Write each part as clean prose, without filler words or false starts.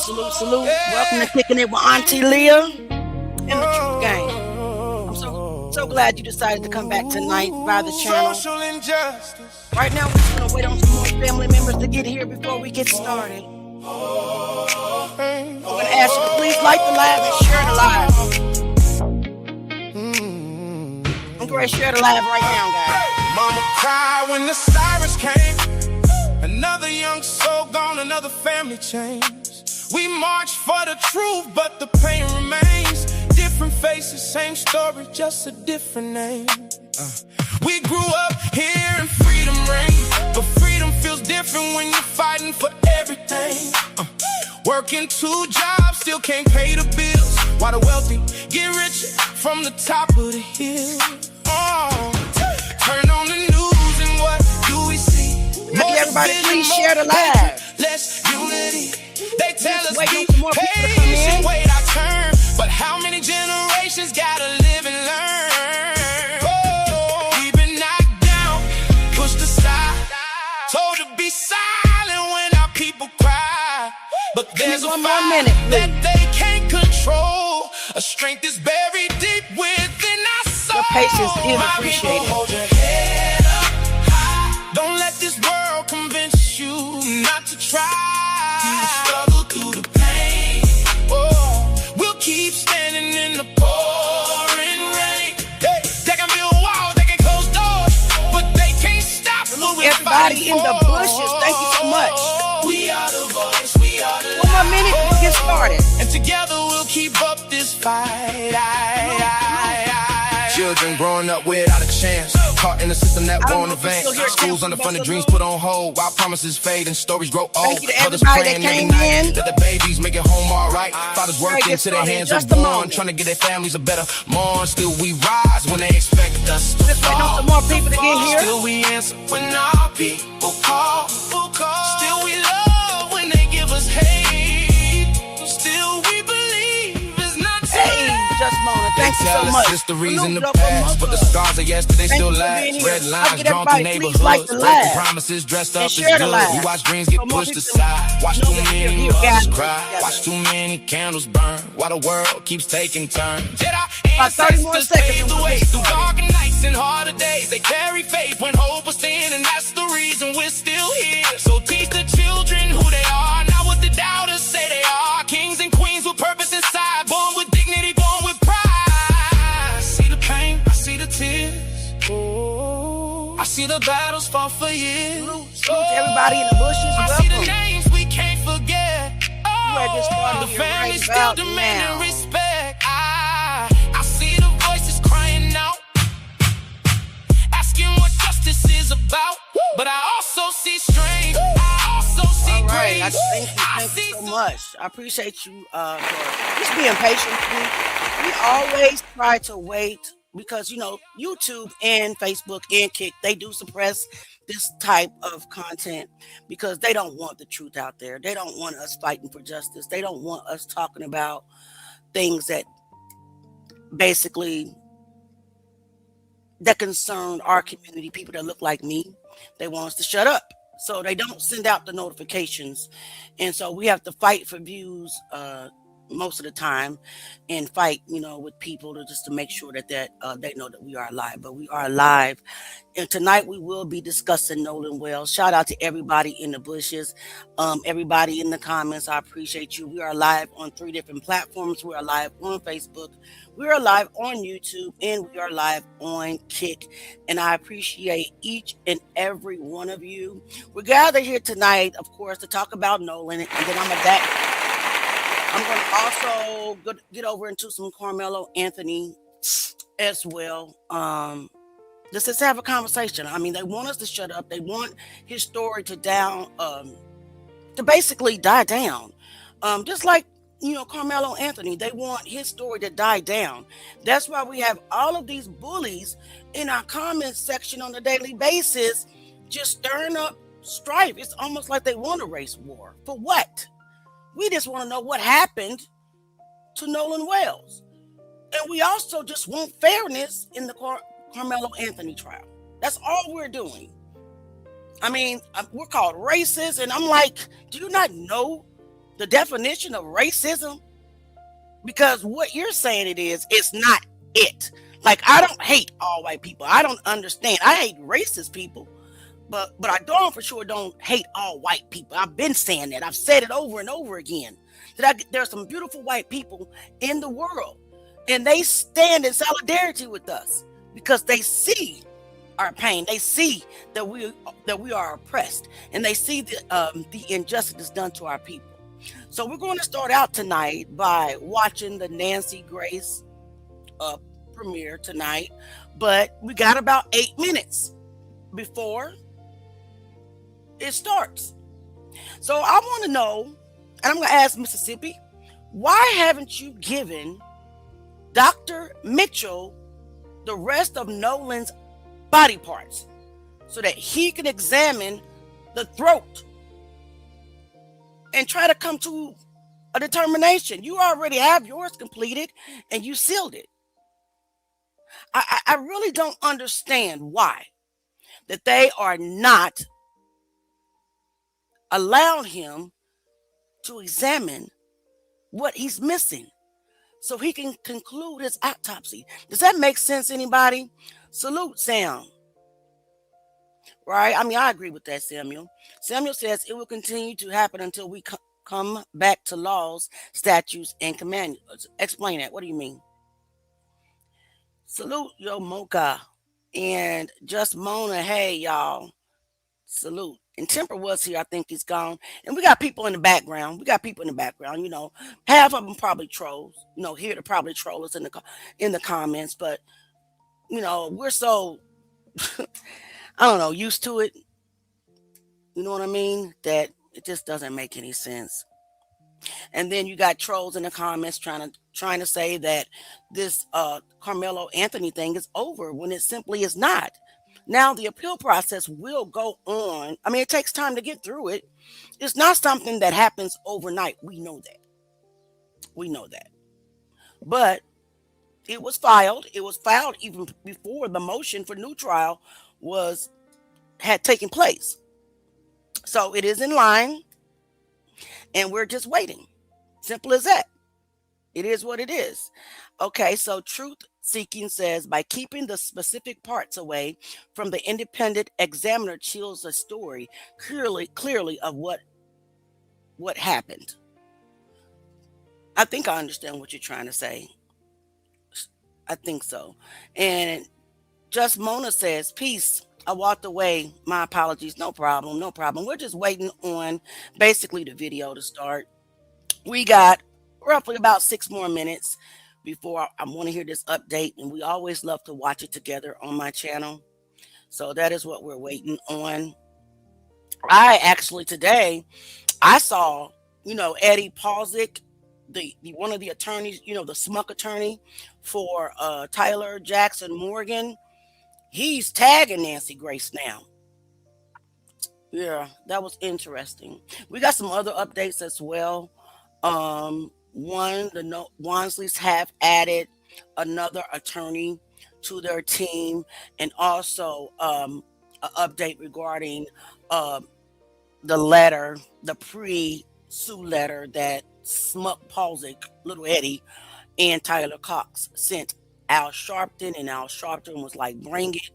Salute. Welcome to Kickin' It with Auntie Leah and the Truth Gang. I'm so glad you decided to come back tonight by the channel. Right now, we're just going to wait on some more family members to get here before we get started. I'm going to ask you to please like the live and share the live. I'm going to share the live right now, guys. Mama cried when the sirens came. Another young soul gone, another family changed. We march for the truth, but the pain remains. Different faces, same story, just a different name. We grew up hearing freedom reign, but freedom feels different when you're fighting for everything. Working 2 jobs, still can't pay the bills, while the wealthy get richer from the top of the hill. Turn on the news and what do we see? Everybody, please share the live. Less unity. They tell us Wait be patient, wait our turn. But how many generations gotta live and learn? Oh, we've been knocked down, pushed aside, told to be silent when our people cry. But there's a fire that they can't control. A strength is buried deep within our soul. Your patience is appreciated. Hold your head up high. Don't let this world convince you not to try. Struggle through the pain. Oh, we'll keep standing in the pouring rain. They can build walls, they can close doors, but they can't stop moving. Everybody in the bushes, thank you so much. We are the voice, we are the light. 1 more minute, we'll get started. And together we'll keep up this fight. Children growing up without a chance, caught in a system that won't advance. Schools underfunded, dreams put on hold, while promises fade and stories grow old. Mothers praying every night that the babies make it home all right. Fathers working till their hands are born, trying to get their families a better morn. Still we rise when they expect us to fall. Some more people to get here. Still we answer when our people call. Still we love when they give us hate. Still we believe it's not too late. Just Mona, thank you so much. History's in the past, but the scars of yesterday still last. Red lines drawn through neighborhoods, broken promises dressed up as good. We watch dreams get pushed aside, watch too many mothers cry, watch too many candles burn, while the world keeps taking turns. Jedi ancestors paved the way through dark nights and harder days. They carry faith when hope was thin, and that's the reason we're still here. So teach the children who they are, not what the doubters say they are. Kings and queens with purpose inside, born with dignity, born with pride. I see the pain, I see the tears. Oh, I see the battles fought for years. Salute everybody in the bushes. I see the names we can't forget. Oh, the family still demanding respect. I see the voices crying out, asking what justice is about. But I also see strength. I also see grace. Thank you so much. I appreciate you for just being patient with me. We always try to wait because, you know, YouTube and Facebook and Kick, they do suppress this type of content because they don't want the truth out there. They don't want us fighting for justice. They don't want us talking about things that basically that concern our community, people that look like me. They want us to shut up. So they don't send out the notifications. And so we have to fight for views most of the time and fight, you know, with people to make sure that they know that we are alive. But we are alive. And tonight we will be discussing Nolan Wells. Shout out to everybody in the bushes, everybody in the comments. I appreciate you. We are live on 3 different platforms. We are live on Facebook. We are live on YouTube, and we are live on Kick. And I appreciate each and every one of you. We're gathered here tonight, of course, to talk about Nolan, and then I'm going to also get over into some Carmelo Anthony as well. Let's have a conversation. I mean, they want us to shut up. They want his story to basically die down. Just like, you know, Carmelo Anthony, they want his story to die down. That's why we have all of these bullies in our comment section on a daily basis, just stirring up strife. It's almost like they want a race war. For what? We just want to know what happened to Nolan Wells. And we also just want fairness in the Carmelo Anthony trial. That's all we're doing. I mean, we're called racist. And I'm like, do you not know the definition of racism, because what you're saying it's not it. Like, I don't hate all white people. I don't understand. I hate racist people, but I don't for sure don't hate all white people. I've been saying that. I've said it over and over again. There's some beautiful white people in the world, and they stand in solidarity with us because they see our pain. They see that we are oppressed, and they see the injustice done to our people. So we're going to start out tonight by watching the Nancy Grace premiere tonight, but we got about 8 minutes before it starts. So I want to know, and I'm going to ask Mississippi, why haven't you given Dr. Mitchell the rest of Nolan's body parts so that he can examine the throat and try to come to a determination? You already have yours completed and you sealed it. I really don't understand why that they are not allowing him to examine what he's missing so he can conclude his autopsy. Does that make sense, anybody? Salute, Sam. Right? I mean, I agree with that, Samuel. Samuel says it will continue to happen until we come back to laws, statutes, and commandments. Explain that. What do you mean? Salute, yo, Mocha. And just Mona, hey, y'all. Salute. And Temper was here. I think he's gone. And we got people in the background. You know, half of them probably trolls. You know, here to probably troll us in the comments. But you know, we're so I don't know, used to it. You know what I mean? That it just doesn't make any sense. And then you got trolls in the comments trying to say that this Carmelo Anthony thing is over when it simply is not. Now the appeal process will go on. I mean, it takes time to get through it. It's not something that happens overnight. We know that. But it was filed. It was filed even before the motion for new trial had taken place. So it is in line, and we're just waiting. Simple as that. It is what it is. Okay, so Truth Seeking says, by keeping the specific parts away from the independent examiner chills the story clearly of what happened. I think I understand what you're trying to say. I think so. And Just Mona says, peace. I walked away. My apologies. No problem. We're just waiting on basically the video to start. We got roughly about 6 more minutes before I want to hear this update. And we always love to watch it together on my channel. So that is what we're waiting on. Today, I saw, Eddie Palzik, the one of the attorneys, the SMUC attorney for Tyler Jackson Morgan. He's tagging Nancy Grace now. Yeah, that was interesting. We got some other updates as well. The Wansleys have added another attorney to their team, and also an update regarding the letter, the pre-sue letter that SMUC Palzik, Little Eddie, and Tyler Cox sent Al Sharpton, and Al Sharpton was like, bring it.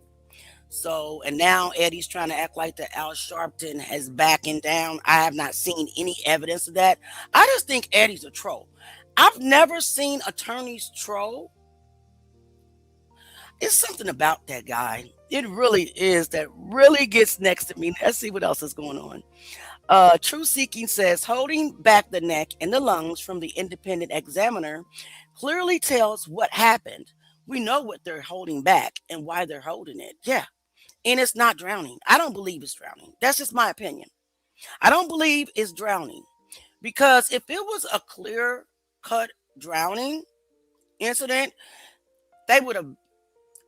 So, and now Eddie's trying to act like that Al Sharpton has backing down. I have not seen any evidence of that. I just think Eddie's a troll. I've never seen attorneys troll. It's something about that guy. It really is. That really gets next to me. Let's see what else is going on. True Seeking says, holding back the neck and the lungs from the independent examiner clearly tells what happened. We know what they're holding back and why they're holding it. Yeah. And it's not drowning. I don't believe it's drowning. That's just my opinion. I don't believe it's drowning, because if it was a clear cut drowning incident, they would have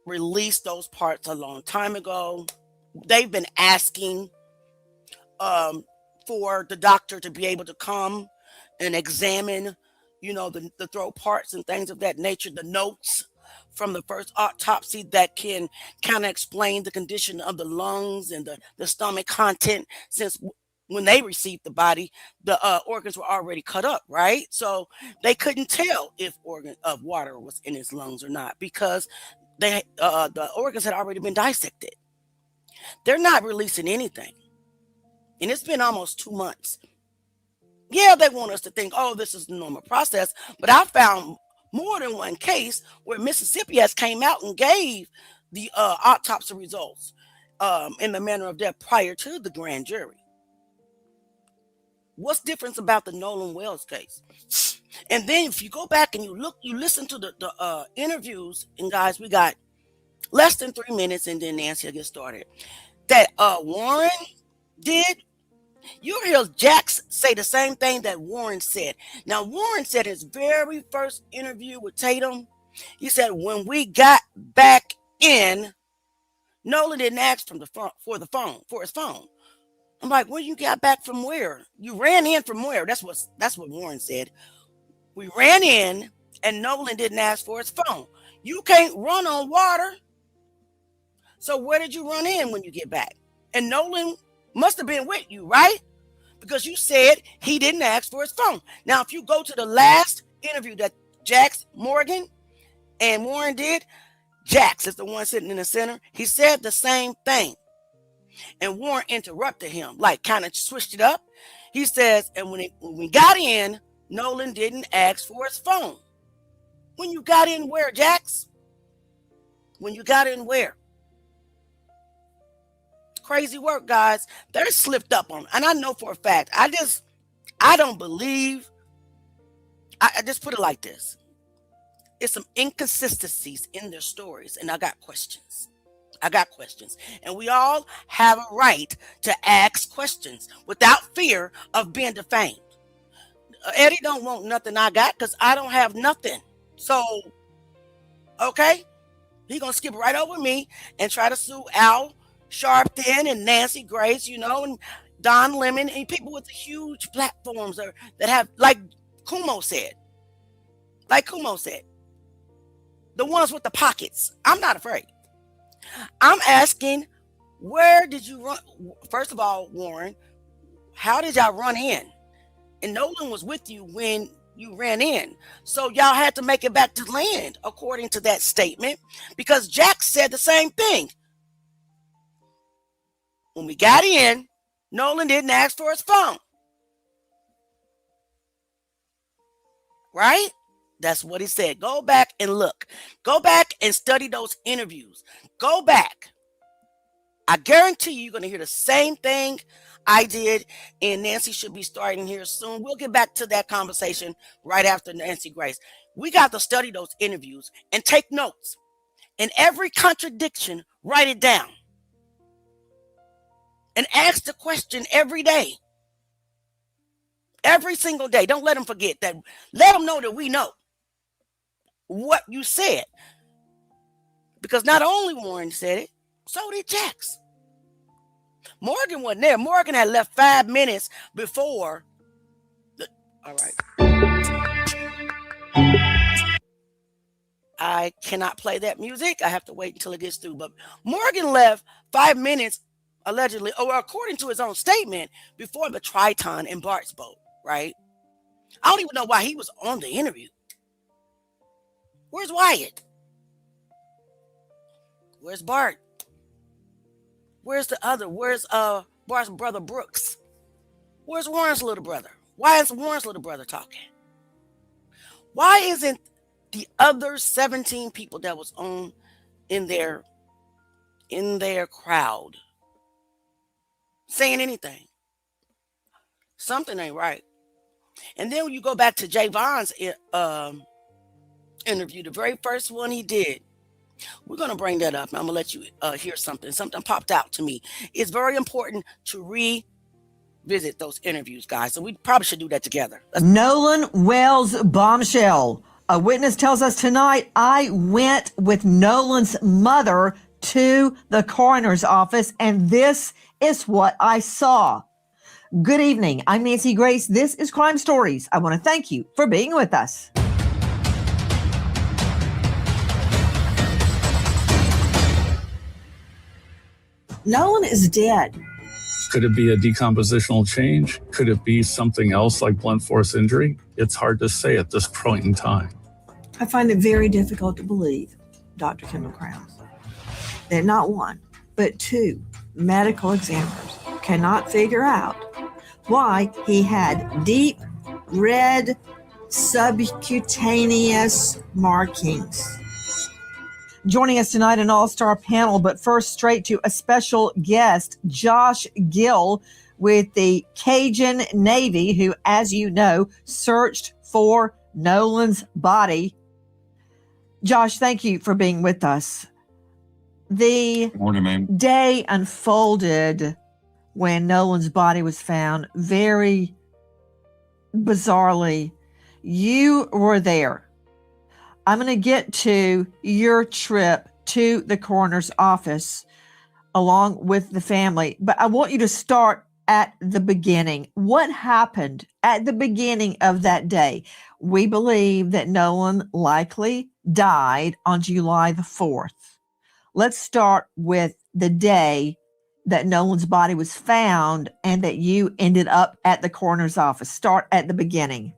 released those parts a long time ago. They've been asking for the doctor to be able to come and examine, the throat parts and things of that nature, the notes from the first autopsy that can kind of explain the condition of the lungs and the stomach content, since when they received the body, the organs were already cut up, right? So they couldn't tell if organ of water was in his lungs or not because the organs had already been dissected. They're not releasing anything, and it's been almost 2 months. Yeah, they want us to think, oh, this is the normal process, but I found more than one case where Mississippi has came out and gave the autopsy results in the manner of death prior to the grand jury. What's different about the Nolan Wells case? And then if you go back and you listen to the interviews, and guys, we got less than 3 minutes, and then Nancy will get started. That Warren did. You hear Jax say the same thing that Warren said. Now, Warren said his very first interview with Tatum, he said, when we got back in, Nolan didn't ask for his phone. I'm like, when you got back from where? You ran in from where? That's what Warren said. We ran in and Nolan didn't ask for his phone. You can't run on water. So where did you run in when you get back? And Nolan must have been with you, right? Because you said he didn't ask for his phone. Now, if you go to the last interview that Jax Morgan and Warren did, Jax is the one sitting in the center. He said the same thing. And Warren interrupted him, like kind of switched it up. He says, and when we got in, Nolan didn't ask for his phone. When you got in where, Jax? When you got in where? Crazy work, guys. They're slipped up on. And I know for a fact, I don't believe, I just put it like this. It's some inconsistencies in their stories, and I got questions. And we all have a right to ask questions without fear of being defamed. Eddie don't want nothing I got because I don't have nothing. So, okay, he gonna skip right over me and try to sue Al Sharpton and Nancy Grace, and Don Lemon and people with huge platforms that have, like Kumo said, the ones with the pockets. I'm not afraid. I'm asking, where did you run? First of all, Warren, how did y'all run in? And Nolan was with you when you ran in. So y'all had to make it back to land, according to that statement, because Jack said the same thing. When we got in, Nolan didn't ask for his phone. Right? That's what he said. Go back and look. Go back and study those interviews. Go back. I guarantee you're going to hear the same thing I did, and Nancy should be starting here soon. We'll get back to that conversation right after Nancy Grace. We got to study those interviews and take notes. And every contradiction, write it down. And ask the question every day. Every single day. Don't let them forget that. Let them know that we know what you said. Because not only Warren said it, so did Jax. Morgan wasn't there. Morgan had left 5 minutes before. All right. I cannot play that music. I have to wait until it gets through. But Morgan left 5 minutes, allegedly, or according to his own statement, before the Triton and Bart's boat, right? I don't even know why he was on the interview. Where's Wyatt? Where's Bart? Where's the other? Where's Bart's brother Brooks? Where's Warren's little brother? Why is Warren's little brother talking? Why isn't the other 17 people that was on in their crowd saying anything? Something ain't right. And then when you go back to Javon's interview, the very first one he did, we're going to bring that up. I'm going to let you hear something. Something popped out to me. It's very important to revisit those interviews, guys. So we probably should do that together. Nolan Wells bombshell. A witness tells us tonight, I went with Nolan's mother to the coroner's office, and this is what I saw. Good evening. I'm Nancy Grace. This is Crime Stories. I want to thank you for being with us. Nolan is dead. Could it be a decompositional change? Could it be something else like blunt force injury? It's hard to say at this point in time. I find it very difficult to believe, Dr. Kendall Crowns, that not one, but two medical examiners cannot figure out why he had deep red subcutaneous markings. Joining us tonight, an all-star panel, but first straight to a special guest, Josh Gill with the Cajun Navy, who, as you know, searched for Nolan's body. Josh, thank you for being with us. The Morning, ma'am. Day unfolded when Nolan's body was found very bizarrely. You were there. I'm going to get to your trip to the coroner's office along with the family, but I want you to start at the beginning. What happened at the beginning of that day? We believe that Nolan likely died on July the 4th. Let's start with the day that Nolan's body was found and that you ended up at the coroner's office. Start at the beginning.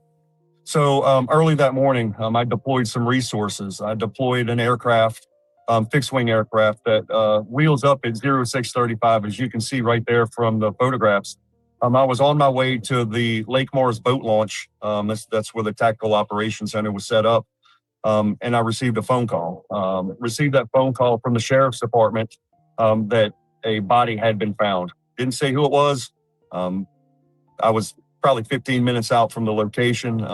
So early that morning, I deployed some resources. I deployed an aircraft, fixed-wing aircraft that wheels up at 0635, as you can see right there from the photographs. I was on my way to the Lake Mars boat launch. That's where the Tactical Operations Center was set up. And I received a phone call. Received that phone call from the Sheriff's Department that a body had been found. Didn't say who it was. I was probably 15 minutes out from the location.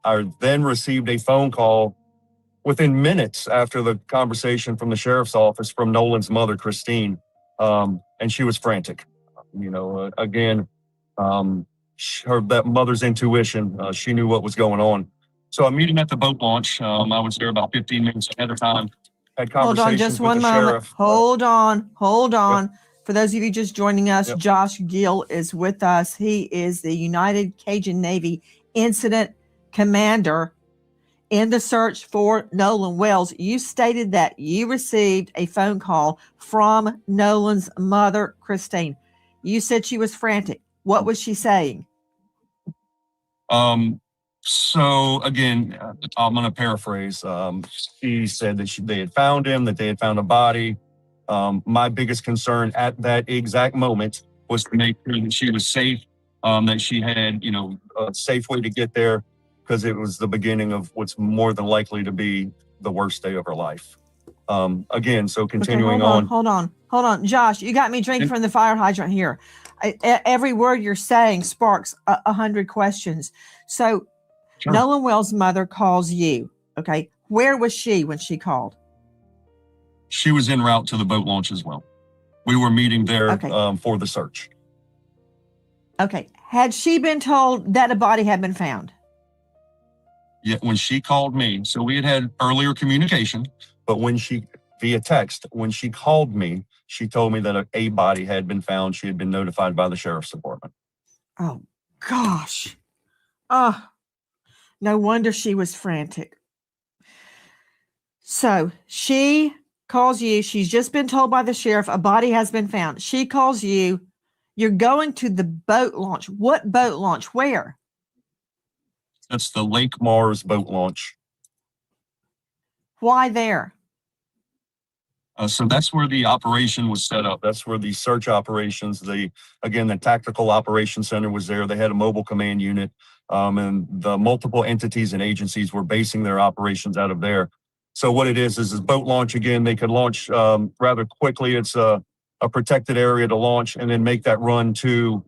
I then received a phone call within minutes after the conversation from the sheriff's office from Nolan's mother, Christine. And she was frantic. Again, that mother's intuition, she knew what was going on. So I'm meeting at the boat launch. I was there about 15 minutes ahead of time. Had conversations. Hold on just one moment. Sheriff. Hold on. Yep. For those of you just joining us, yep. Josh Gill is with us. He is the United Cajun Navy Incident Commander in the search for Nolan Wells. You stated that you received a phone call from Nolan's mother, Christine. You said she was frantic. What was she saying? So again, I'm going to paraphrase. She said that they had found him, that they had found a body. My biggest concern at that exact moment was to make sure that she was safe, that she had, a safe way to get there, because it was the beginning of what's more than likely to be the worst day of her life. Again, so continuing on. Hold on. Josh, you got me drinking from the fire hydrant here. Every word you're saying sparks 100 questions. So sure. Nolan Wells' mother calls you. Okay. Where was she when she called? She was en route to the boat launch as well. We were meeting there for the search. Okay. Had she been told that a body had been found? Yeah, when she called me, so we had earlier communication, but via text, when she called me, she told me that a body had been found. She had been notified by the Sheriff's Department. Oh, gosh. No wonder she was frantic. So she calls you. She's just been told by the sheriff a body has been found. She calls you. You're going to the boat launch. What boat launch? Where? That's the Lake Mars boat launch. Why there? So that's where the operation was set up. That's where the search operations, the Tactical Operations Center was there. They had a mobile command unit, and the multiple entities and agencies were basing their operations out of there. So what it is a boat launch. Again, they could launch rather quickly. It's a protected area to launch and then make that run to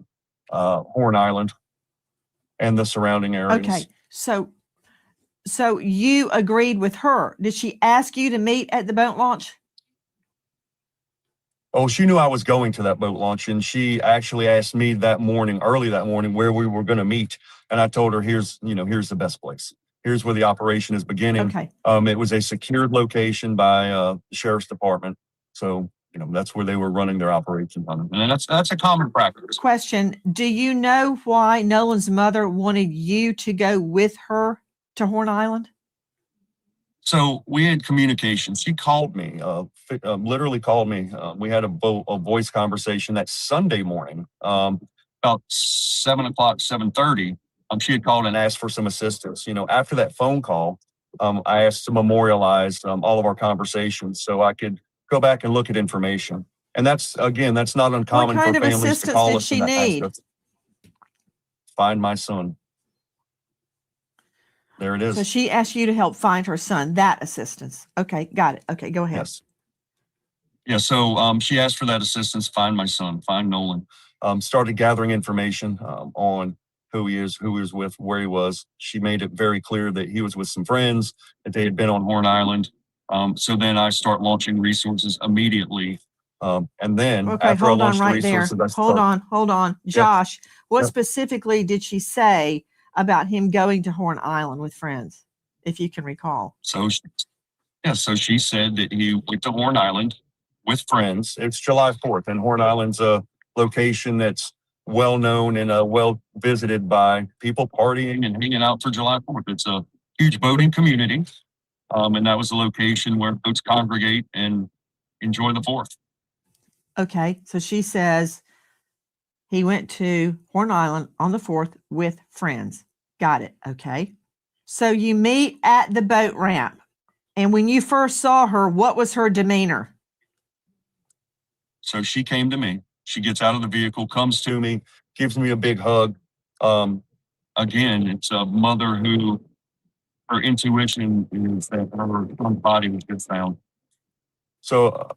Horn Island and the surrounding areas. Okay, so you agreed with her. Did she ask you to meet at the boat launch? Oh, she knew I was going to that boat launch, and she actually asked me early that morning, where we were going to meet. And I told her, here's the best place. Here's where the operation is beginning. Okay. It was a secured location by the Sheriff's Department. So, that's where they were running their operations on. And that's a common practice. Question. Do you know why Nolan's mother wanted you to go with her to Horn Island? So we had communication. She called me, literally called me. We had a voice conversation that Sunday morning, about 7 o'clock, 7:30. She had called and asked for some assistance. After that phone call, I asked to memorialize all of our conversations so I could go back and look at information. And that's not What uncommon kind for of families to assistance call did us she and ask need? us, find my son. There it So is. she asked you to help find her son, that assistance. Okay, got it. Okay, go ahead. Yes. Yeah, so she asked for that assistance, find my son, find Nolan. Started gathering information on who he is, who he was with, where he was. She made it very clear that he was with some friends, that they had been on Horn Island. So then I start launching resources immediately. And then Okay, after I hold on launched the right there. resources, I Hold start. on. Yep, Josh, what yep. specifically did she say about him going to Horn Island with friends, if you can recall? So she said that he went to Horn Island with friends. It's July 4th, and Horn Island's a location that's well known and well visited by people partying and hanging out for July 4th. It's a huge boating community, and that was a location where boats congregate and enjoy the 4th. Okay, so she says he went to Horn Island on the 4th with friends. Got it. Okay. So you meet at the boat ramp. And when you first saw her, what was her demeanor? So she came to me. She gets out of the vehicle, comes to me, gives me a big hug. Again, it's a mother who her intuition is that her body was just found. So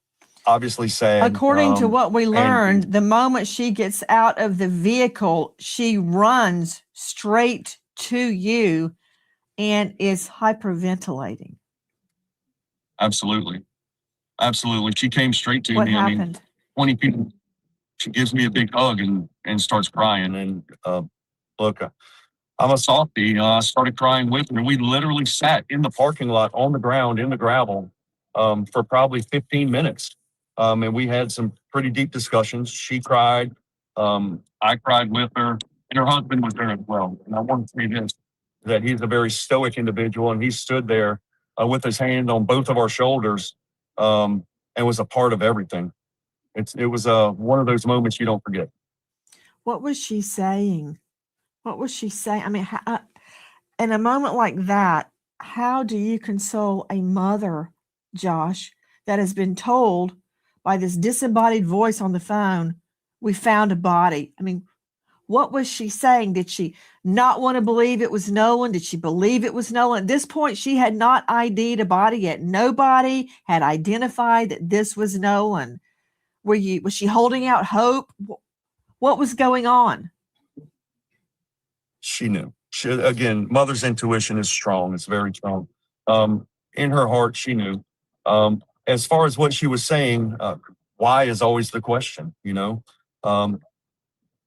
obviously sad. According to what we learned, the moment she gets out of the vehicle, she runs straight to you and is hyperventilating. Absolutely. She came straight to What me. happened? I mean, 20 people. She gives me a big hug and starts crying. And look, I'm a softie. I started crying with her. And we literally sat in the parking lot on the ground in the gravel for probably 15 minutes. And we had some pretty deep discussions. She cried. I cried with her. And her husband was there as well. And I want to say this, that he's a very stoic individual. And he stood there with his hand on both of our shoulders and was a part of everything. It was one of those moments you don't forget. What was she saying? What was she saying? I mean, in a moment like that, how do you console a mother, Josh, that has been told by this disembodied voice on the phone, we found a body? I mean, what was she saying? Did she not want to believe it was Nolan? Did she believe it was Nolan? At this point, she had not ID'd a body yet. Nobody had identified that this was Nolan. Was she holding out hope? What was going on? She knew. Again, mother's intuition is strong. It's very strong. In her heart, she knew. As far as what she was saying, why is always the question,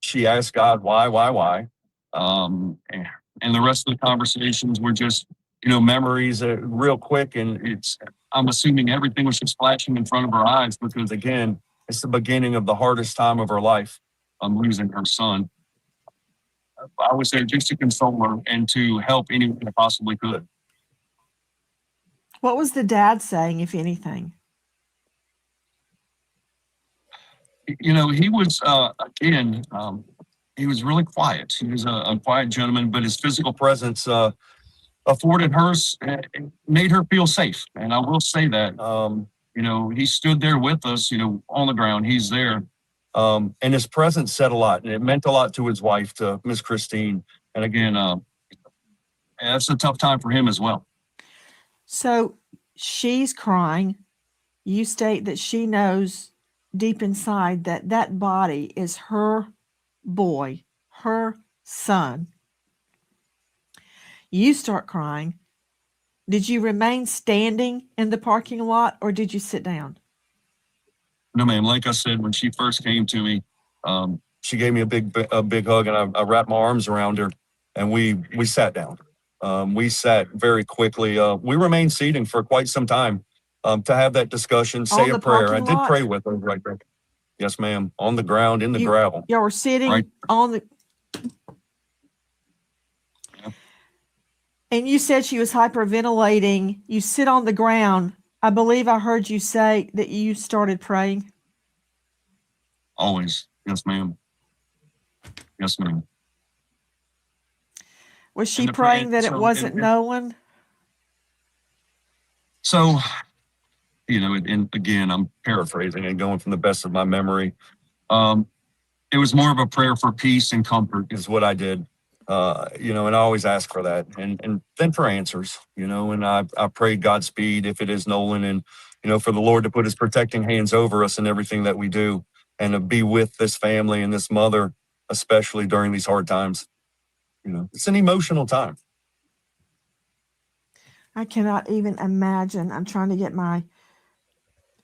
She asked God, why? And the rest of the conversations were just, memories real quick. And I'm assuming everything was just flashing in front of her eyes because, again, it's the beginning of the hardest time of her life. Losing her son. I was there just to console her and to help anyone I possibly could. What was the dad saying, if anything? He was, he was really quiet. He was a quiet gentleman, but his physical presence afforded her, made her feel safe. And I will say that, he stood there with us, on the ground. He's there. And his presence said a lot, and it meant a lot to his wife, to Miss Christine. And again, that's a tough time for him as well. So she's crying. You state that she knows deep inside that that body is her boy, her son. You start crying. Did you remain standing in the parking lot or did you sit down? No, ma'am. Like I said, when she first came to me, she gave me a big hug, and I wrapped my arms around her, and we sat down. We sat very quickly. We remained seating for quite some time to have that discussion, say a prayer. I did pray with her right there. Yes, ma'am. On the ground in the gravel. Y'all were sitting right on the. And you said she was hyperventilating. You sit on the ground. I believe I heard you say that you started praying. Always. Yes, ma'am. Yes, ma'am. Was she praying that it wasn't Nolan? So, and again, I'm paraphrasing and going from the best of my memory. It was more of a prayer for peace and comfort is what I did. And I always ask for that and then for answers, and I prayed Godspeed if it is Nolan and, for the Lord to put his protecting hands over us and everything that we do and to be with this family and this mother, especially during these hard times. It's an emotional time. I cannot even imagine. I'm trying to get my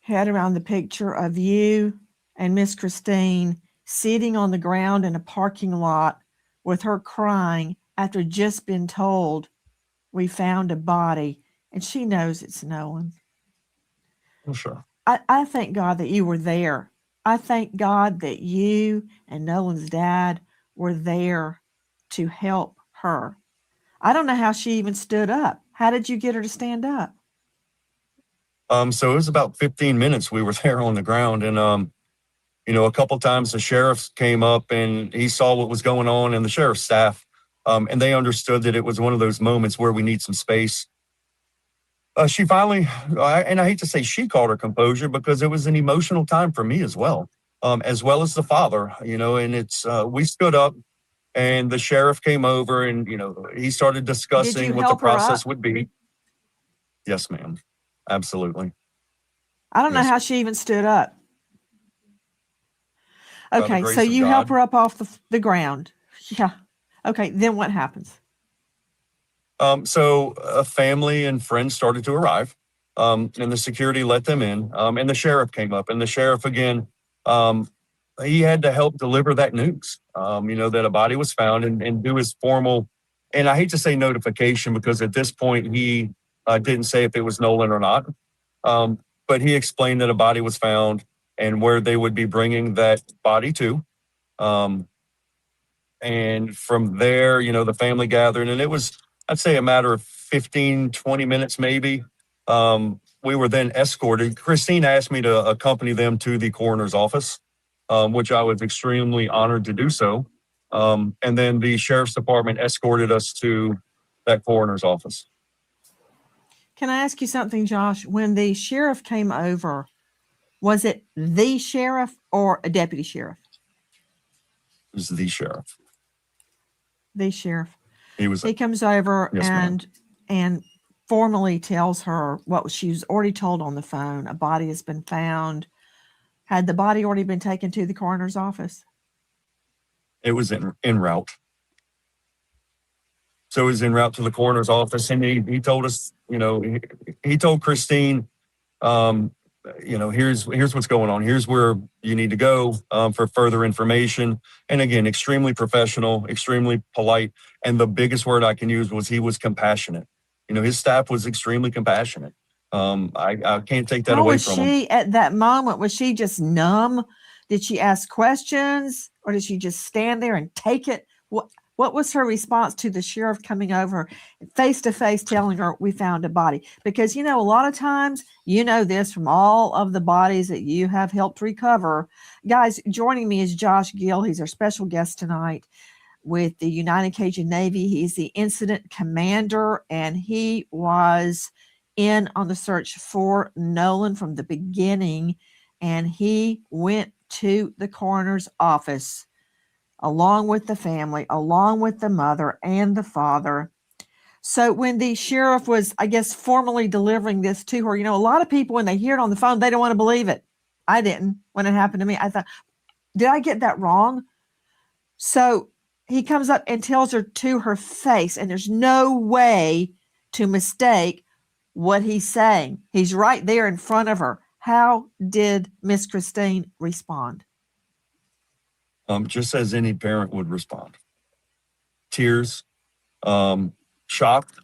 head around the picture of you and Miss Christine sitting on the ground in a parking lot with her crying after just been told we found a body, and she knows it's Nolan. Well, sure. I thank God that you were there. I thank God that you and Nolan's dad were there to help her. I don't know how she even stood up. How did you get her to stand up? So it was about 15 minutes we were there on the ground, and a couple times the sheriff came up and he saw what was going on, and the sheriff's staff, and they understood that it was one of those moments where we need some space. She finally, and I hate to say she called her composure because it was an emotional time for me as well as the father, and it's, we stood up and the sheriff came over and, he started discussing what the process would be. Yes, ma'am. Absolutely. I don't know how she even stood up. Okay, so you help her up off the ground. Yeah. Okay, then what happens? So a family and friends started to arrive, and the security let them in, and the sheriff came up, and the sheriff again, he had to help deliver that news, that a body was found and do his formal, and I hate to say notification because at this point he didn't say if it was Nolan or not, but he explained that a body was found and where they would be bringing that body to. And from there, the family gathered, and it was, I'd say, a matter of 15, 20 minutes maybe. We were then escorted. Christine asked me to accompany them to the coroner's office, which I was extremely honored to do so. And then the sheriff's department escorted us to that coroner's office. Can I ask you something, Josh? When the sheriff came over, was it the sheriff or a deputy sheriff? It was the sheriff. The sheriff. He comes over yes, and formally tells her what she was already told on the phone. A body has been found. Had the body already been taken to the coroner's office? It was en route. So it was en route to the coroner's office, and he told us, he told Christine, here's what's going on. Here's where you need to go for further information. And again, extremely professional, extremely polite. And the biggest word I can use was he was compassionate. His staff was extremely compassionate. I can't take that away from him. How was she at that moment? Was she just numb? Did she ask questions, or did she just stand there and take it? What was her response to the sheriff coming over face to face telling her we found a body? Because, a lot of times, this from all of the bodies that you have helped recover. Guys, joining me is Josh Gill. He's our special guest tonight with the United Cajun Navy. He's the incident commander, and he was in on the search for Nolan from the beginning, and he went to the coroner's office along with the family, along with the mother and the father. So when the sheriff was, I guess, formally delivering this to her, a lot of people, when they hear it on the phone, they don't want to believe it. I didn't when it happened to me. I thought, did I get that wrong? So he comes up and tells her to her face, and there's no way to mistake what he's saying. He's right there in front of her. How did Miss Christine respond? Just as any parent would respond. Tears, shocked,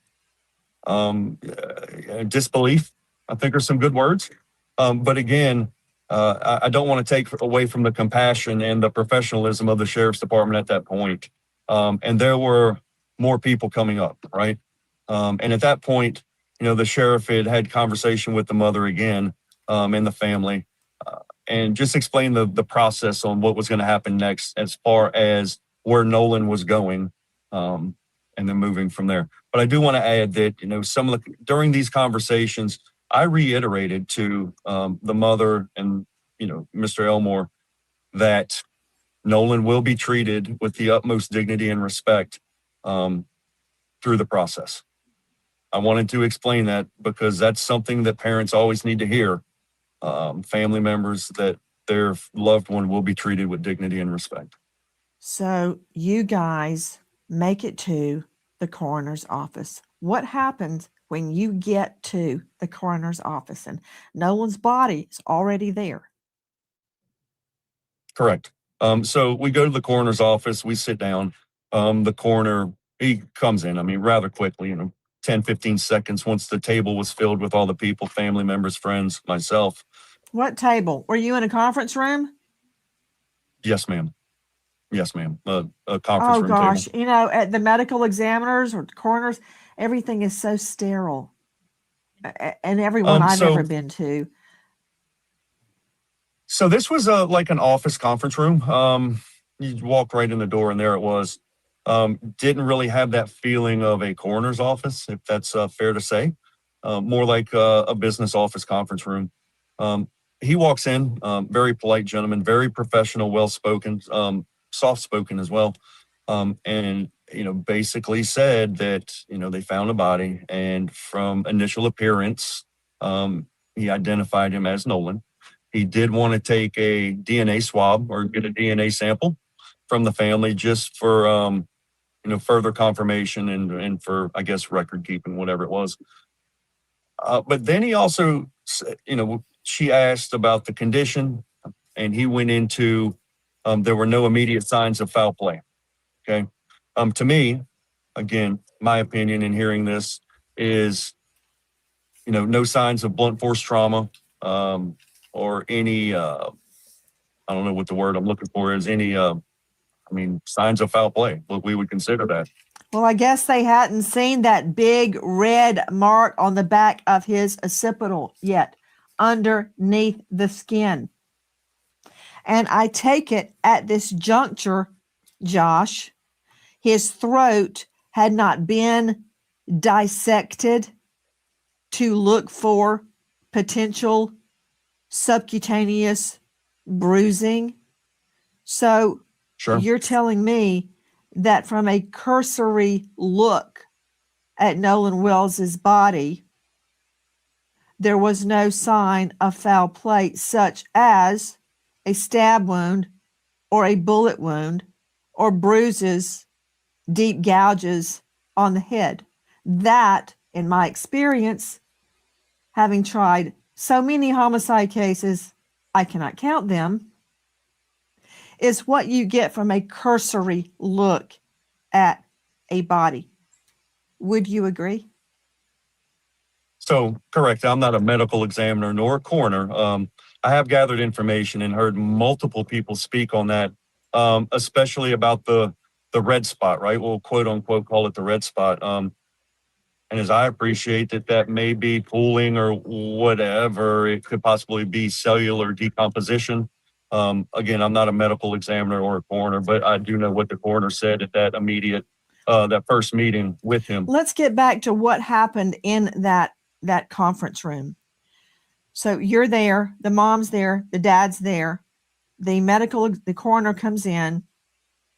disbelief, I think are some good words. But again, I don't want to take away from the compassion and the professionalism of the sheriff's department at that point. And there were more people coming up, right? And at that point, the sheriff had conversation with the mother again, and the family, and just explained the process on what was going to happen next as far as where Nolan was going, and then moving from there. But I do want to add that, during these conversations, I reiterated to the mother and, Mr. Elmore, that Nolan will be treated with the utmost dignity and respect through the process. I wanted to explain that because that's something that parents always need to hear. Family members, that their loved one will be treated with dignity and respect. So you guys make it to the coroner's office. What happens when you get to the coroner's office and Nolan's body is already there? Correct. So we go to the coroner's office, we sit down. The coroner, he comes in, rather quickly, 10, 15 seconds once the table was filled with all the people, family members, friends, myself. What table? Were you in a conference room? Yes, ma'am. Yes, ma'am. A conference room gosh, table. At the medical examiners or coroners, everything is so sterile. And everyone I've ever been to. So this was like an office conference room. You walked right in the door and there it was. Didn't really have that feeling of a coroner's office, if that's fair to say. More like a business office conference room. He walks in, very polite gentleman, very professional, well-spoken, soft-spoken as well. And, basically said that, they found a body, and from initial appearance, he identified him as Nolan. He did want to take a DNA swab or get a DNA sample from the family just for, further confirmation and for, I guess, record keeping, whatever it was. But then he also, she asked about the condition, and he went into, there were no immediate signs of foul play. Okay. To me, again, my opinion in hearing this is, no signs of blunt force trauma, or any, I don't know what the word I'm looking for is, any, signs of foul play, what we would consider that. Well, I guess they hadn't seen that big red mark on the back of his occipital yet, underneath the skin. And I take it at this juncture, Josh, his throat had not been dissected to look for potential subcutaneous bruising. So Sure. You're telling me that from a cursory look at Nolan Wells's body, there was no sign of foul play, such as a stab wound or a bullet wound or bruises, deep gouges on the head. That, in my experience, having tried so many homicide cases, I cannot count them, is what you get from a cursory look at a body. Would you agree? So, correct. I'm not a medical examiner nor a coroner. I have gathered information and heard multiple people speak on that, especially about the red spot, right? We'll quote unquote call it the red spot. And as I appreciate that may be pooling or whatever, it could possibly be cellular decomposition. Again, I'm not a medical examiner or a coroner, but I do know what the coroner said at that immediate, that first meeting with him. Let's get back to what happened in that conference room. So you're there, the mom's there, the dad's there, the coroner comes in,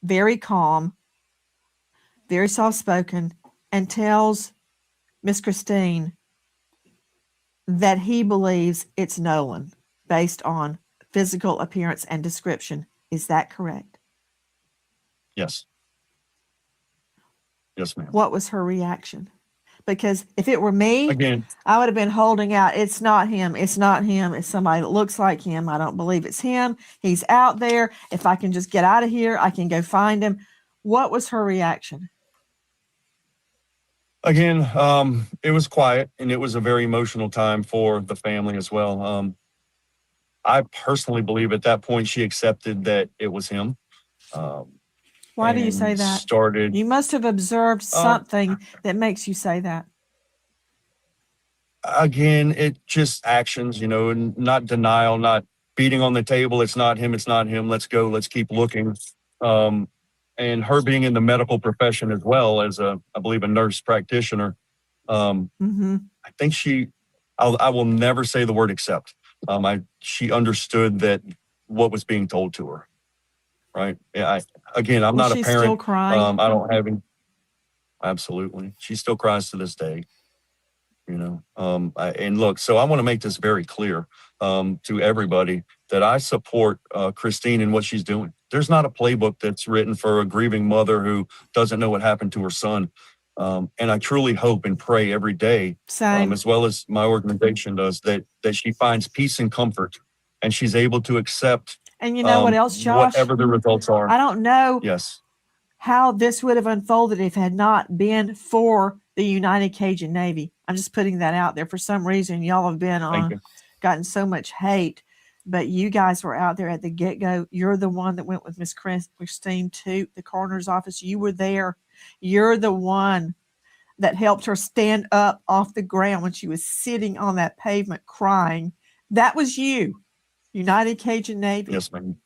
very calm, very soft-spoken, and tells Miss Christine that he believes it's Nolan based on physical appearance and description. Is that correct? Yes. Yes, ma'am. What was her reaction? Because if it were me, again, I would have been holding out. It's not him. It's not him. It's somebody that looks like him. I don't believe it's him. He's out there. If I can just get out of here, I can go find him. What was her reaction? Again, it was quiet, and it was a very emotional time for the family as well. I personally believe at that point she accepted that it was him. Well, Why do you say that? Started. You must have observed something that makes you say that. Again, it just actions, and not denial, not beating on the table. It's not him. It's not him. Let's go. Let's keep looking. And her being in the medical profession as well as I believe, a nurse practitioner. I think I will never say the word accept. She understood that what was being told to her. Right. Yeah. I'm not a parent. Still crying? I don't have any. Absolutely. She still cries to this day. And look, so I want to make this very clear to everybody that I support Christine and what she's doing. There's not a playbook that's written for a grieving mother who doesn't know what happened to her son. And I truly hope and pray every day, as well as my organization does, that she finds peace and comfort, and she's able to accept. And you know what else, Josh? Whatever the results are. I don't know. Yes. How this would have unfolded if it had not been for the United Cajun Navy. I'm just putting that out there. For some reason, y'all have been gotten so much hate, but you guys were out there at the get-go. You're the one that went with Miss Christine to the coroner's office. You were there. You're the one that helped her stand up off the ground when she was sitting on that pavement crying. That was you, United Cajun Navy. Yes, ma'am.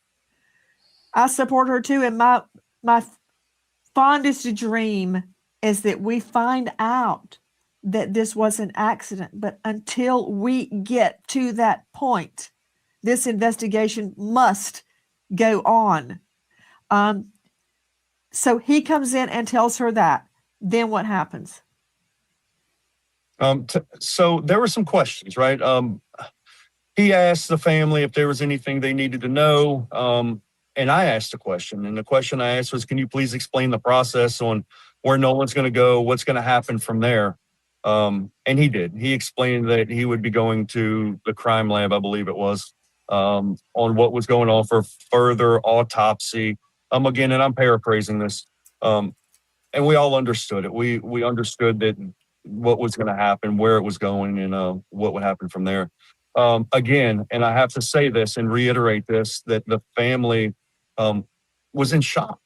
I support her too, and my fondest dream is that we find out that this was an accident. But until we get to that point, this investigation must go on. So he comes in and tells her that. Then what happens? So there were some questions, right? He asked the family if there was anything they needed to know. And I asked a question, and the question I asked was, can you please explain the process on where Nolan's going to go, what's going to happen from there? And he did. He explained that he would be going to the crime lab, I believe it was, on what was going on for further autopsy. Again, and I'm paraphrasing this. And we all understood it. We understood that what was going to happen, where it was going, and what would happen from there. Again, and I have to say this and reiterate this, that the family was in shock.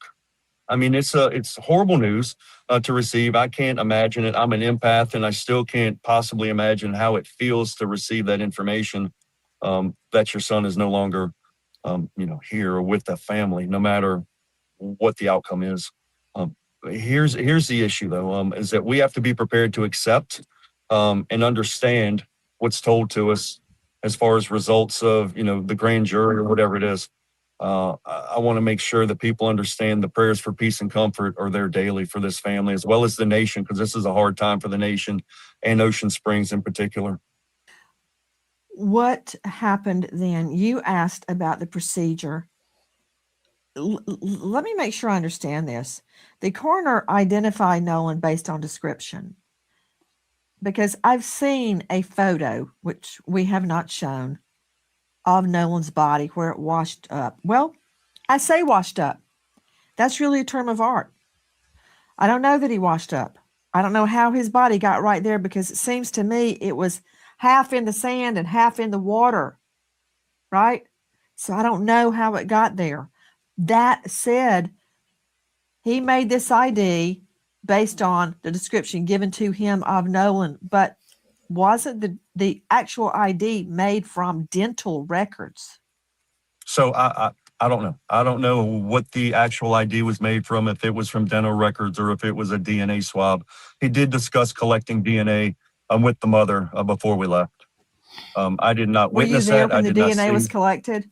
I mean, it's horrible news to receive. I can't imagine it. I'm an empath, and I still can't possibly imagine how it feels to receive that information that your son is no longer, here or with the family, no matter what the outcome is. Here's the issue, though, is that we have to be prepared to accept and understand what's told to us as far as results of, the grand jury or whatever it is. I want to make sure that people understand the prayers for peace and comfort are there daily for this family, as well as the nation, because this is a hard time for the nation and Ocean Springs in particular. What happened then? You asked about the procedure. Let me make sure I understand this. The coroner identified Nolan based on description, because I've seen a photo, which we have not shown, of Nolan's body where it washed up. Well, I say washed up. That's really a term of art. I don't know that he washed up. I don't know how his body got right there, because it seems to me it was half in the sand and half in the water, right? So I don't know how it got there. That said, he made this ID based on the description given to him of Nolan, but wasn't the actual ID made from dental records? So I don't know. I don't know what the actual ID was made from, if it was from dental records or if it was a DNA swab. He did discuss collecting DNA with the mother before we left. I did not witness that. Were you there when the DNA was collected?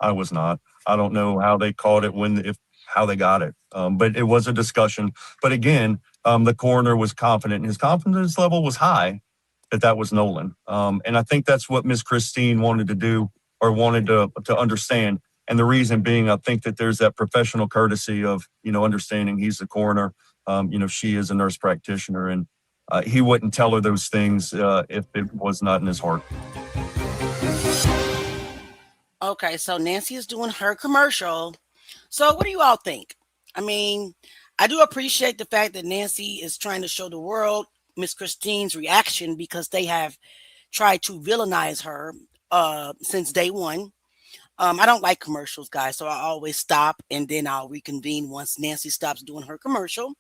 I was not. I don't know how they caught it, how they got it. But it was a discussion. But again, the coroner was confident, and his confidence level was high that was Nolan. And I think that's what Miss Christine wanted to do, or wanted to understand. And the reason being, I think that there's that professional courtesy of, understanding he's the coroner. She is a nurse practitioner, and he wouldn't tell her those things if it was not in his heart. Okay, so Nancy is doing her commercial. So what do you all think? I mean, I do appreciate the fact that Nancy is trying to show the world Miss Christine's reaction, because they have tried to villainize her since day one. I don't like commercials, guys, so I always stop and then I'll reconvene once Nancy stops doing her commercial.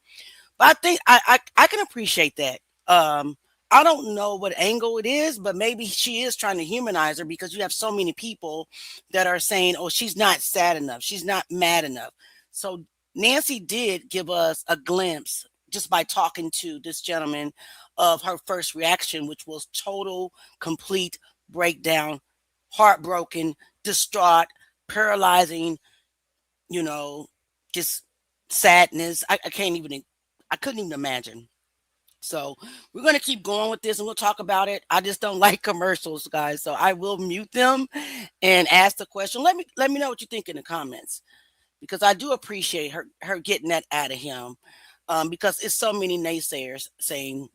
But I think I can appreciate that. Um, I don't know what angle it is, but maybe she is trying to humanize her because you have so many people that are saying, "Oh, she's not sad enough. She's not mad enough." So Nancy did give us a glimpse just by talking to this gentleman of her first reaction, which was total, complete breakdown, heartbroken, distraught, paralyzing, you know, just sadness. I can't even I couldn't even imagine. So we're gonna keep going with this and we'll talk about it. I just don't like commercials, guys. So I will mute them and ask the question. Let me know what you think in the comments because I do appreciate her getting that out of him. Because it's so many naysayers saying,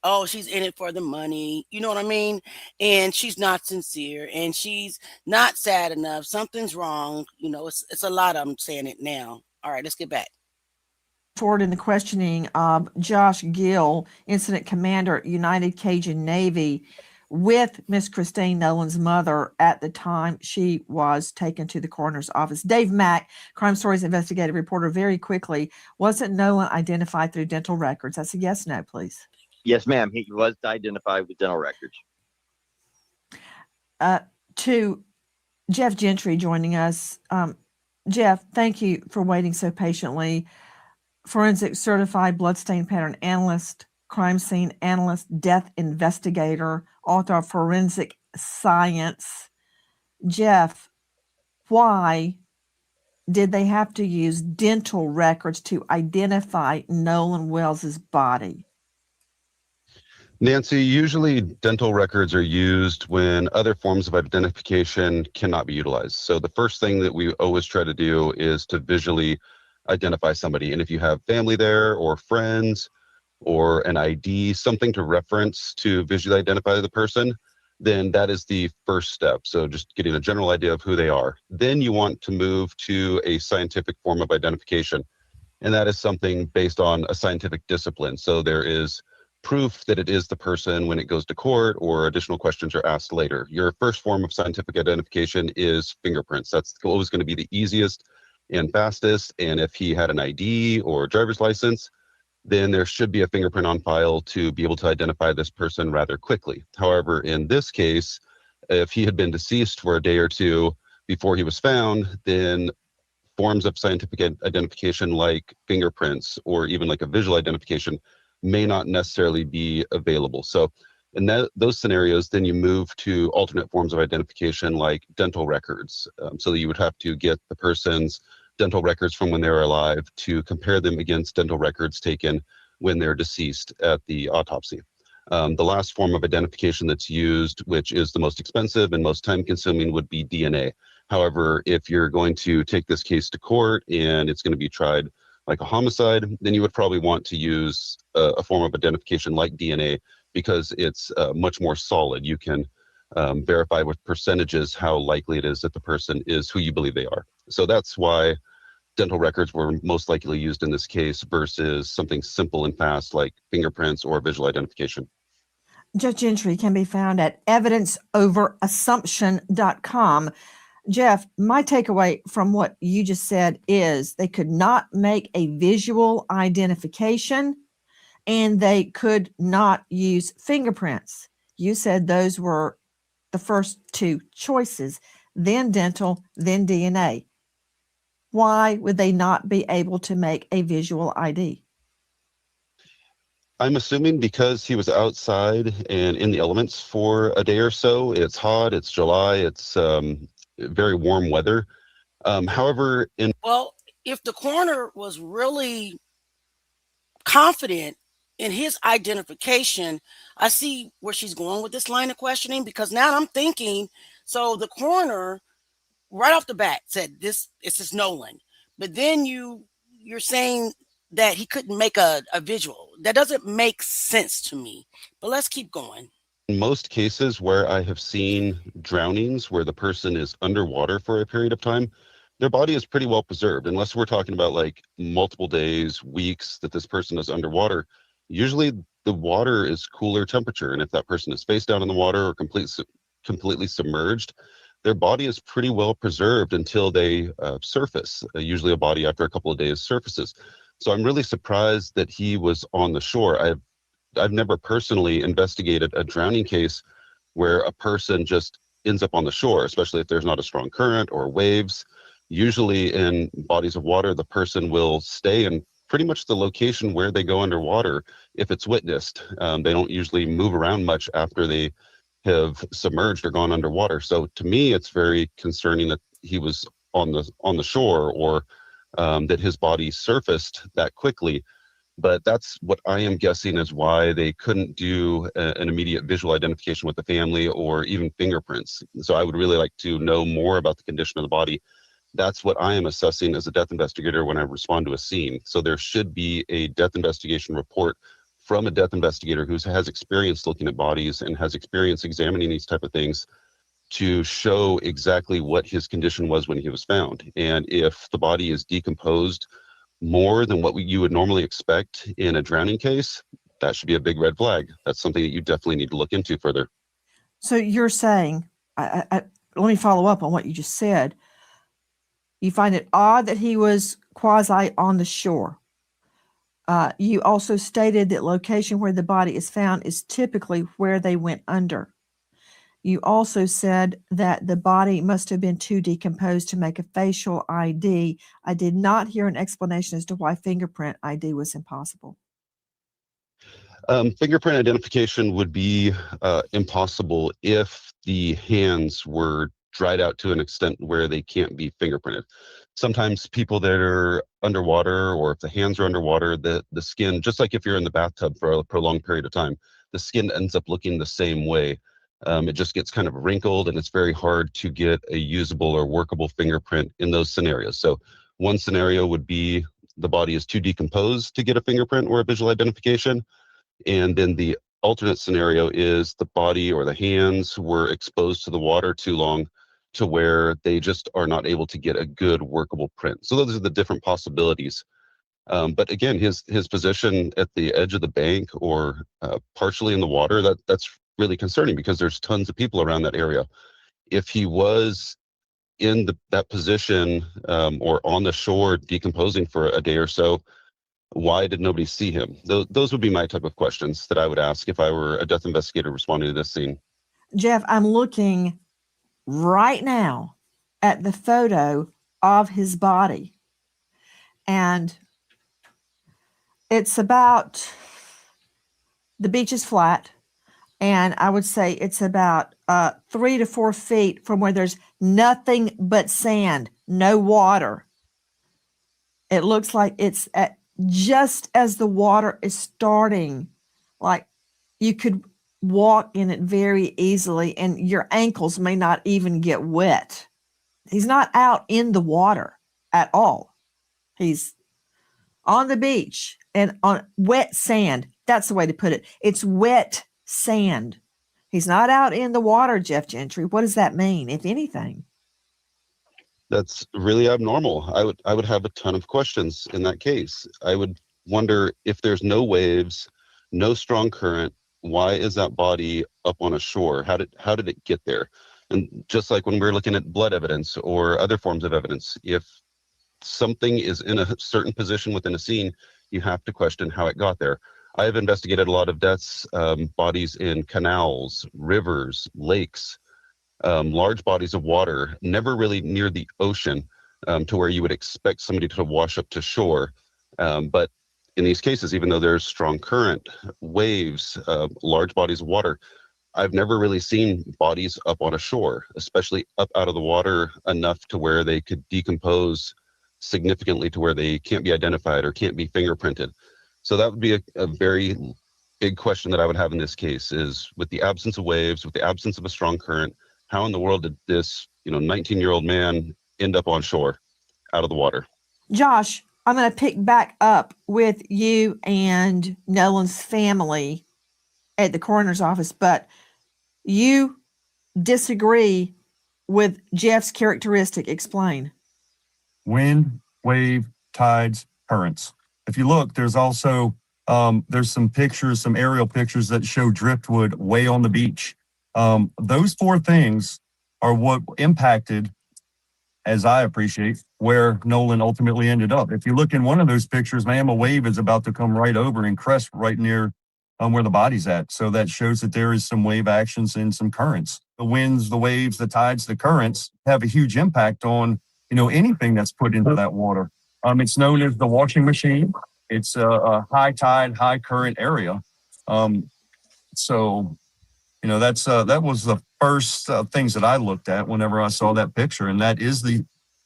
"Oh, she's in it for the money," you know what I mean? And she's not sincere, and she's not sad enough. Something's wrong. It's a lot of them saying it now. All right, let's get back forward in the questioning of Josh Gill, incident commander, United Cajun Navy, with Miss Christine Nolan's mother at the time she was taken to the coroner's office. Dave Mack, Crime Stories investigative reporter, very quickly, wasn't Nolan identified through dental records? That's a yes, no, please. Yes, ma'am. He was identified with dental records. To Jeff Gentry joining us. Jeff, thank you for waiting so patiently. Forensic certified bloodstain pattern analyst, crime scene analyst, death investigator, author of Forensic Science. Jeff, why did they have to use dental records to identify Nolan Wells's body? Nancy, usually dental records are used when other forms of identification cannot be utilized. So the first thing that we always try to do is to visually identify somebody. And if you have family there or friends or an ID, something to reference to visually identify the person, then that is the first step. So just getting a general idea of who they are. Then you want to move to a scientific form of identification. And that is something based on a scientific discipline. So there is proof that it is the person when it goes to court or additional questions are asked later. Your first form of scientific identification is fingerprints. That's always going to be the easiest and fastest. And if he had an ID or driver's license, then there should be a fingerprint on file to be able to identify this person rather quickly. However, in this case, if he had been deceased for a day or two before he was found, then forms of scientific identification like fingerprints or even like a visual identification may not necessarily be available. So in those scenarios, then you move to alternate forms of identification like dental records. So that you would have to get the person's dental records from when they were alive to compare them against dental records taken when they're deceased at the autopsy. The last form of identification that's used, which is the most expensive and most time consuming, would be DNA. However, if you're going to take this case to court and it's going to be tried like a homicide, then you would probably want to use a form of identification like DNA because it's much more solid. You can verify with percentages how likely it is that the person is who you believe they are. So that's why dental records were most likely used in this case versus something simple and fast like fingerprints or visual identification. Jeff Gentry can be found at evidenceoverassumption.com. Jeff, my takeaway from what you just said is they could not make a visual identification and they could not use fingerprints. You said those were the first two choices, then dental, then DNA. Why would they not be able to make a visual ID? I'm assuming because he was outside and in the elements for a day or so. It's hot, it's July, it's very warm weather. However, Well, if the coroner was really confident in his identification, I see where she's going with this line of questioning because now I'm thinking, so the coroner right off the bat said this is Nolan, but then you're saying that he couldn't make a visual. That doesn't make sense to me. But let's keep going. in most cases where I have seen drownings where the person is underwater for a period of time, their body is pretty well preserved, unless we're talking about like multiple days, weeks that this person is underwater. Usually the water is cooler temperature. And if that person is face down in the water or completely submerged, their body is pretty well preserved until they surface. Usually a body after a couple of days surfaces. So I'm really surprised that he was on the shore. I've never personally investigated a drowning case where a person just ends up on the shore, especially if there's not a strong current or waves. Usually in bodies of water, the person will stay in pretty much the location where they go underwater if it's witnessed. They don't usually move around much after they have submerged or gone underwater. So to me, it's very concerning that he was on the shore, or that his body surfaced that quickly. But that's what I am guessing is why they couldn't do an immediate visual identification with the family or even fingerprints. So I would really like to know more about the condition of the body. That's what I am assessing as a death investigator when I respond to a scene. So there should be a death investigation report from a death investigator who has experience looking at bodies and has experience examining these type of things to show exactly what his condition was when he was found. And if the body is decomposed more than what you would normally expect in a drowning case, that should be a big red flag. That's something that you definitely need to look into further. So you're saying, let me follow up on what you just said. You find it odd that he was quasi on the shore. You also stated that location where the body is found is typically where they went under. You also said that the body must have been too decomposed to make a facial ID. I did not hear an explanation as to why fingerprint ID was impossible. Fingerprint identification would be impossible if the hands were dried out to an extent where they can't be fingerprinted. Sometimes people that are underwater, or if the hands are underwater, the skin, just like if you're in the bathtub for a prolonged period of time, the skin ends up looking the same way. It just gets kind of wrinkled, and it's very hard to get a usable or workable fingerprint in those scenarios. So one scenario would be the body is too decomposed to get a fingerprint or a visual identification. And then the alternate scenario is the body or the hands were exposed to the water too long to where they just are not able to get a good workable print. So those are the different possibilities. But again, his position at the edge of the bank or partially in the water, that's really concerning because there's tons of people around that area. If he was in that position or on the shore decomposing for a day or so, why did nobody see him? Those would be my type of questions that I would ask if I were a death investigator responding to this scene. Jeff, I'm looking right now at the photo of his body, and it's about, the beach is flat, and I would say it's about 3 to 4 feet from where there's nothing but sand, no water. It looks like it's at just as the water is starting, like you could walk in it very easily and your ankles may not even get wet. He's not out in the water at all. He's on the beach and on wet sand. That's the way to put it. It's wet sand. He's not out in the water, Jeff Gentry. What does that mean, if anything? That's really abnormal. I would have a ton of questions in that case. I would wonder if there's no waves, no strong current, why is that body up on a shore? How did it get there? And just like when we're looking at blood evidence or other forms of evidence, if something is in a certain position within a scene, you have to question how it got there. I have investigated a lot of deaths, bodies in canals, rivers, lakes, large bodies of water, never really near the ocean to where you would expect somebody to wash up to shore. But in these cases, even though there's strong current, waves, large bodies of water, I've never really seen bodies up on a shore, especially up out of the water enough to where they could decompose significantly to where they can't be identified or can't be fingerprinted. So that would be a very big question that I would have in this case is, with the absence of waves, with the absence of a strong current, how in the world did this 19-year-old man end up on shore out of the water? Josh, I'm going to pick back up with you and Nolan's family at the coroner's office, but you disagree with Jeff's characteristic. Explain. Wind, wave, tides, currents. If you look, there's also there's some pictures, some aerial pictures that show driftwood way on the beach. Those four things are what impacted, as I appreciate, where Nolan ultimately ended up. If you look in one of those pictures, ma'am, a wave is about to come right over and crest right near where the body's at. So that shows that there is some wave actions and some currents. The winds, the waves, the tides, the currents have a huge impact on, anything that's put into that water. It's known as the washing machine. It's a high tide, high current area. So that was the first things that I looked at whenever I saw that picture, and that is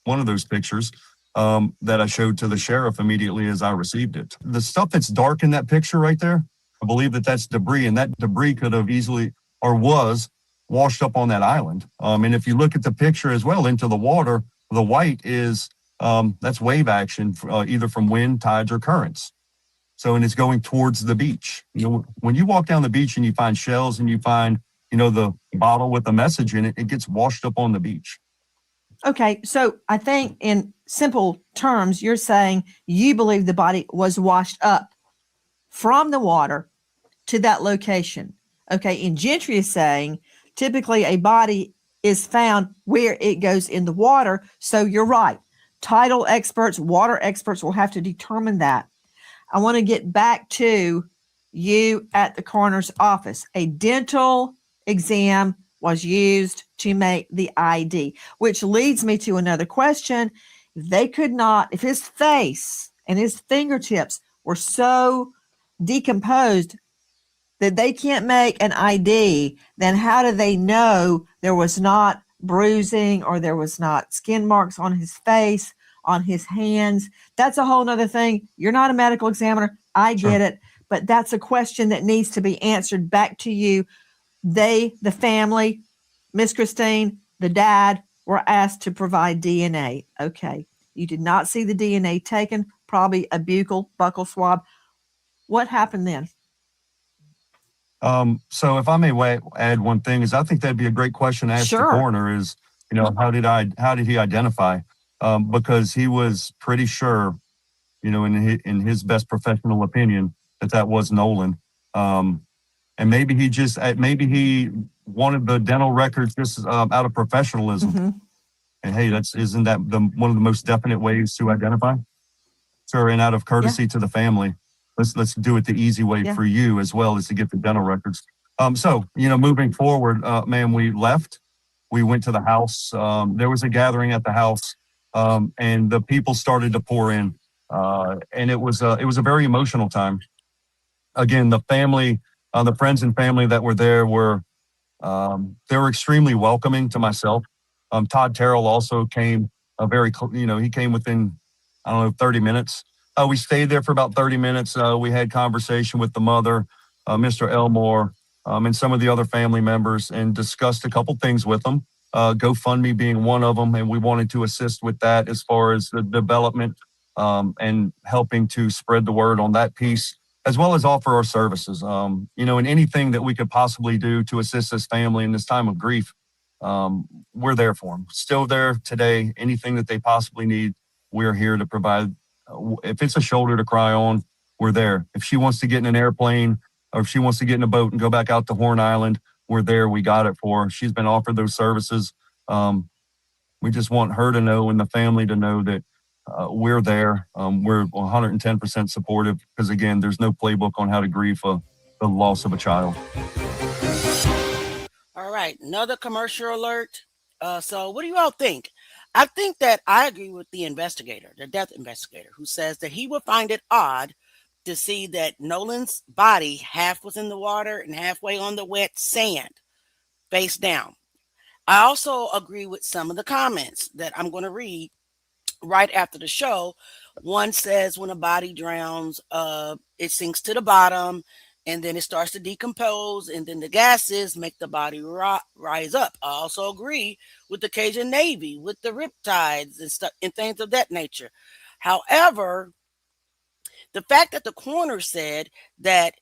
one of those pictures that I showed to the sheriff immediately as I received it. The stuff that's dark in that picture right there, I believe that's debris, and that debris could have easily or was washed up on that island. And if you look at the picture as well into the water, the white is that's wave action, either from wind, tides, or currents. So, and it's going towards the beach. When you walk down the beach and you find shells and you find, the bottle with a message in it, it gets washed up on the beach. Okay, so I think in simple terms, you're saying you believe the body was washed up from the water to that location. Okay, and Gentry is saying typically a body is found where it goes in the water. So you're right. Tidal experts, water experts will have to determine that. I want to get back to you at the coroner's office. A dental exam was used to make the ID, which leads me to another question. If his face and his fingertips were so decomposed that they can't make an ID, then how do they know there was not bruising or there was not skin marks on his face, on his hands? That's a whole nother thing. You're not a medical examiner. I get it. But that's a question that needs to be answered back to you. The family, Miss Christine, the dad, were asked to provide DNA. Okay. You did not see the DNA taken, probably a buccal swab. What happened then? So if I may add one thing, is I think that'd be a great question to ask the coroner is, how did he identify? Because he was pretty sure, in his best professional opinion, that was Nolan. And maybe he wanted the dental records just out of professionalism. Mm-hmm. And hey, isn't that one of the most definite ways to identify? Sure, and out of courtesy to the family, let's do it the easy way for you as well as to get the dental records. So moving forward, ma'am, we left. We went to the house. There was a gathering at the house, and the people started to pour in, and it was a very emotional time. Again, the family, the friends and family that were there were extremely welcoming to myself. Todd Terrell also came he came within, 30 minutes. We stayed there for about 30 minutes. We had conversation with the mother, Mr. Elmore, and some of the other family members, and discussed a couple things with them. GoFundMe being one of them, and we wanted to assist with that as far as the development and helping to spread the word on that piece, as well as offer our services. And anything that we could possibly do to assist this family in this time of grief, we're there for them. Still there today. Anything that they possibly need, we're here to provide. If it's a shoulder to cry on, we're there. If she wants to get in an airplane or if she wants to get in a boat and go back out to Horn Island, we're there. We got it for her. She's been offered those services. We just want her to know and the family to know that we're there. We're 110% supportive because, again, there's no playbook on how to grieve the loss of a child. All right, another commercial alert. So what do you all think? I think that I agree with the investigator, the death investigator, who says that he would find it odd to see that Nolan's body half was in the water and halfway on the wet sand, face down. I also agree with some of the comments that I'm going to read right after the show. One says when a body drowns, it sinks to the bottom and then it starts to decompose, and then the gases make the body rise up. I also agree with the Cajun Navy, with the riptides and stuff and things of that nature. However, the fact that the coroner said that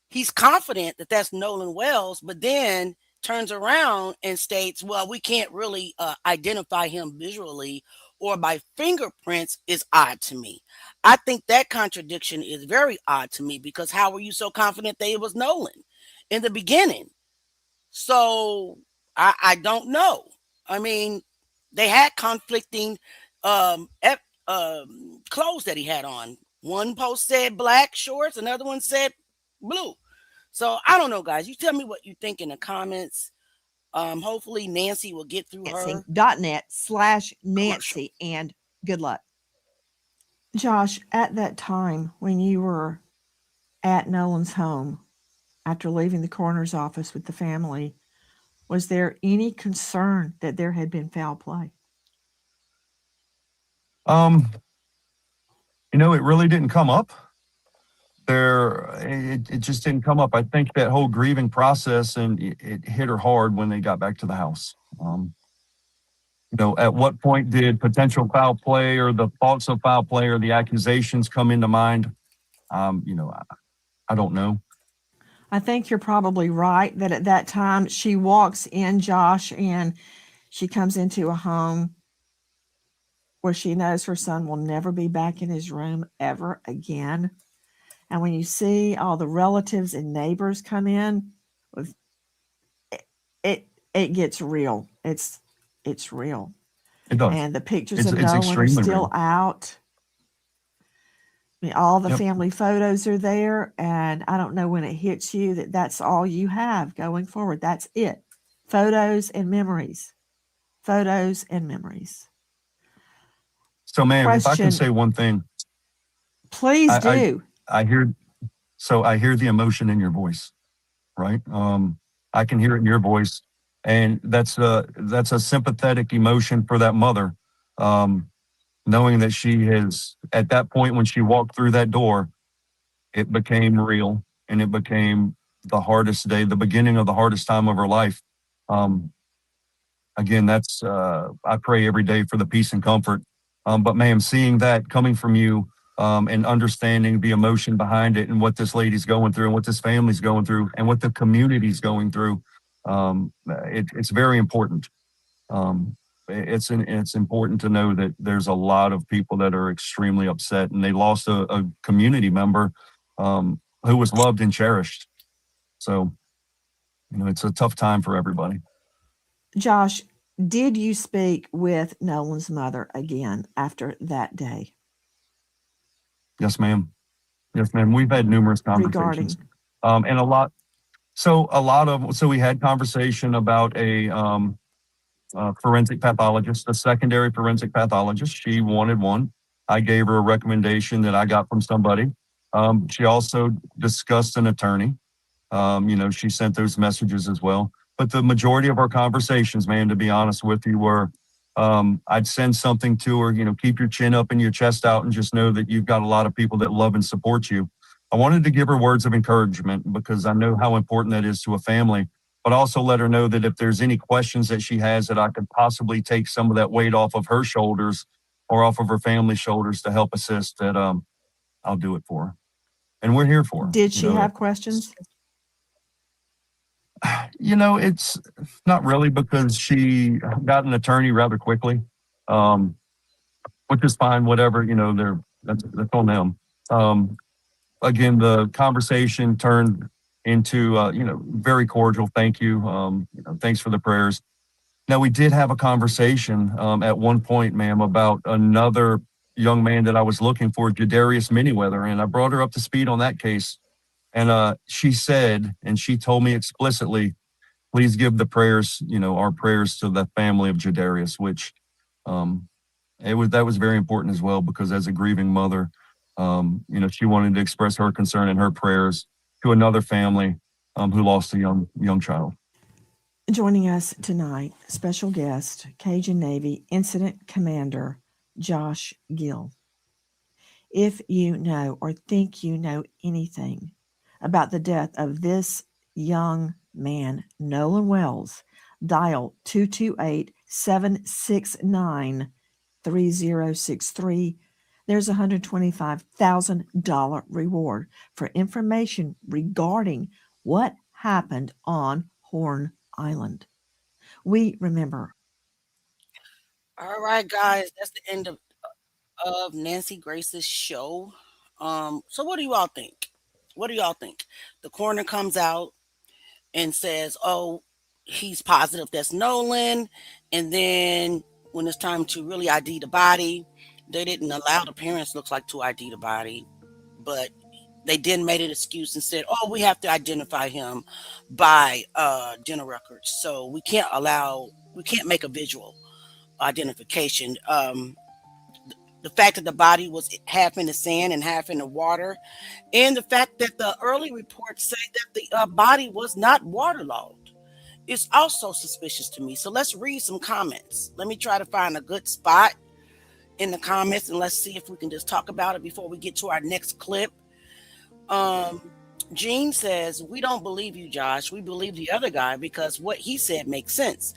he's confident that that's Nolan Wells, but then turns around and states, well, we can't really identify him visually or by fingerprints is odd to me. I think that contradiction is very odd to me because how were you so confident that it was Nolan in the beginning? So I don't know. I mean, they had conflicting clothes that he had on. One post said black shorts, another one said blue. So I don't know, guys. You tell me what you think in the comments. Hopefully Nancy will get through her commercial. Nancy.net/Nancy, and good luck. Josh, at that time when you were at Nolan's home after leaving the coroner's office with the family, was there any concern that there had been foul play? It really didn't come up. It just didn't come up. I think that whole grieving process, and it hit her hard when they got back to the house. At what point did potential foul play or the thoughts of foul play or the accusations come into mind? I don't know. I think you're probably right that at that time she walks in, Josh, and she comes into a home where she knows her son will never be back in his room ever again. And when you see all the relatives and neighbors come in, it gets real. It's real. It does. And the pictures of Nolan are still real. out. I mean, all the family photos are there, and I don't know when it hits you that that's all you have going forward. That's it. Photos and memories. Photos and memories. So, ma'am, if I can say one thing. Please do. I hear the emotion in your voice, right? I can hear it in your voice, and that's a sympathetic emotion for that mother, knowing that she has, at that point when she walked through that door, it became real, and it became the hardest day, the beginning of the hardest time of her life. Again, that's I pray every day for the peace and comfort. But ma'am, seeing that coming from you, and understanding the emotion behind it and what this lady's going through and what this family's going through and what the community's going through, it's very important. It's important to know that there's a lot of people that are extremely upset, and they lost a community member who was loved and cherished. So, it's a tough time for everybody. Josh, did you speak with Nolan's mother again after that day? Yes, ma'am. Yes, ma'am. We've had numerous conversations. And a lot of we had conversation about a forensic pathologist, a secondary forensic pathologist. She wanted one. I gave her a recommendation that I got from somebody. She also discussed an attorney. She sent those messages as well. But the majority of our conversations, man, to be honest with you, were I'd send something to her, keep your chin up and your chest out and just know that you've got a lot of people that love and support you. I wanted to give her words of encouragement because I know how important that is to a family, but also let her know that if there's any questions that she has, that I could possibly take some of that weight off of her shoulders or off of her family's shoulders to help assist, that I'll do it for her. And we're here for her. Did she have questions? It's not really, because she got an attorney rather quickly, which is fine, whatever, that's on them. Again, the conversation turned into, very cordial. Thank you. Thanks for the prayers. Now, we did have a conversation at one point, ma'am, about another young man that I was looking for, Jadarius Manyweather, and I brought her up to speed on that case. And she said, and she told me explicitly, please give the prayers, our prayers to the family of Jadarius, which that was very important as well, because as a grieving mother, she wanted to express her concern and her prayers to another family who lost a young child. Joining us tonight, special guest, Cajun Navy Incident Commander Josh Gill. If you know or think you know anything about the death of this young man, Nolan Wells, dial 228-769-3063. There's a $125,000 reward for information regarding what happened on Horn Island. We remember. All right, guys, that's the end of Nancy Grace's show. So what do you all think? What do y'all think? The coroner comes out and says, "Oh, he's positive that's Nolan. And then when it's time to really ID the body, they didn't allow the parents, looks like, to ID the body, but they then made an excuse and said, "Oh, we have to identify him by dental records, so we can't make a visual identification." The fact that the body was half in the sand and half in the water, and the fact that the early reports say that the body was not waterlogged, is also suspicious to me. So let's read some comments. Let me try to find a good spot in the comments, and let's see if we can just talk about it before we get to our next clip. Gene says, "We don't believe you, Josh. We believe the other guy because what he said makes sense.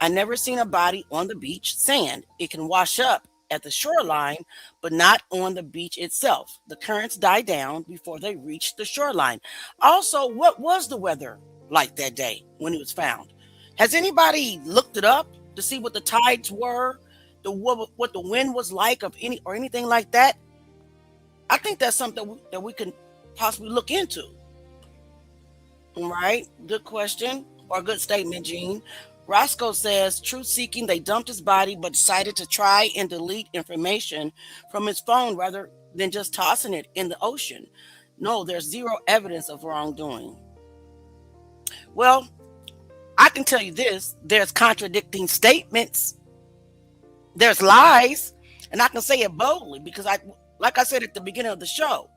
I never seen a body on the beach sand. It can wash up at the shoreline, but not on the beach itself. The currents die down before they reach the shoreline. Also, what was the weather like that day when it was found? Has anybody looked it up to see what the tides were, what the wind was like, of any or anything like that? I think that's something that we can possibly look into." All right, good question or good statement, Gene. Roscoe says, "Truth seeking, they dumped his body but decided to try and delete information from his phone rather than just tossing it in the ocean. No, there's zero evidence of wrongdoing." Well, I can tell you this, there's contradicting statements, there's lies, and I can say it boldly because like I said at the beginning of the show,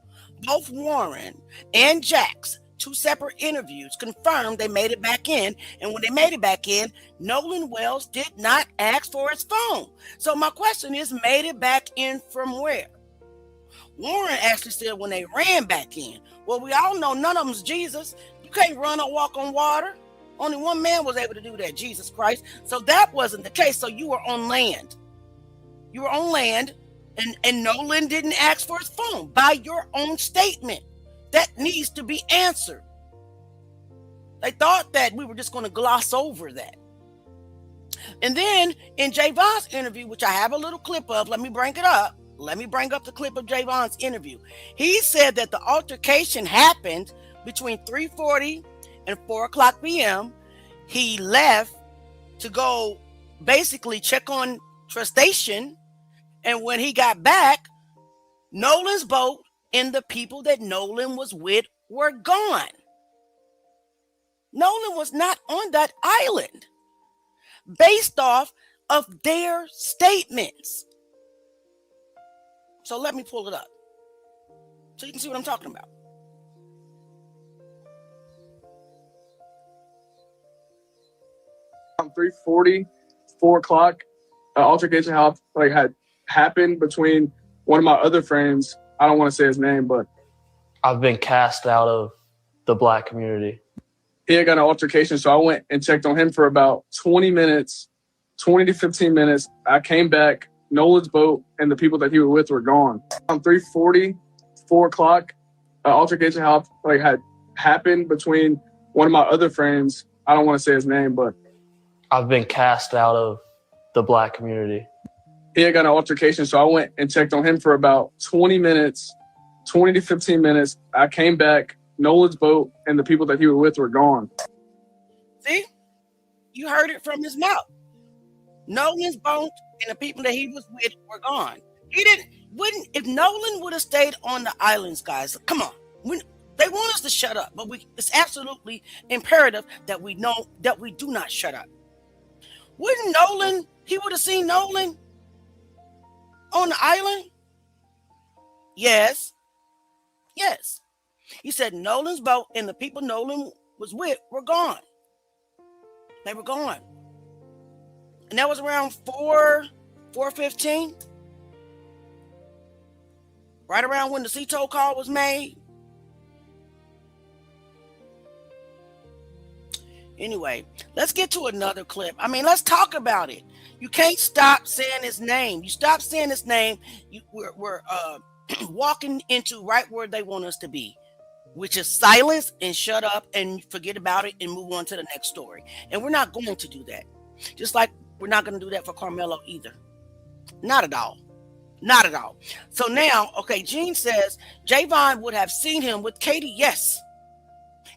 both Warren and Jax, two separate interviews, confirmed they made it back in. And when they made it back in, Nolan Wells did not ask for his phone. So my question is, made it back in from where? Warren actually said when they ran back in. Well, we all know none of them's Jesus. You can't run or walk on water. Only one man was able to do that, Jesus Christ. So that wasn't the case. So you were on land. You were on land, and Nolan didn't ask for his phone by your own statement. That needs to be answered. They thought that we were just going to gloss over that. And then in Javon's interview, which I have a little clip of, let me bring it up. Let me bring up the clip of Javon's interview. He said that the altercation happened between 3:40 and 4 o'clock p.m. He left to go basically check on Trustation. And when he got back, Nolan's boat and the people that Nolan was with were gone. Nolan was not on that island based off of their statements. So let me pull it up so you can see what I'm talking about. Around 3:40, 4 o'clock, altercation had happened between one of my other friends. I don't want to say his name, but I've been cast out of the Black community. He had got an altercation, so I went and checked on him for about 20 minutes, 20 to 15 minutes. I came back, Nolan's boat and the people that he was with were gone. Around 3:40, 4 o'clock, altercation had happened between one of my other friends. I don't want to say his name, but I've been cast out of the Black community. He had got an altercation, so I went and checked on him for about 20 minutes, 20 to 15 minutes. I came back, Nolan's boat and the people that he was with were gone. See? You heard it from his mouth. Nolan's boat and the people that he was with were gone. If Nolan would have stayed on the islands, guys, come on. They want us to shut up, but it's absolutely imperative that we know that we do not shut up. Wouldn't Nolan, he would have seen Nolan on the island? Yes. Yes. He said Nolan's boat and the people Nolan was with were gone. They were gone. And that was around 4:15. Right around when the sea tow call was made. Anyway, let's get to another clip. I mean, let's talk about it. You can't stop saying his name. You stop saying his name, we're walking into right where they want us to be, which is silence and shut up and forget about it and move on to the next story. And we're not going to do that. Just like we're not going to do that for Carmelo either. Not at all. Not at all. So now, okay, Gene says Javon would have seen him with Katie. Yes.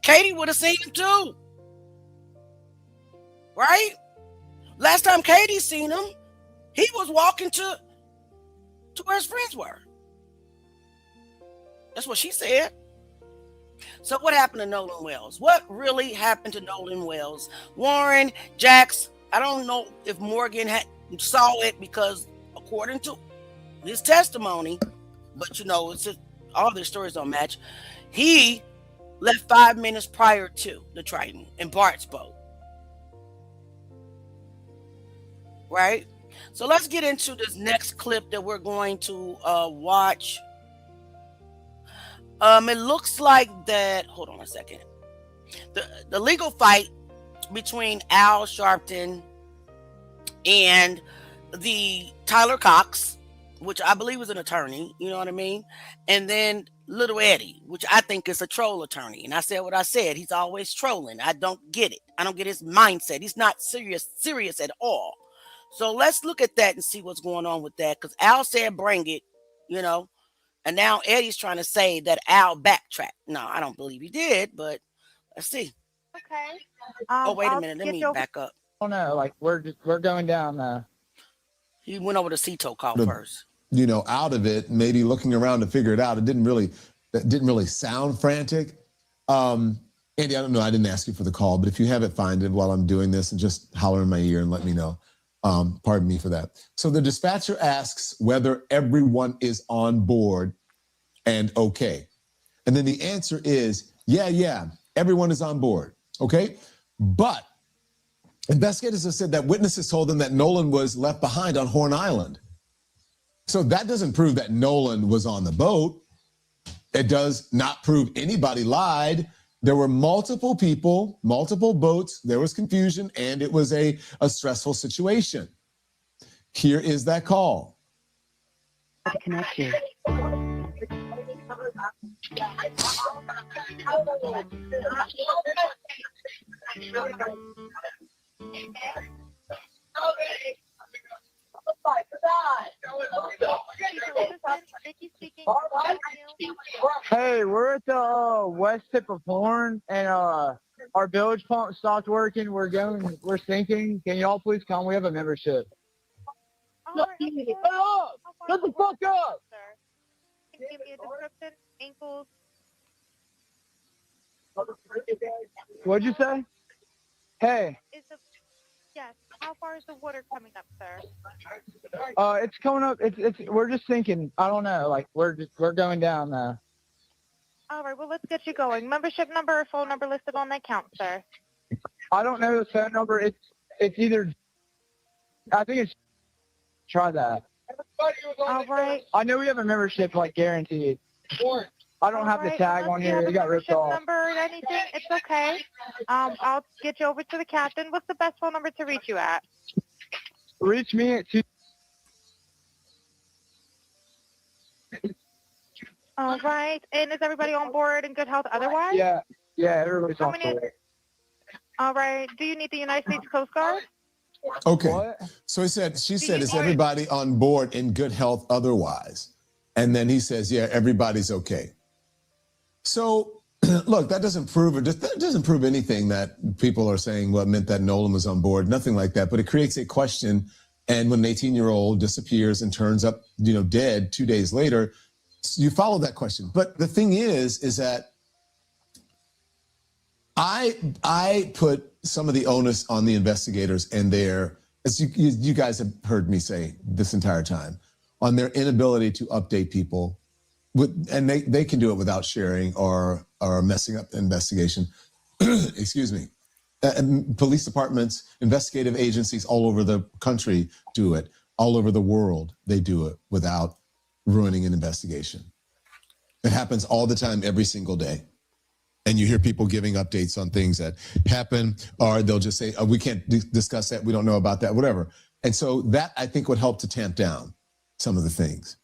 Katie would have seen him too. right? Last time Katie seen him, he was walking to where his friends were. That's what she said. So what happened to Nolan Wells? What really happened to Nolan Wells? Warren, Jax, I don't know if Morgan saw it because according to his testimony, but it's just, all their stories don't match. He left 5 minutes prior to the Triton in Bart's boat. Right? So let's get into this next clip that we're going to watch. It looks like that. Hold on a second. The legal fight between Al Sharpton and the Tyler Cox, which I believe is an attorney, you know what I mean? And then Little Eddie, which I think is a troll attorney. And I said what I said. He's always trolling. I don't get it. I don't get his mindset. He's not serious at all. So let's look at that and see what's going on with that. Because Al said bring it, and now Eddie's trying to say that Al backtracked. No, I don't believe he did, but let's see. Okay. Oh, wait a minute. Let me back up. Oh no, like we're going down. He went over to Cito call first. Out of it, maybe looking around to figure it out. It didn't really sound frantic. Andy, I don't know. I didn't ask you for the call, but if you have it, find it while I'm doing this and just holler in my ear and let me know. Pardon me for that. So the dispatcher asks whether everyone is on board and okay. And then the answer is, yeah, everyone is on board, okay? But investigators have said that witnesses told them that Nolan was left behind on Horn Island. So that doesn't prove that Nolan was on the boat. It does not prove anybody lied. There were multiple people, multiple boats. There was confusion, and it was a stressful situation. Here is that call. Connect you. Hey, we're at the west tip of Horn, and our bilge pump stopped working. We're sinking. Can y'all please come? We have a membership. Right. Shut the fuck up! Can you give me a description? Ankles. What'd you say? Hey. Yes. How far is the water coming up, sir? It's coming up. We're just sinking. I don't know. Like we're going down now. All right. Well, let's get you going. Membership number or phone number listed on that account, sir. I don't know the phone number. It's either. I think it's. Try that. All right. I know we have a membership, like guaranteed. I don't have the tag on here. It got ripped off. Number or anything? It's okay. I'll get you over to the captain. What's the best phone number to reach you at? Reach me at 2. All right. And is everybody on board in good health otherwise? Yeah, everybody's on board. All right. Do you need the United States Coast Guard? Okay. What? So she said, is everybody on board in good health otherwise? And then he says, yeah, everybody's okay. So look, that doesn't prove anything that people are saying, well, it meant that Nolan was on board, nothing like that. But it creates a question. And when an 18-year-old disappears and turns up, dead 2 days later, you follow that question. But the thing is that I put some of the onus on the investigators and as you guys have heard me say this entire time, on their inability to update people. And they can do it without sharing or messing up the investigation. Excuse me. Police departments, investigative agencies all over the country do it. All over the world, they do it without ruining an investigation. It happens all the time, every single day. And you hear people giving updates on things that happen, or they'll just say, oh, we can't discuss that. We don't know about that, whatever. And so that, I think, would help to tamp down some of the things.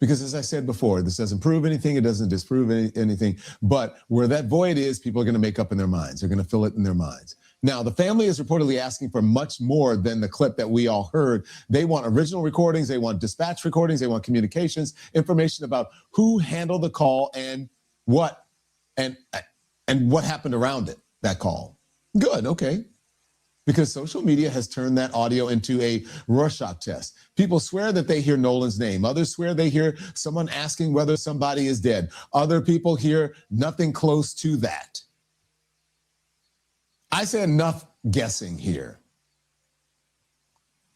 Because as I said before, this doesn't prove anything. It doesn't disprove anything. But where that void is, people are going to make up in their minds. They're going to fill it in their minds. Now, the family is reportedly asking for much more than the clip that we all heard. They want original recordings. They want dispatch recordings. They want communications, information about who handled the call and what happened around it, that call. Good, okay. because social media has turned that audio into a Rorschach test. People swear that they hear Nolan's name. Others swear they hear someone asking whether somebody is dead. Other people hear nothing close to that. I say enough guessing here.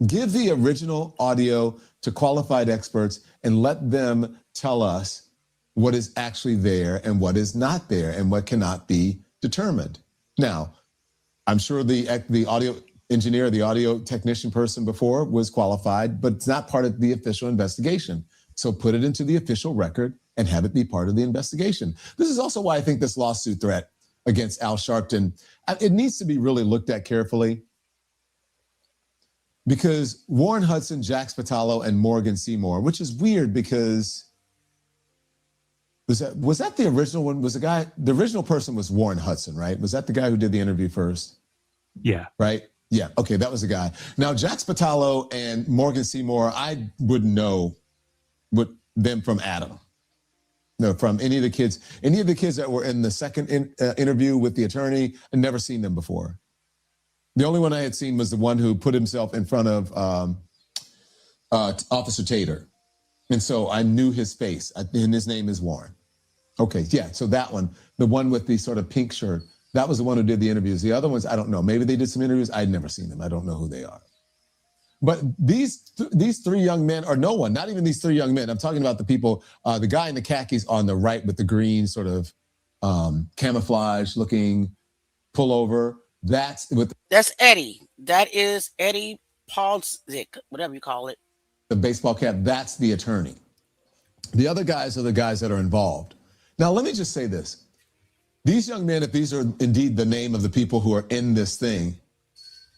Give the original audio to qualified experts and let them tell us what is actually there and what is not there and what cannot be determined. Now, I'm sure the audio engineer, the audio technician person before was qualified, but it's not part of the official investigation. So put it into the official record and have it be part of the investigation. This is also why I think this lawsuit threat against Al Sharpton, it needs to be really looked at carefully, because Warren Hudson, Jack Spatalo, and Morgan Seymour, which is weird because was that the original one? The original person was Warren Hudson, right? Was that the guy who did the interview first? Yeah. Right? Yeah. Okay, that was the guy. Now, Jack Spatalo and Morgan Seymour, I wouldn't know them from Adam. No, from any of the kids that were in the second interview with the attorney. I'd never seen them before. The only one I had seen was the one who put himself in front of Officer Tater. And so I knew his face, and his name is Warren. Okay, yeah, so that one, the one with the sort of pink shirt, that was the one who did the interviews. The other ones, I don't know. Maybe they did some interviews. I'd never seen them. I don't know who they are. But these three young men, or no one, not even these three young men. I'm talking about the people, the guy in the khakis on the right with the green sort of camouflage looking pullover. That's Eddie. That is Eddie Paulzik, whatever you call it. The baseball cap. That's the attorney. The other guys are the guys that are involved. Now, let me just say this. These young men, if these are indeed the name of the people who are in this thing,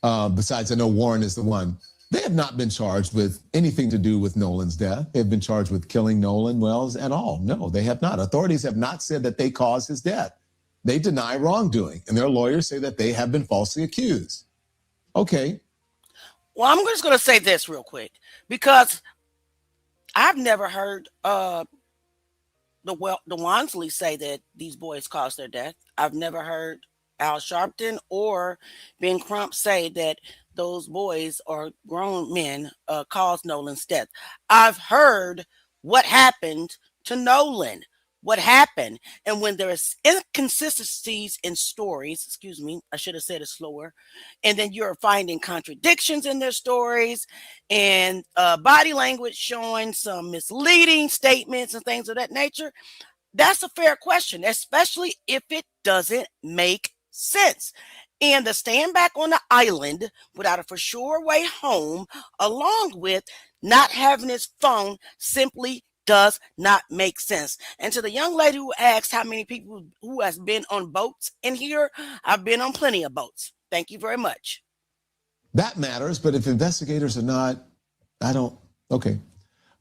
besides I know Warren is the one, they have not been charged with anything to do with Nolan's death. They've been charged with killing Nolan Wells at all. No, they have not. Authorities have not said that they caused his death. They deny wrongdoing, and their lawyers say that they have been falsely accused. Okay. Well, I'm just going to say this real quick, because I've never heard the Wansley say that these boys caused their death. I've never heard Al Sharpton or Ben Crump say that those boys or grown men caused Nolan's death. I've heard what happened to Nolan, what happened. And when there is inconsistencies in stories, I should have said it slower, and then you're finding contradictions in their stories and body language showing some misleading statements and things of that nature, that's a fair question, especially if it doesn't make sense. And to stand back on the island without a for sure way home, along with not having his phone, simply does not make sense. And to the young lady who asked how many people who has been on boats in here, I've been on plenty of boats. Thank you very much. That matters, but if investigators are not, okay.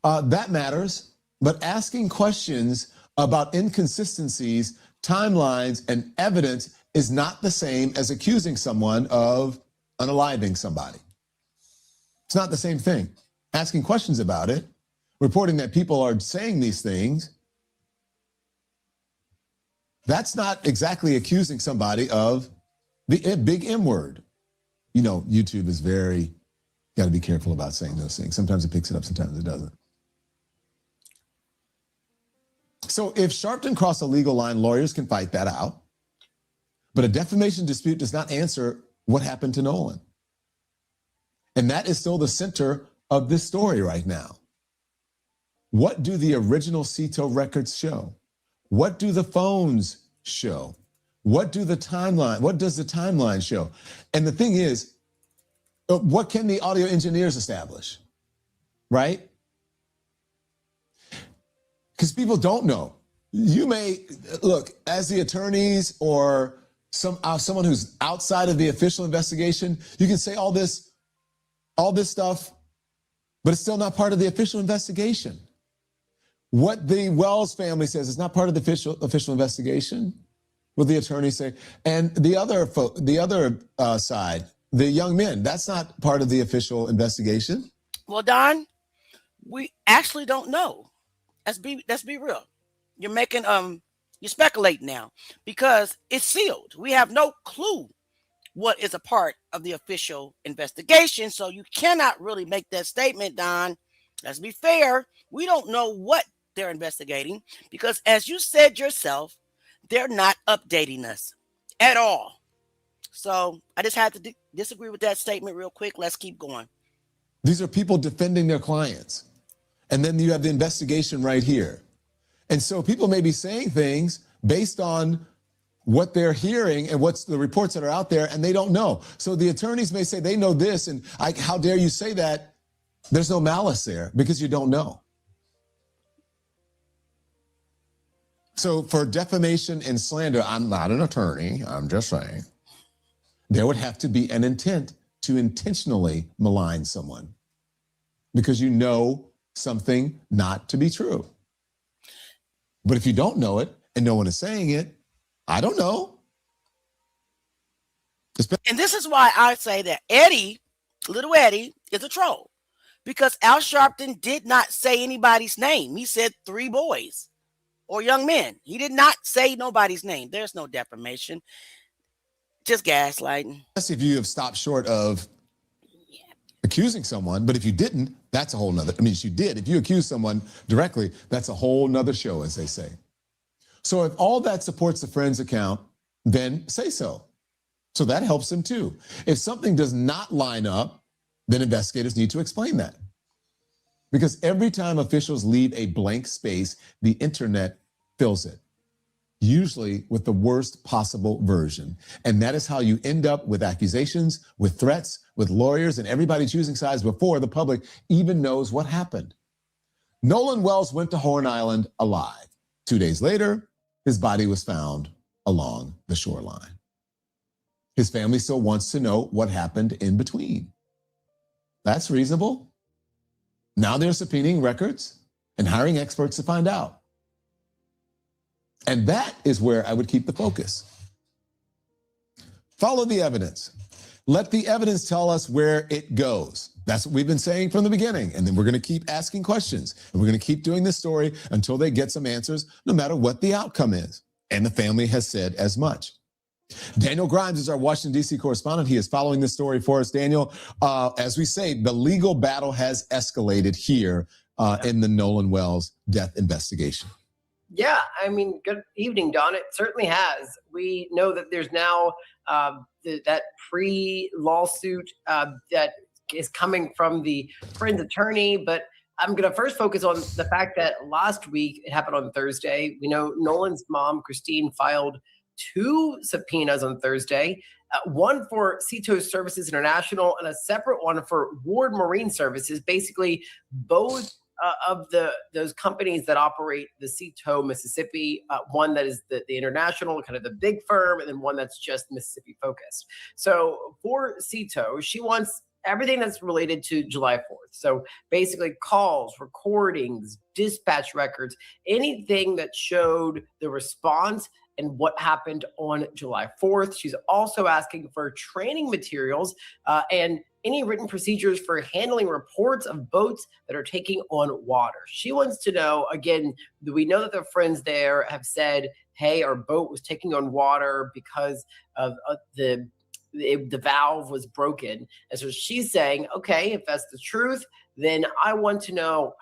That matters, but asking questions about inconsistencies, timelines, and evidence is not the same as accusing someone of unaliving somebody. It's not the same thing. Asking questions about it, reporting that people are saying these things, that's not exactly accusing somebody of the big M word. You know, YouTube is got to be careful about saying those things. Sometimes it picks it up, sometimes it doesn't. So if Sharpton crossed a legal line, lawyers can fight that out. But a defamation dispute does not answer what happened to Nolan. And that is still the center of this story right now. What do the original CETO records show? What do the phones show? What does the timeline show? And the thing is, what can the audio engineers establish, right? Because people don't know. You may, look, as the attorneys or someone who's outside of the official investigation, you can say all this stuff, but it's still not part of the official investigation. What the Wells family says is not part of the official investigation. What the attorneys say, and the other side, the young men, that's not part of the official investigation. Well, Don, we actually don't know. Let's be real. You're making you're speculating now because it's sealed. We have no clue what is a part of the official investigation. So you cannot really make that statement, Don. Let's be fair. We don't know what they're investigating because, as you said yourself, they're not updating us at all. So I just had to disagree with that statement real quick. Let's keep going. These are people defending their clients. And then you have the investigation right here. And so people may be saying things based on what they're hearing and what's the reports that are out there, and they don't know. So the attorneys may say they know this, and how dare you say that? There's no malice there because you don't know. So for defamation and slander, I'm not an attorney, I'm just saying, there would have to be an intent to intentionally malign someone because you know something not to be true. But if you don't know it and no one is saying it, I don't know. And this is why I say that Eddie, little Eddie, is a troll. Because Al Sharpton did not say anybody's name. He said 3 boys or young men. He did not say nobody's name. There's no defamation. Just gaslighting. If you have stopped short of accusing someone, but if you didn't, that's a whole nother. I mean, if you did, if you accuse someone directly, that's a whole nother show, as they say. So if all that supports the friend's account, then say so. So that helps them too. If something does not line up, then investigators need to explain that. Because every time officials leave a blank space, the internet fills it, usually with the worst possible version. And that is how you end up with accusations, with threats, with lawyers, and everybody choosing sides before the public even knows what happened. Nolan Wells went to Horn Island alive. 2 days later, his body was found along the shoreline. His family still wants to know what happened in between. That's reasonable. Now they're subpoenaing records and hiring experts to find out. And that is where I would keep the focus. Follow the evidence. Let the evidence tell us where it goes. That's what we've been saying from the beginning. And then we're going to keep asking questions. And we're going to keep doing this story until they get some answers, no matter what the outcome is. And the family has said as much. Daniel Grimes is our Washington, D.C. correspondent. He is following this story for us. Daniel, as we say, the legal battle has escalated here in the Nolan Wells death investigation. Yeah, I mean, good evening, Don. It certainly has. We know that there's now that pre-lawsuit that is coming from the friend's attorney, but I'm going to first focus on the fact that last week, it happened on Thursday. We know Nolan's mom, Christine, filed 2 subpoenas on Thursday, one for Cito Services International and a separate one for Ward Marine Services, basically both of those companies that operate the Cito, Mississippi, one that is the international, kind of the big firm, and then one that's just Mississippi focused. So for Cito, she wants everything that's related to July 4th. So basically calls, recordings, dispatch records, anything that showed the response and what happened on July 4th. She's also asking for training materials and any written procedures for handling reports of boats that are taking on water. She wants to know, again, we know that the friends there have said, hey, our boat was taking on water because of the valve was broken. And so she's saying, okay, if that's the truth, then I want to know,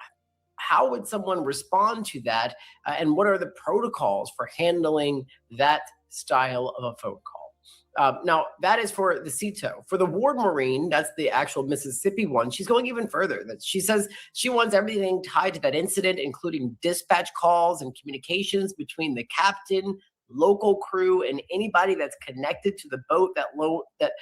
how would someone respond to that? And what are the protocols for handling that style of a phone call? Now, that is for the Cito. For the Ward Marine, that's the actual Mississippi one, she's going even further. That she says she wants everything tied to that incident, including dispatch calls and communications between the captain, local crew, and anybody that's connected to the boat that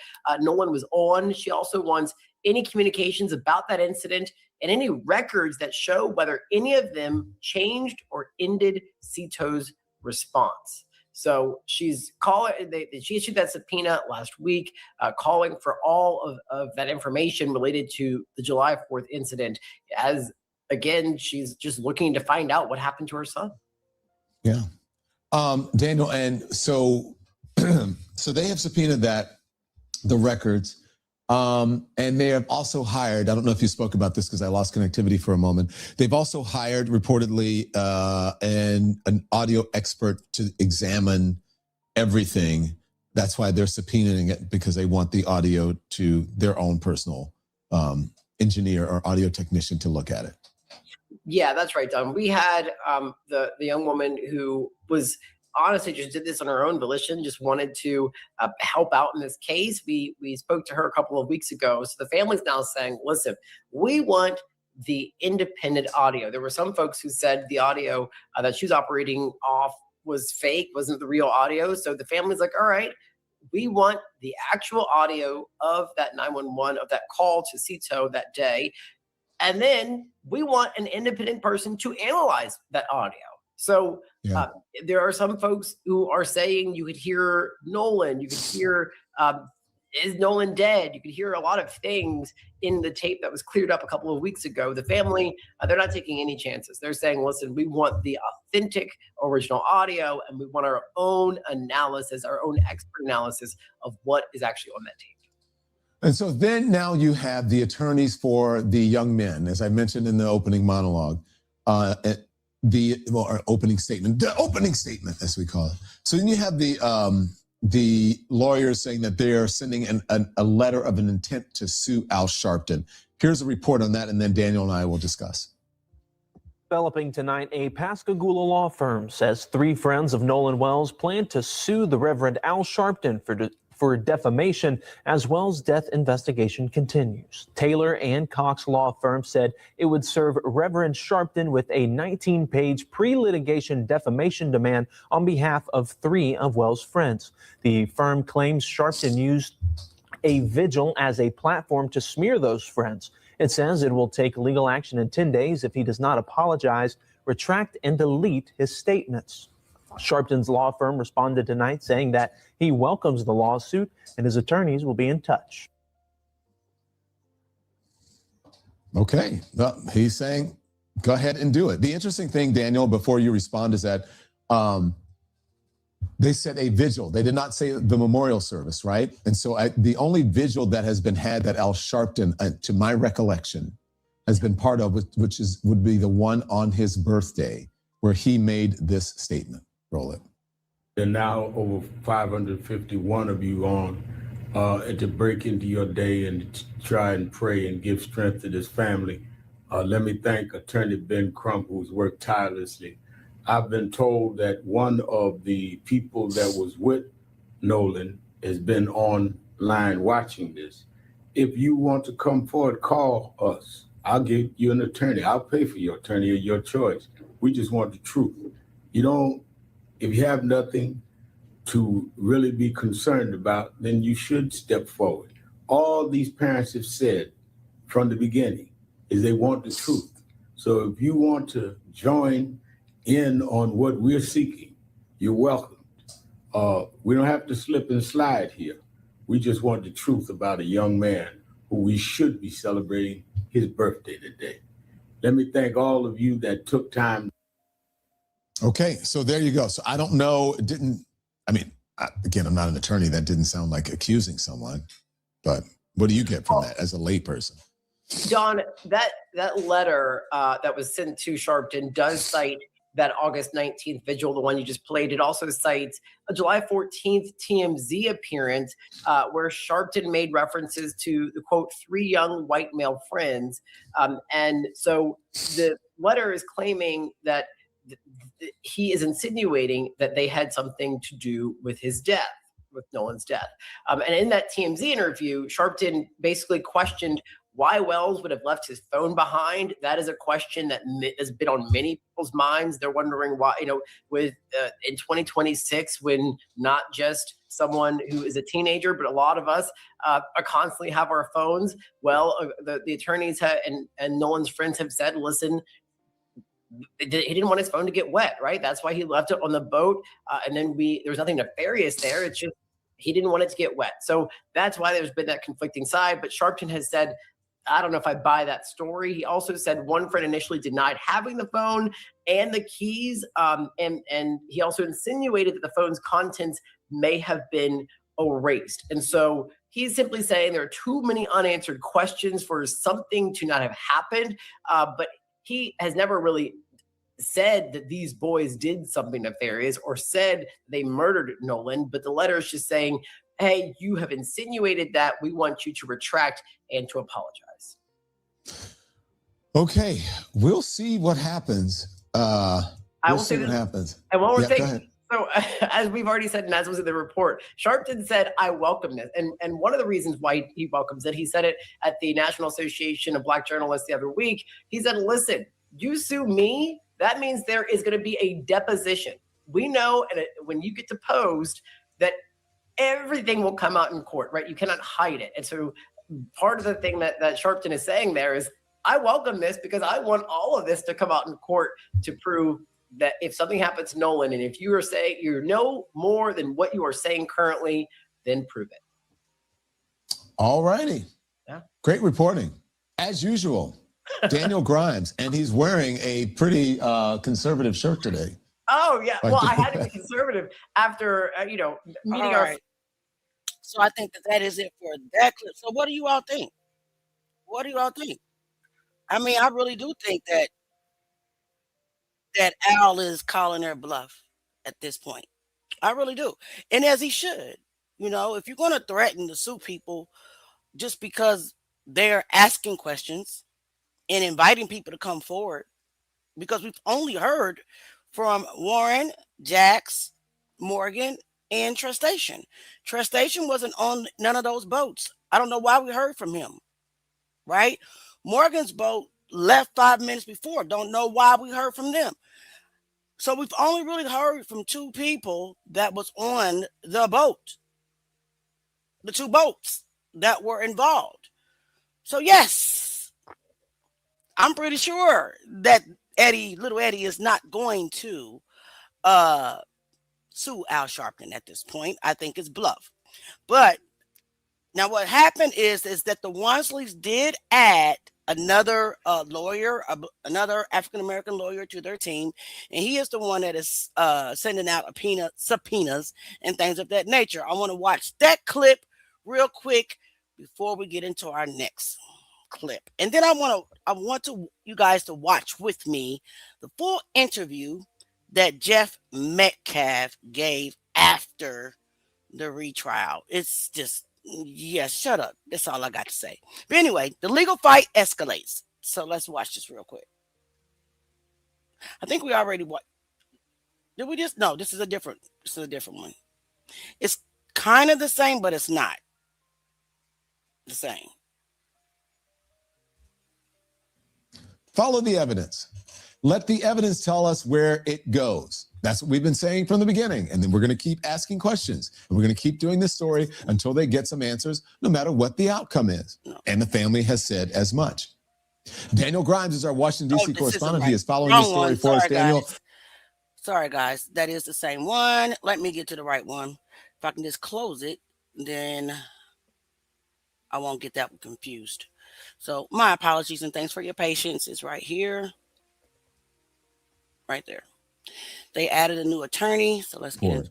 Nolan was on. She also wants any communications about that incident and any records that show whether any of them changed or ended Cito's response. So she's calling. She issued that subpoena last week, calling for all of that information related to the July 4th incident. As again, she's just looking to find out what happened to her son. Yeah, Daniel, and so they have subpoenaed the records. And they have also hired, I don't know if you spoke about this because I lost connectivity for a moment. They've also hired reportedly an audio expert to examine everything That's why they're subpoenaing it, because they want the audio to their own personal engineer or audio technician to look at it. Yeah, that's right, Don. We had the young woman who was honestly just did this on her own volition, just wanted to help out in this case. We spoke to her a couple of weeks ago. So the family's now saying, listen, we want the independent audio. There were some folks who said the audio that she was operating off was fake, wasn't the real audio. So the family's like, all right, we want the actual audio of that 911, of that call to CITO that day. And then we want an independent person to analyze that audio. So there are some folks who are saying you could hear Nolan, you could hear, is Nolan dead? You could hear a lot of things in the tape that was cleared up a couple of weeks ago. The family, they're not taking any chances. They're saying, listen, we want the authentic original audio, and we want our own analysis, our own expert analysis of what is actually on that tape. And so then now you have the attorneys for the young men, as I mentioned in the opening monologue, our opening statement, as we call it. So then you have the lawyers saying that they are sending a letter of an intent to sue Al Sharpton. Here's a report on that, and then Daniel and I will discuss. Developing tonight, a Pascagoula law firm says 3 friends of Nolan Wells plan to sue the Reverend Al Sharpton for defamation as Wells' death investigation continues. Taylor and Cox law firm said it would serve Reverend Sharpton with a 19-page pre-litigation defamation demand on behalf of 3 of Wells' friends. The firm claims Sharpton used a vigil as a platform to smear those friends. It says it will take legal action in 10 days if he does not apologize, retract, and delete his statements. Sharpton's law firm responded tonight saying that he welcomes the lawsuit and his attorneys will be in touch. Okay, well, he's saying, go ahead and do it. The interesting thing, Daniel, before you respond, is that they said a vigil. They did not say the memorial service, right? And so the only vigil that has been had that Al Sharpton, to my recollection, has been part of, would be the one on his birthday where he made this statement. Roll it. There are now over 551 of you on to break into your day and to try and pray and give strength to this family. Let me thank Attorney Ben Crump, who's worked tirelessly. I've been told that one of the people that was with Nolan has been online watching this. If you want to come forward, call us. I'll give you an attorney. I'll pay for your attorney of your choice. We just want the truth. If you have nothing to really be concerned about, then you should step forward. All these parents have said from the beginning is they want the truth. So if you want to join in on what we're seeking, you're welcome. We don't have to slip and slide here. We just want the truth about a young man who we should be celebrating his birthday today. Let me thank all of you that took time. Okay, so there you go. So I don't know, again, I'm not an attorney. That didn't sound like accusing someone, but what do you get from that as a layperson? Don, that letter that was sent to Sharpton does cite that August 19th vigil, the one you just played. It also cites a July 14th TMZ appearance where Sharpton made references to the, quote, 3 young white male friends. And so the letter is claiming that he is insinuating that they had something to do with his death, with Nolan's death. And in that TMZ interview, Sharpton basically questioned why Wells would have left his phone behind. That is a question that has been on many people's minds. They're wondering why, in 2026, when not just someone who is a teenager, but a lot of us constantly have our phones. Well, the attorneys and Nolan's friends have said, listen, he didn't want his phone to get wet, right? That's why he left it on the boat. And then there was nothing nefarious there. It's just he didn't want it to get wet. So that's why there's been that conflicting side. But Sharpton has said, I don't know if I buy that story. He also said one friend initially denied having the phone and the keys. And he also insinuated that the phone's contents may have been erased. And so he's simply saying there are too many unanswered questions for something to not have happened. But he has never really said that these boys did something nefarious or said they murdered Nolan, but the letter is just saying, hey, you have insinuated that. We want you to retract and to apologize. Okay, we'll see what happens. We'll see what happens. And one more Go thing. ahead. So as we've already said, and as was in the report, Sharpton said, I welcome this. And one of the reasons why he welcomes it, he said it at the National Association of Black Journalists the other week. He said, listen, you sue me, that means there is going to be a deposition. We know when you get deposed that everything will come out in court, right? You cannot hide it. And so part of the thing that Sharpton is saying there is, I welcome this because I want all of this to come out in court to prove that if something happens to Nolan, and if you are saying you know more than what you are saying currently, then prove it. All righty. Yeah. Great reporting. As usual, Daniel Grimes, and he's wearing a pretty conservative shirt today. Oh, yeah. Well, I had to be conservative after, meeting our... So I think that is it for that clip. So what do you all think? What do you all think? I mean, I really do think that Al is calling their bluff at this point. I really do. And as he should. If you're going to threaten to sue people just because they're asking questions and inviting people to come forward, because we've only heard from Warren, Jax, Morgan, and Trustation. Trustation wasn't on none of those boats. I don't know why we heard from him, right? Morgan's boat left 5 minutes before. Don't know why we heard from them. So we've only really heard from two people that was on the boat. The two boats that were involved. So yes, I'm pretty sure that little Eddie is not going to sue Al Sharpton at this point. I think it's bluff. But now what happened is that the Wansleys did add another lawyer, another African-American lawyer to their team. And he is the one that is sending out subpoenas and things of that nature. I want to watch that clip real quick before we get into our next clip. And then I want you guys to watch with me the full interview that Jeff Metcalf gave after the retrial. It's just, yes, shut up. That's all I got to say. But anyway, the legal fight escalates. So let's watch this real quick. I think we already watched. Did we just? No, this is a different one. It's kind of the same, but it's not the same. Follow the evidence. Let the evidence tell us where it goes. That's what we've been saying from the beginning. And then we're going to keep asking questions. And we're going to keep doing this story until they get some answers, no matter what the outcome is. And the family has said as much. Daniel Grimes is our Washington, D.C. correspondent. He is following this story for us, Daniel. Sorry, guys. That is the same one. Let me get to the right one. If I can just close it, then I won't get that confused. So my apologies and thanks for your patience. It's right here. Right there. They added a new attorney, so let's get it.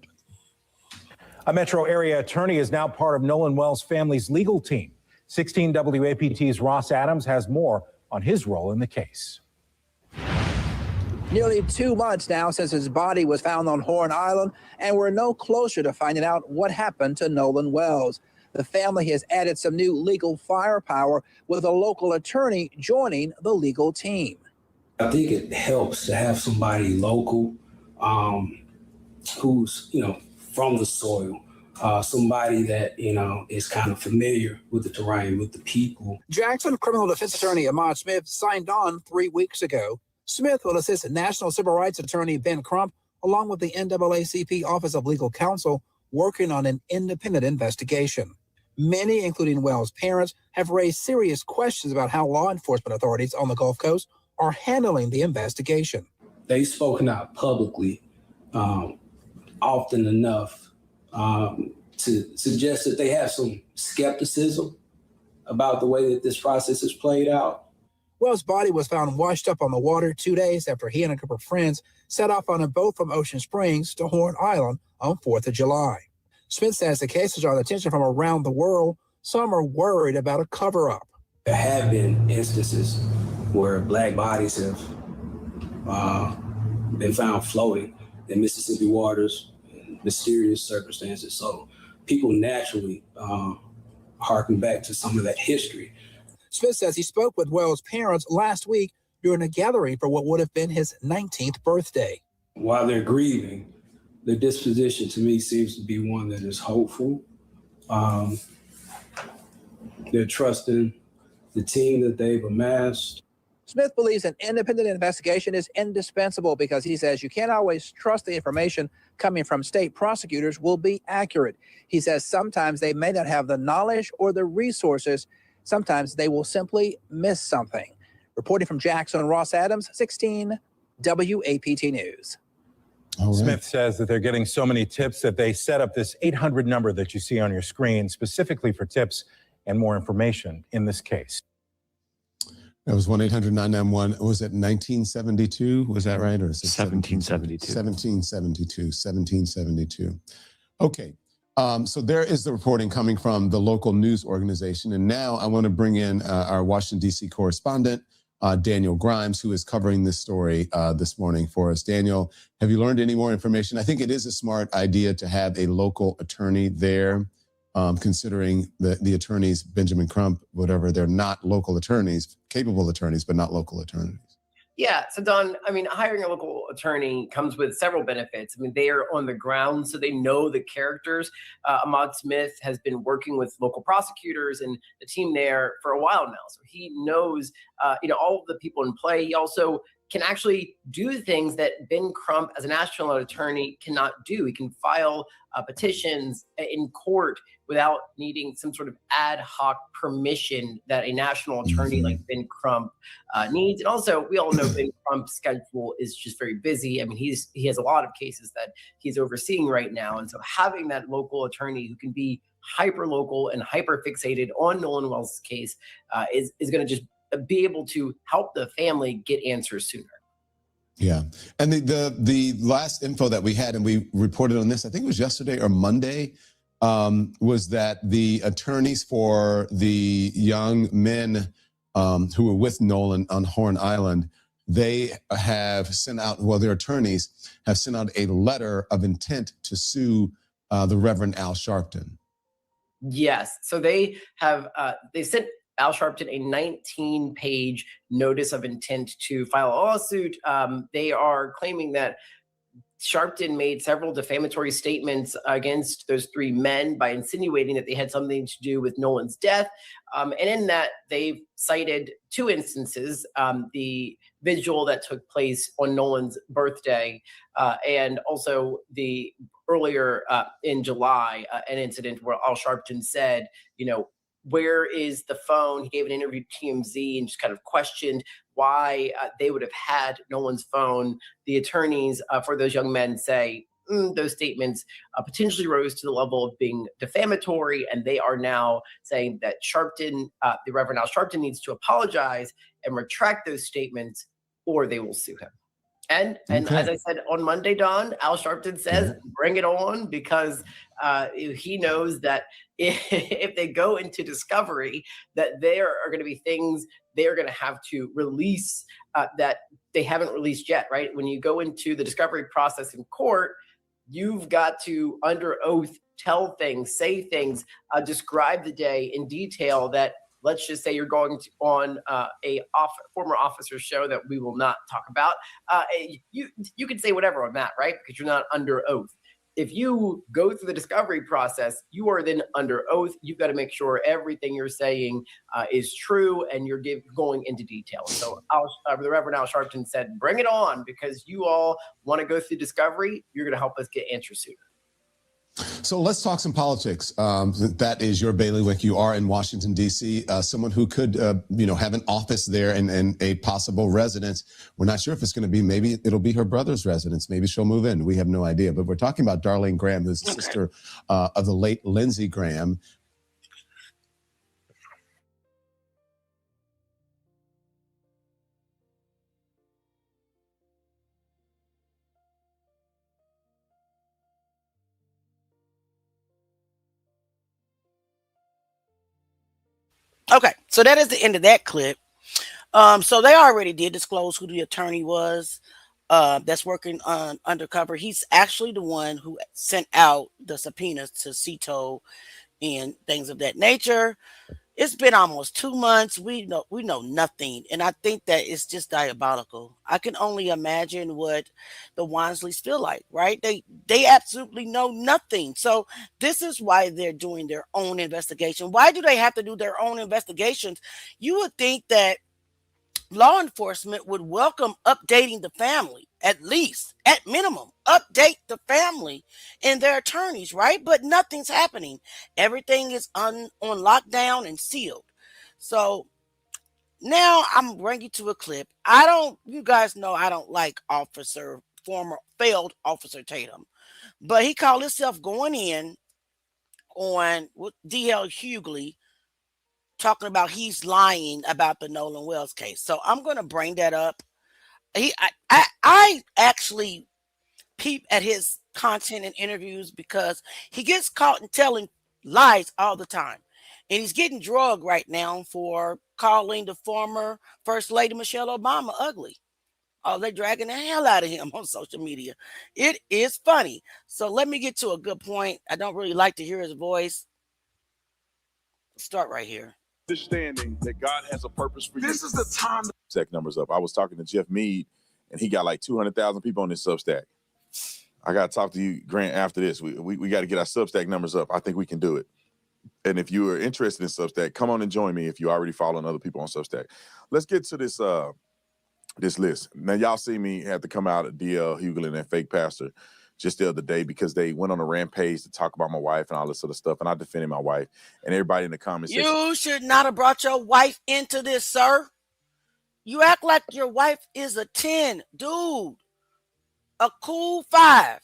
A metro area attorney is now part of Nolan Wells' family's legal team. 16 WAPT's Ross Adams has more on his role in the case. Nearly 2 months now since his body was found on Horn Island, and we're no closer to finding out what happened to Nolan Wells. The family has added some new legal firepower with a local attorney joining the legal team. I think it helps to have somebody local who's, from the soil, somebody that, is kind of familiar with the terrain, with the people. Jackson criminal defense attorney Ahmad Smith signed on 3 weeks ago. Smith will assist National Civil Rights Attorney Ben Crump, along with the NAACP Office of Legal Counsel, working on an independent investigation. Many, including Wells' parents, have raised serious questions about how law enforcement authorities on the Gulf Coast are handling the investigation. They've spoken out publicly often enough to suggest that they have some skepticism about the way that this process is played out. Wells' body was found washed up on the water 2 days after he and a group of friends set off on a boat from Ocean Springs to Horn Island on 4th of July. Smith says the cases are attention from around the world. Some are worried about a cover-up. There have been instances where Black bodies have been found floating in Mississippi waters in mysterious circumstances. So people naturally harken back to some of that history. Smith says he spoke with Wells' parents last week during a gathering for what would have been his 19th birthday. While they're grieving, the disposition to me seems to be one that is hopeful. They're trusting the team that they've amassed. Smith believes an independent investigation is indispensable because he says you can't always trust the information coming from state prosecutors will be accurate. He says sometimes they may not have the knowledge or the resources. Sometimes they will simply miss something. Reporting from Jackson, Ross Adams, 16 WAPT News. Right. Smith says that they're getting so many tips that they set up this 800 number that you see on your screen specifically for tips and more information in this case. That was 1-800-991. Was it 1972? Was that right? Or is it 1772? 1772. Okay. So there is the reporting coming from the local news organization. And now I want to bring in our Washington, D.C. correspondent, Daniel Grimes, who is covering this story this morning for us. Daniel, have you learned any more information? I think it is a smart idea to have a local attorney there, considering the attorneys, Benjamin Crump, whatever, they're not local attorneys, capable attorneys, but not local attorneys. Yeah. So, Don, I mean, hiring a local attorney comes with several benefits. I mean, they are on the ground, so they know the characters. Ahmad Smith has been working with local prosecutors and the team there for a while now. So he knows, all of the people in play. He also can actually do things that Ben Crump, as a national attorney, cannot do. He can file petitions in court without needing some sort of ad hoc permission that a national attorney like Ben Crump needs. And also, we all know Ben Crump's schedule is just very busy. I mean, he has a lot of cases that he's overseeing right now. And so having that local attorney who can be hyper local and hyper fixated on Nolan Wells' case is going to just be able to help the family get answers sooner. Yeah. And the last info that we had, and we reported on this, I think it was yesterday or Monday, was that the attorneys for the young men who were with Nolan on Horn Island, they have sent out, their attorneys have sent out a letter of intent to sue the Reverend Al Sharpton. Yes. So they have, they sent Al Sharpton a 19-page notice of intent to file a lawsuit. They are claiming that Sharpton made several defamatory statements against those three men by insinuating that they had something to do with Nolan's death. And in that, they've cited two instances, the vigil that took place on Nolan's birthday, and also the earlier in July, an incident where Al Sharpton said, where is the phone? He gave an interview to TMZ and just kind of questioned why they would have had Nolan's phone. The attorneys for those young men say those statements potentially rose to the level of being defamatory, and they are now saying that Sharpton, the Reverend Al Sharpton, needs to apologize and retract those statements, or they will sue him. And as I said on Monday, Don, Al Sharpton says, bring it on, because he knows that if they go into discovery, that there are going to be things they're going to have to release that they haven't released yet, right? When you go into the discovery process in court, you've got to, under oath, tell things, say things, describe the day in detail that, let's just say you're going to, on a former officer's show that we will not talk about. You can say whatever on that, right? Because you're not under oath. If you go through the discovery process, you are then under oath. You've got to make sure everything you're saying is true, and you're going into detail. So the Reverend Al Sharpton said, bring it on, because you all want to go through discovery. You're going to help us get answers sooner. So let's talk some politics. That is your bailiwick. You are in Washington, D.C., someone who could, have an office there and a possible residence. We're not sure if it's going to be, maybe it'll be her brother's residence. Maybe she'll move in. We have no idea. But we're talking about Darlene Graham, who's the sister of the late Lindsey Graham. Okay, so that is the end of that clip. So they already did disclose who the attorney was. that's working on undercover. He's actually the one who sent out the subpoenas to Cito and things of that nature. It's been almost 2 months. We know nothing, and I think that it's just diabolical. I can only imagine what the Wansleys feel like, right? They absolutely know nothing. So this is why they're doing their own investigation. Why do they have to do their own investigations? You would think that law enforcement would welcome updating the family, at least, at minimum, update the family and their attorneys, right? But nothing's happening. Everything is on lockdown and sealed. So now I'm bringing you to a clip. You guys know I don't like former failed officer Tatum, but he called himself going in on D.L. Hughley, talking about he's lying about the Nolan Wells case. So I'm going to bring that up. I actually peep at his content and interviews because he gets caught in telling lies all the time. And he's getting drugged right now for calling the former First Lady Michelle Obama ugly. Oh, they're dragging the hell out of him on social media. It is funny. So let me get to a good point. I don't really like to hear his voice. Start right here. Understanding that God has a purpose for you. This is the time to Substack numbers up. I was talking to Jeff Mead, and he got like 200,000 people on this Substack. I got to talk to you, Grant, after this. We got to get our Substack numbers up. I think we can do it. And if you are interested in Substack, come on and join me if you already following other people on Substack. Let's get to this this list. Now, y'all see me have to come out of D.L. Hughley and that fake pastor just the other day because they went on a rampage to talk about my wife and all this sort of stuff, and I defended my wife. And everybody in the comments section. You should not have brought your wife into this, sir. You act like your wife is a 10. Dude, a cool 5.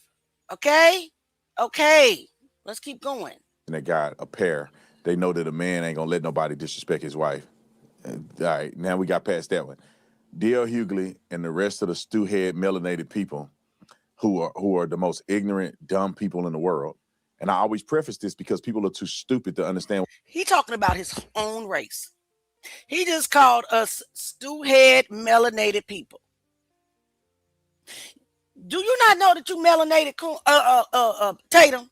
Okay? Okay. Let's keep going. And they got a pair. They know that a man ain't going to let nobody disrespect his wife. All right, now we got past that one. D.L. Hughley and the rest of the stew-head melanated people who are the most ignorant, dumb people in the world. And I always preface this because people are too stupid to understand. He talking about his own race. He just called us stew-head melanated people. Do you not know that you melanated, Tatum?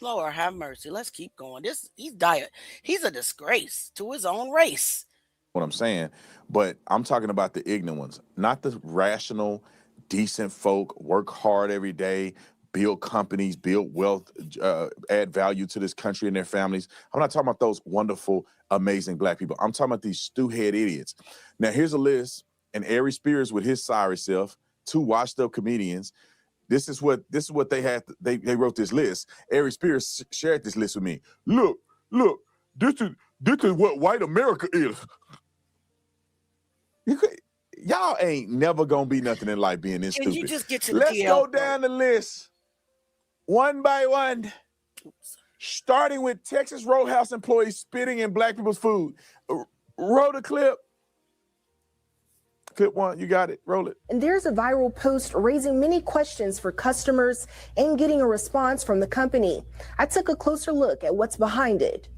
Lord have mercy. Let's keep going. He's a disgrace to his own race. What I'm saying, but I'm talking about the ignorant ones, not the rational, decent folk, work hard every day, build companies, build wealth, add value to this country and their families. I'm not talking about those wonderful, amazing black people. I'm talking about these stew-head idiots. Now, here's a list, and Ari Spears with his sorry self, 2 washed-up comedians. This is what they had. They wrote this list. Ari Spears shared this list with me. Look, this is what white America is. Y'all ain't never gonna be nothing in life being this stupid. You just get to the Let's go down the list one by one. Starting with Texas Roadhouse employees spitting in black people's food. Roll the clip. Clip 1, you got it. Roll it. And there's a viral post raising many questions for customers and getting a response from the company. I took a closer look at what's behind it.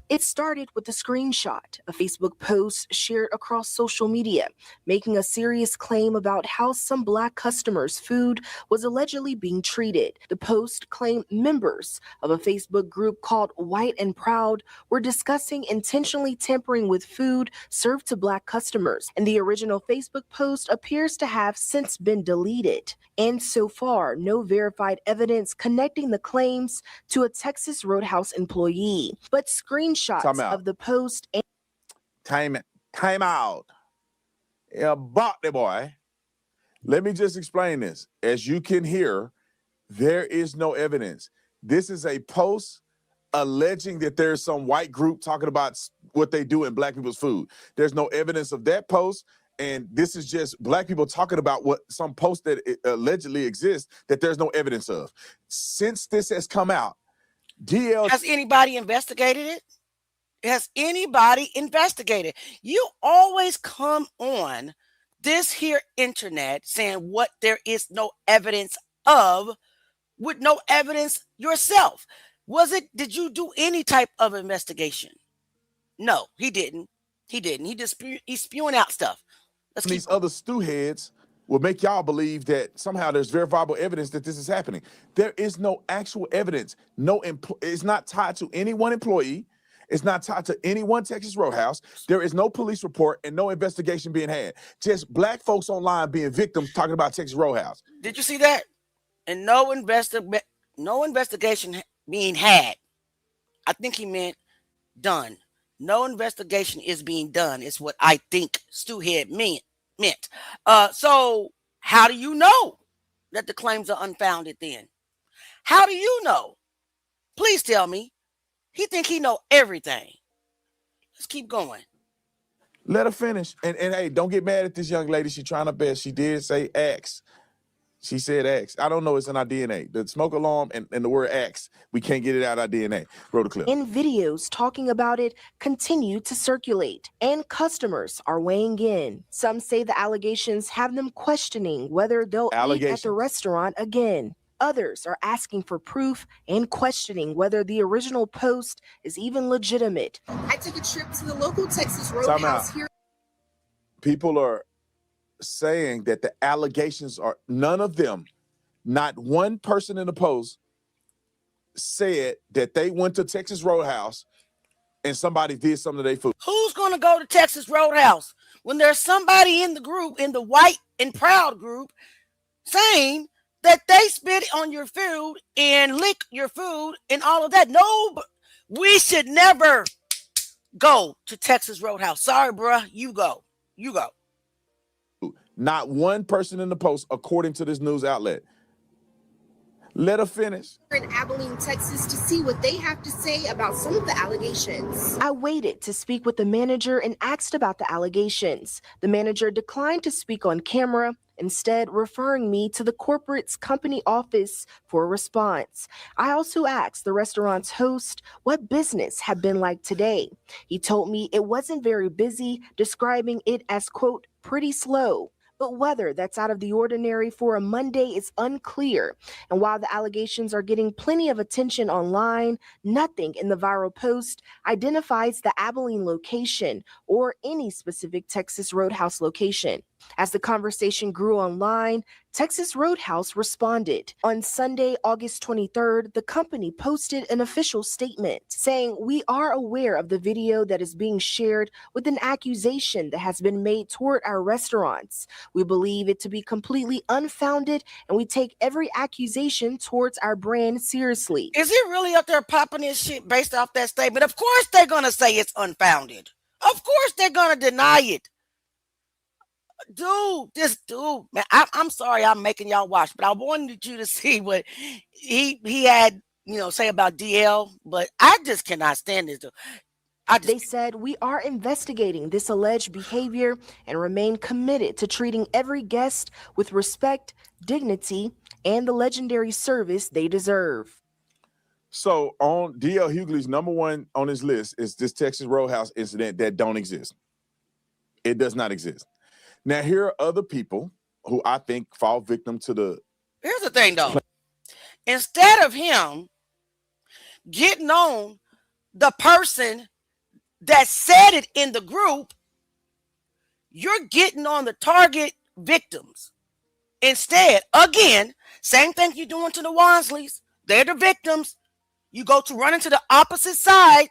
It started with a screenshot, a Facebook post shared across social media, making a serious claim about how some Black customers' food was allegedly being treated. The post claimed members of a Facebook group called White and Proud were discussing intentionally tampering with food served to Black customers, and the original Facebook post appears to have since been deleted. And so far, no verified evidence connecting the claims to a Texas Roadhouse employee, but screenshots of the post and time out. Yeah, Bartley boy. Let me just explain this. As you can hear, there is no evidence. This is a post alleging that there's some white group talking about what they do in black people's food. There's no evidence of that post. And this is just black people talking about what some post that allegedly exists that there's no evidence of. Since this has come out, DL... Has anybody investigated it? Has anybody investigated? You always come on this here internet saying what there is no evidence of with no evidence yourself. Did you do any type of investigation? No, he didn't. He's spewing out stuff. These other stew heads will make y'all believe that somehow there's verifiable evidence that this is happening. There is no actual evidence. It's not tied to any one employee. It's not tied to any one Texas Roadhouse. There is no police report and no investigation being had. Just black folks online being victims talking about Texas Roadhouse. Did you see that? And no investigation being had. I think he meant done. No investigation is being done. Is what I think Stewhead meant. So how do you know that the claims are unfounded then? How do you know? Please tell me. He think he know everything. Let's keep going. Let her finish. And hey, don't get mad at this young lady. She's trying her best. She did say X. She said X. I don't know. It's in our DNA. The smoke alarm and the word X, we can't get it out of our DNA. Roll the clip. And videos talking about it continue to circulate, and customers are weighing in. Some say the allegations have them questioning whether they'll eat at the restaurant again. Others are asking for proof and questioning whether the original post is even legitimate. I took a trip to the local Texas Roadhouse here. People are saying that the allegations are none of them, not one person in the post said that they went to Texas Roadhouse and somebody did something to their food. Who's going to go to Texas Roadhouse when there's somebody in the group, in the white and proud group, saying that they spit on your food and lick your food and all of that? No, we should never go to Texas Roadhouse. Sorry, bruh. You go. You go. Not one person in the post, according to this news outlet. Let her finish. In Abilene, Texas, to see what they have to say about some of the allegations. I waited to speak with the manager and asked about the allegations. The manager declined to speak on camera, instead referring me to the corporate's company office for a response. I also asked the restaurant's host what business had been like today. He told me it wasn't very busy, describing it as, quote, pretty slow. But whether that's out of the ordinary for a Monday is unclear. And while the allegations are getting plenty of attention online, nothing in the viral post identifies the Abilene location or any specific Texas Roadhouse location. As the conversation grew online, Texas Roadhouse responded. On Sunday, August 23rd, the company posted an official statement saying, "We are aware of the video that is being shared with an accusation that has been made toward our restaurants. We believe it to be completely unfounded, and we take every accusation towards our brand seriously." Is he really up there popping his shit based off that statement? Of course they're going to say it's unfounded. Of course they're going to deny it. Dude, this dude, man, I'm sorry I'm making y'all watch, but I wanted you to see what he had, say about DL, but I just cannot stand this dude. They said, "We are investigating this alleged behavior and remain committed to treating every guest with respect, dignity, and the legendary service they deserve." So on DL Hughley's number one on his list is this Texas Roadhouse incident that don't exist. It does not exist. Now, here are other people who I think fall victim to the... Here's the thing, though. Instead of him getting on the person that said it in the group, you're getting on the target victims. Instead, again, same thing you're doing to the Wansleys. They're the victims. You go to run into the opposite side.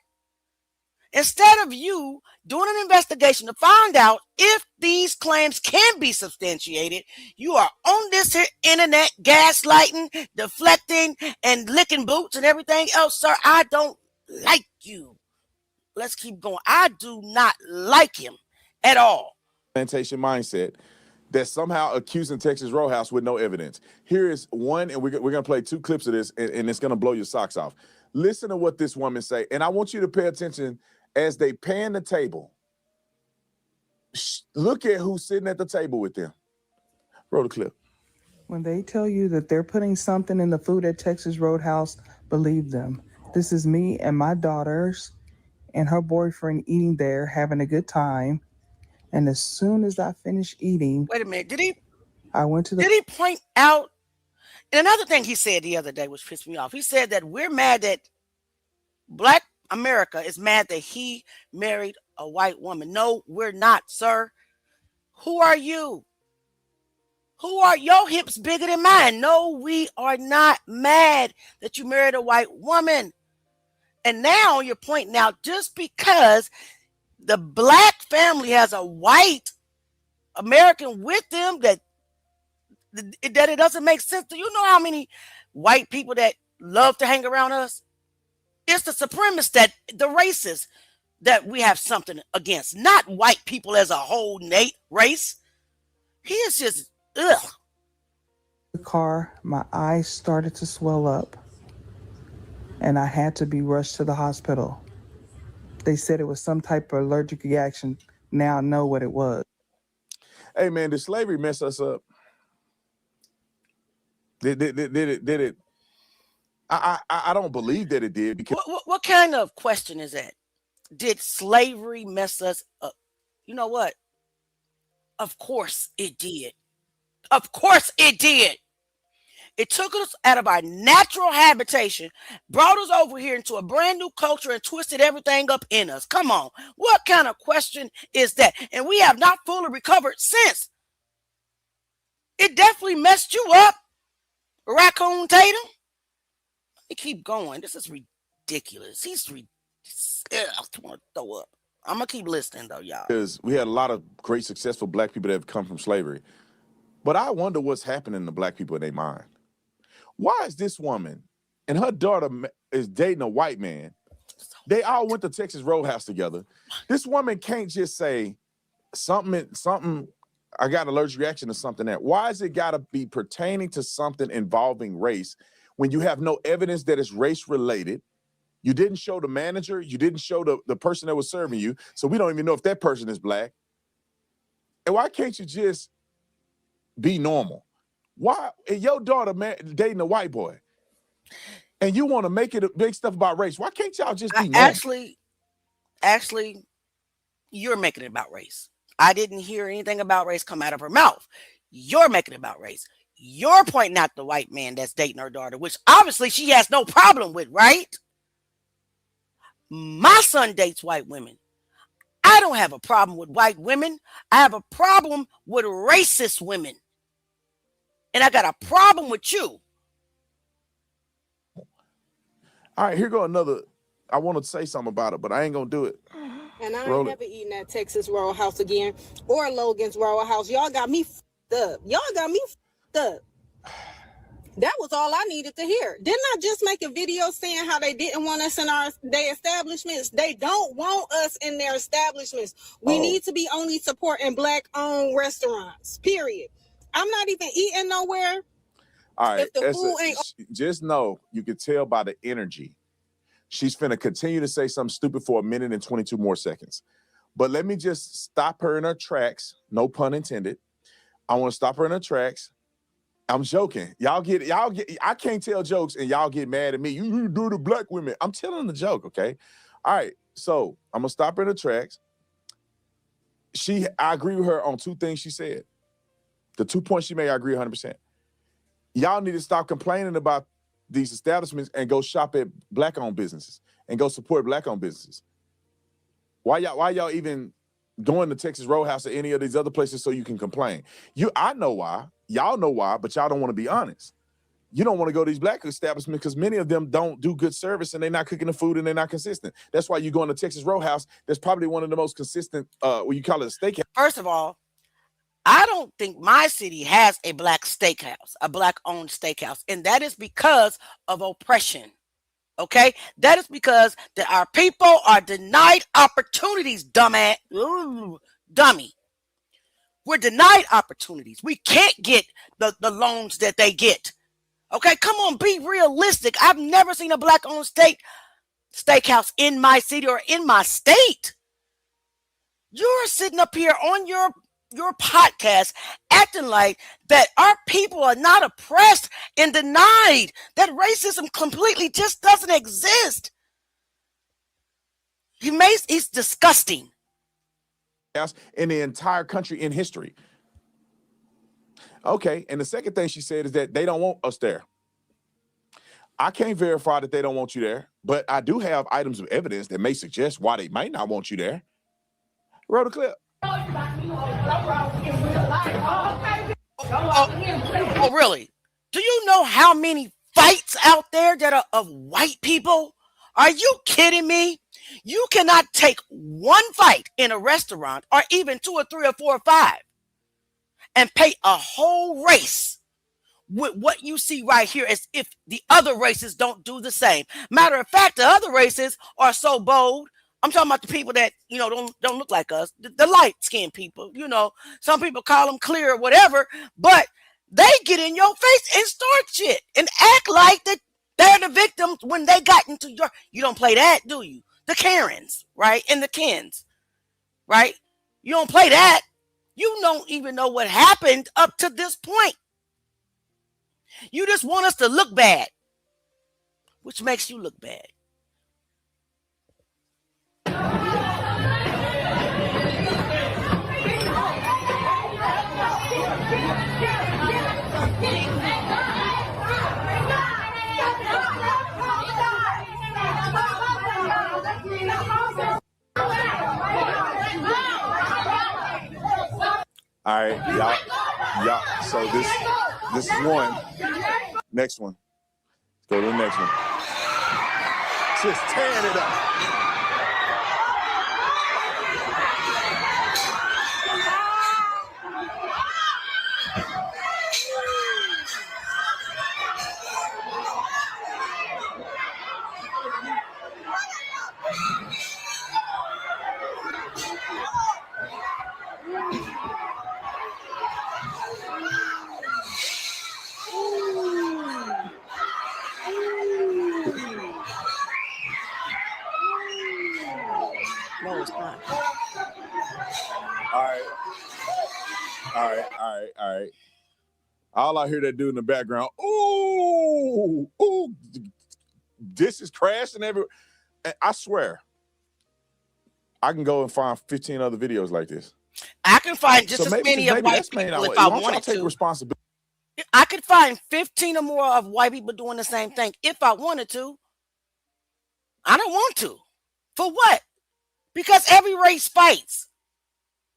Instead of you doing an investigation to find out if these claims can be substantiated, you are on this here internet gaslighting, deflecting, and licking boots and everything else. Sir, I don't like you. Let's keep going. I do not like him at all. Plantation mindset that somehow accusing Texas Roadhouse with no evidence. Here is one, and we're going to play two clips of this, and it's going to blow your socks off. Listen to what this woman say, and I want you to pay attention as they pan the table. Look at who's sitting at the table with them. Roll the clip. When they tell you that they're putting something in the food at Texas Roadhouse, believe them. This is me and my daughters and her boyfriend eating there, having a good time. And as soon as I finished eating... Wait a minute. Did he point out... And another thing he said the other day, which pissed me off. He said that we're mad that Black America is mad that he married a white woman. No, we're not, sir. Who are you? Who are your hips bigger than mine? No, we are not mad that you married a white woman. And now you're pointing out just because the black family has a white American with them that it doesn't make sense. Do you know how many white people that love to hang around us? It's the supremacists, that the racists that we have something against, not white people as a whole race. He is just ugh. The car, my eyes started to swell up, and I had to be rushed to the hospital. They said it was some type of allergic reaction. Now I know what it was. Hey man, did slavery mess us up? Did it? I don't believe that it did. Because What kind of question is that? Did slavery mess us up? You know what? Of course it did. Of course it did. It took us out of our natural habitation, brought us over here into a brand new culture, and twisted everything up in us. Come on. What kind of question is that? And we have not fully recovered since. It definitely messed you up, Raccoon Tatum. Let me keep going. This is ridiculous. He's I want to throw up. I'm going to keep listening, though, y'all. Because we had a lot of great, successful black people that have come from slavery. But I wonder what's happening to black people in their mind. Why is this woman and her daughter is dating a white man? They all went to Texas Roadhouse together. This woman can't just say something, I got an allergic reaction to something there. Why is it got to be pertaining to something involving race when you have no evidence that it's race related? You didn't show the manager. You didn't show the person that was serving you. So we don't even know if that person is black. And why can't you just be normal? Why your daughter dating a white boy and you want to make it a big stuff about race? Why can't y'all just be normal? Actually, you're making it about race. I didn't hear anything about race come out of her mouth. You're making it about race. You're pointing out the white man that's dating her daughter, which obviously she has no problem with, right? My son dates white women. I don't have a problem with white women. I have a problem with racist women. And I got a problem with you. All right, here go another. I want to say something about it, but I ain't going to do it. And I ain't never eating at Texas Roadhouse again or Logan's Roadhouse. Y'all got me up. Y'all got me up. That was all I needed to hear. Didn't I just make a video saying how they didn't want us in their establishments? They don't want us in their establishments. We need to be only supporting black-owned restaurants, period. I'm not even eating nowhere. All right, if the food ain't... just know you can tell by the energy. She's finna continue to say something stupid for 1 minute and 22 more seconds. But let me just stop her in her tracks. No pun intended. I want to stop her in her tracks. I'm joking. Y'all get, I can't tell jokes and y'all get mad at me. You do the black women. I'm telling the joke, okay? All right, so I'm gonna stop her in her tracks. I agree with her on two things she said. The 2 points she made, I agree 100%. Y'all need to stop complaining about these establishments and go shop at black-owned businesses and go support black-owned businesses. Why y'all even going to Texas Roadhouse or any of these other places so you can complain? I know why. Y'all know why, but y'all don't want to be honest. You don't want to go to these black establishments because many of them don't do good service and they're not cooking the food and they're not consistent. That's why you go into Texas Roadhouse. That's probably one of the most consistent, what you call it, a steakhouse. First of all, I don't think my city has a black steakhouse, a black-owned steakhouse, and that is because of oppression. Okay, that is because our people are denied opportunities, dumbass. Ooh, dummy. We're denied opportunities. We can't get the loans that they get. Okay, come on, be realistic. I've never seen a black-owned steakhouse in my city or in my state. You're sitting up here on your podcast acting like that our people are not oppressed and denied, that racism completely just doesn't exist. He's disgusting. In the entire country in history. Okay, and the second thing she said is that they don't want us there. I can't verify that they don't want you there, but I do have items of evidence that may suggest why they might not want you there. Roll the clip. Oh, really? Do you know how many fights out there that are of white people? Are you kidding me? You cannot take one fight in a restaurant or even two or three or four or five and paint a whole race with what you see right here as if the other races don't do the same. Matter of fact, the other races are so bold. I'm talking about the people that, don't look like us, the light-skinned people. Some people call them clear or whatever, but they get in your face and start shit and act like that they're the victims when they got into your. You don't play that, do you? The Karens, right? And the Kens, right? You don't play that. You don't even know what happened up to this point. You just want us to look bad, which makes you look bad. All right, y'all. So this is one. Next one. Let's go to the next one. Just tearing it up. No, it's not. All right. All I hear that dude in the background, ooh, this is crashing everywhere. And I swear, I can go and find 15 other videos like this. I can find just as many of white people if I wanted take to. responsibility. I could find 15 or more of white people doing the same thing if I wanted to. I don't want to. For what? Because every race fights.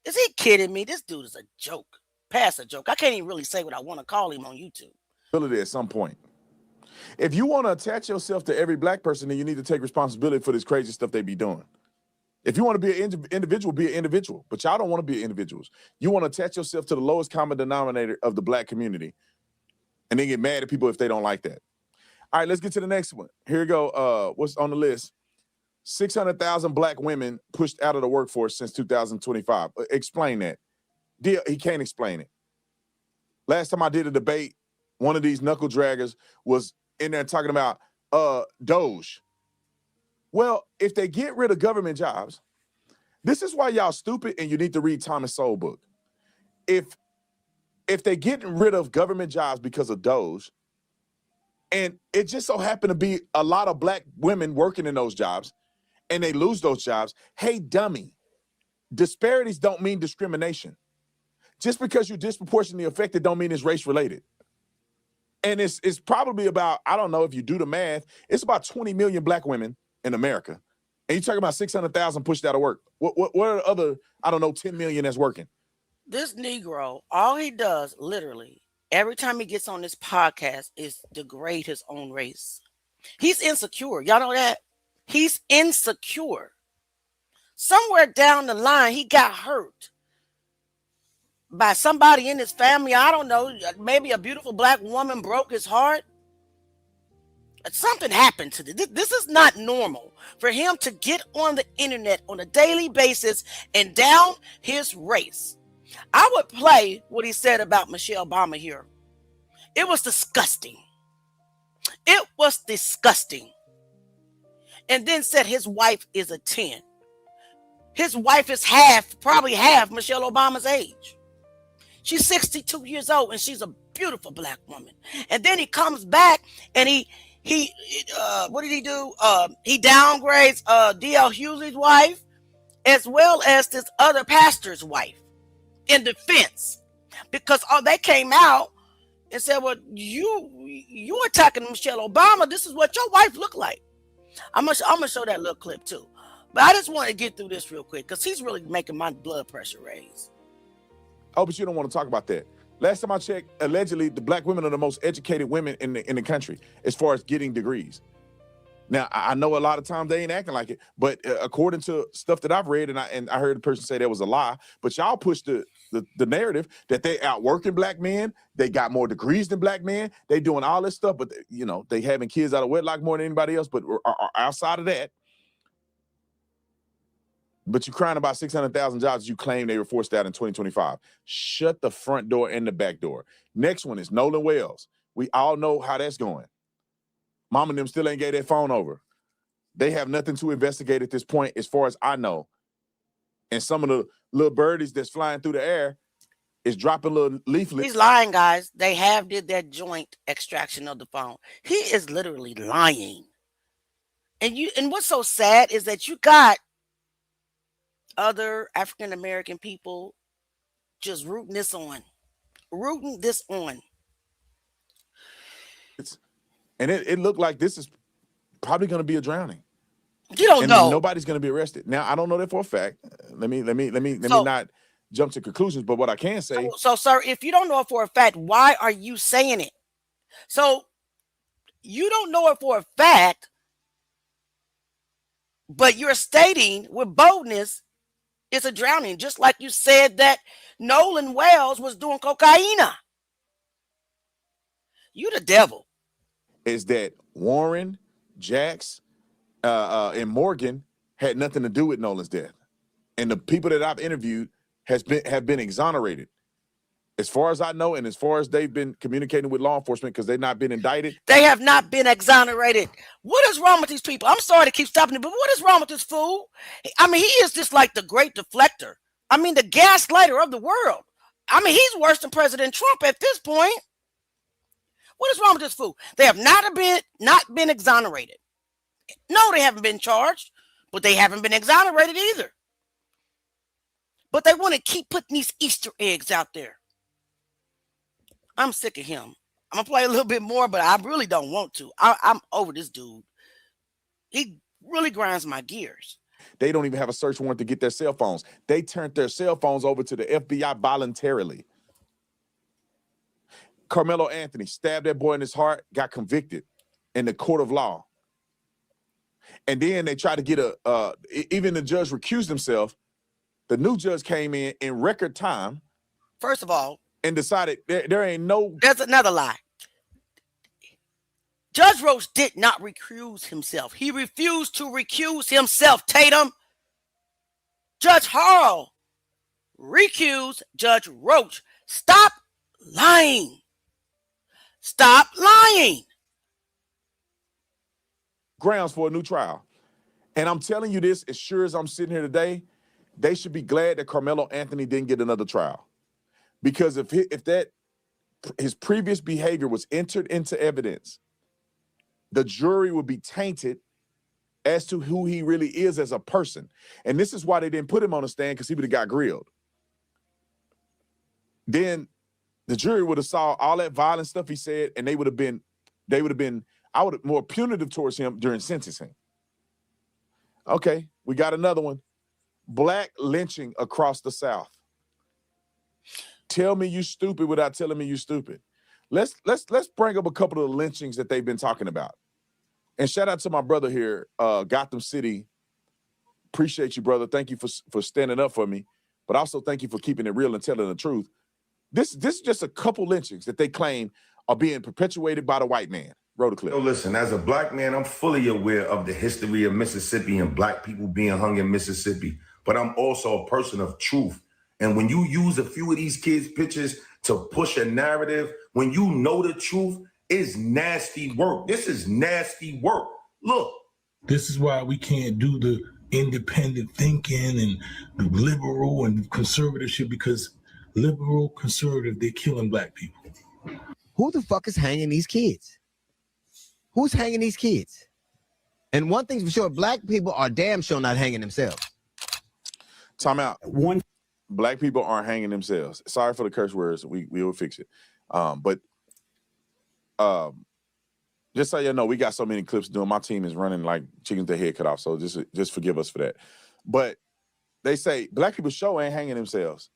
Is he kidding me? This dude is a joke. Past a joke. I can't even really say what I want to call him on YouTube. At some point. If you want to attach yourself to every black person, then you need to take responsibility for this crazy stuff they be doing. If you want to be an individual, be an individual. But y'all don't want to be individuals. You want to attach yourself to the lowest common denominator of the black community and then get mad at people if they don't like that. All right, let's get to the next one. Here we go. What's on the list? 600,000 black women pushed out of the workforce since 2025. Explain that. He can't explain it. Last time I did a debate, one of these knuckle draggers was in there talking about Doge. Well, if they get rid of government jobs, this is why y'all stupid and you need to read Thomas Sowell book. If they getting rid of government jobs because of Doge, and it just so happened to be a lot of black women working in those jobs, and they lose those jobs, hey, dummy, disparities don't mean discrimination. Just because you're disproportionately affected don't mean it's race-related. And it's probably about, I don't know if you do the math, it's about 20 million black women in America. And you're talking about 600,000 pushed out of work. What are the other, 10 million that's working? This Negro, all he does, literally, every time he gets on this podcast is degrade his own race. He's insecure. Y'all know that? He's insecure. Somewhere down the line, he got hurt by somebody in his family. I don't know. Maybe a beautiful black woman broke his heart. Something happened to this. This is not normal for him to get on the internet on a daily basis and down his race. I would play what he said about Michelle Obama here. It was disgusting. It was disgusting. And then said his wife is a 10. His wife is probably half Michelle Obama's age. She's 62 years old and she's a beautiful black woman. And then he comes back and he what did he do? He downgrades D.L. Hughley's wife as well as this other pastor's wife in defense, because they came out and said, well, you attacking Michelle Obama. This is what your wife looked like. I'm gonna show that little clip too. But I just want to get through this real quick because he's really making my blood pressure raise. Oh, but you don't want to talk about that. Last time I checked, allegedly, the black women are the most educated women in the country as far as getting degrees. Now, I know a lot of times they ain't acting like it, but according to stuff that I've read, and I heard the person say that was a lie, but y'all push the narrative that they outworking black men, they got more degrees than black men, they doing all this stuff, but you know, they having kids out of wedlock more than anybody else, but outside of that, but you crying about 600,000 jobs you claim they were forced out in 2025. Shut the front door and the back door. Next one is Nolan Wells. We all know how that's going. Mom and them still ain't gave their phone over. They have nothing to investigate at this point, as far as I know. And some of the little birdies that's flying through the air is dropping little leaflets. He's lying, guys. They have did that joint extraction of the phone. He is literally lying. And what's so sad is that you got other African American people just rooting this on. And it looked like this is probably going to be a drowning. You don't know. Nobody's going to be arrested. Now, I don't know that for a fact. Let me not jump to conclusions, but what I can say. So, sir, if you don't know it for a fact, why are you saying it? So you don't know it for a fact, but you're stating with boldness it's a drowning, just like you said that Nolan Wells was doing cocaine. You the devil. Is that Warren, Jax, and Morgan had nothing to do with Nolan's death. And the people that I've interviewed have been exonerated. As far as I know, and as far as they've been communicating with law enforcement, because they've not been indicted. They have not been exonerated. What is wrong with these people? I'm sorry to keep stopping it, but what is wrong with this fool? I mean, he is just like the great deflector. I mean, the gaslighter of the world. I mean, he's worse than President Trump at this point. What is wrong with this fool? They have not been exonerated. No, they haven't been charged, but they haven't been exonerated either. But they want to keep putting these Easter eggs out there. I'm sick of him. I'm going to play a little bit more, but I really don't want to. I'm over this dude. He really grinds my gears. They don't even have a search warrant to get their cell phones. They turned their cell phones over to the FBI voluntarily. Carmelo Anthony stabbed that boy in his heart, got convicted in the court of law. And then they tried to get even the judge recused himself. The new judge came in record time. First of all, and decided there ain't no. There's another lie. Judge Roach did not recuse himself. He refused to recuse himself, Tatum. Judge Harrell recused Judge Roach. Stop lying. Stop lying. Grounds for a new trial. And I'm telling you this, as sure as I'm sitting here today, they should be glad that Carmelo Anthony didn't get another trial. Because if his previous behavior was entered into evidence, the jury would be tainted as to who he really is as a person. And this is why they didn't put him on the stand, because he would have got grilled. Then the jury would have saw all that violent stuff he said, and they would have been more punitive towards him during sentencing. Okay, we got another one. Black lynching across the South. Tell me you stupid without telling me you stupid. Let's bring up a couple of the lynchings that they've been talking about. And shout out to my brother here, Gotham City. Appreciate you, brother. Thank you for standing up for me, but also thank you for keeping it real and telling the truth. This is just a couple lynchings that they claim are being perpetuated by the white man. Roll the clip. So listen, as a black man, I'm fully aware of the history of Mississippi and black people being hung in Mississippi, but I'm also a person of truth. And when you use a few of these kids' pictures to push a narrative, when you know the truth, it's nasty work. This is nasty work. Look. This is why we can't do the independent thinking and the liberal and conservative, because liberal, conservative, they're killing black people. Who the fuck is hanging these kids? Who's hanging these kids? And one thing's for sure, black people are damn sure not hanging themselves. Time out. Black people aren't hanging themselves. Sorry for the curse words. We will fix it. But Just so you know, we got so many clips doing. My team is running like chickens with their head cut off. So just forgive us for that. But they say black people show ain't hanging themselves.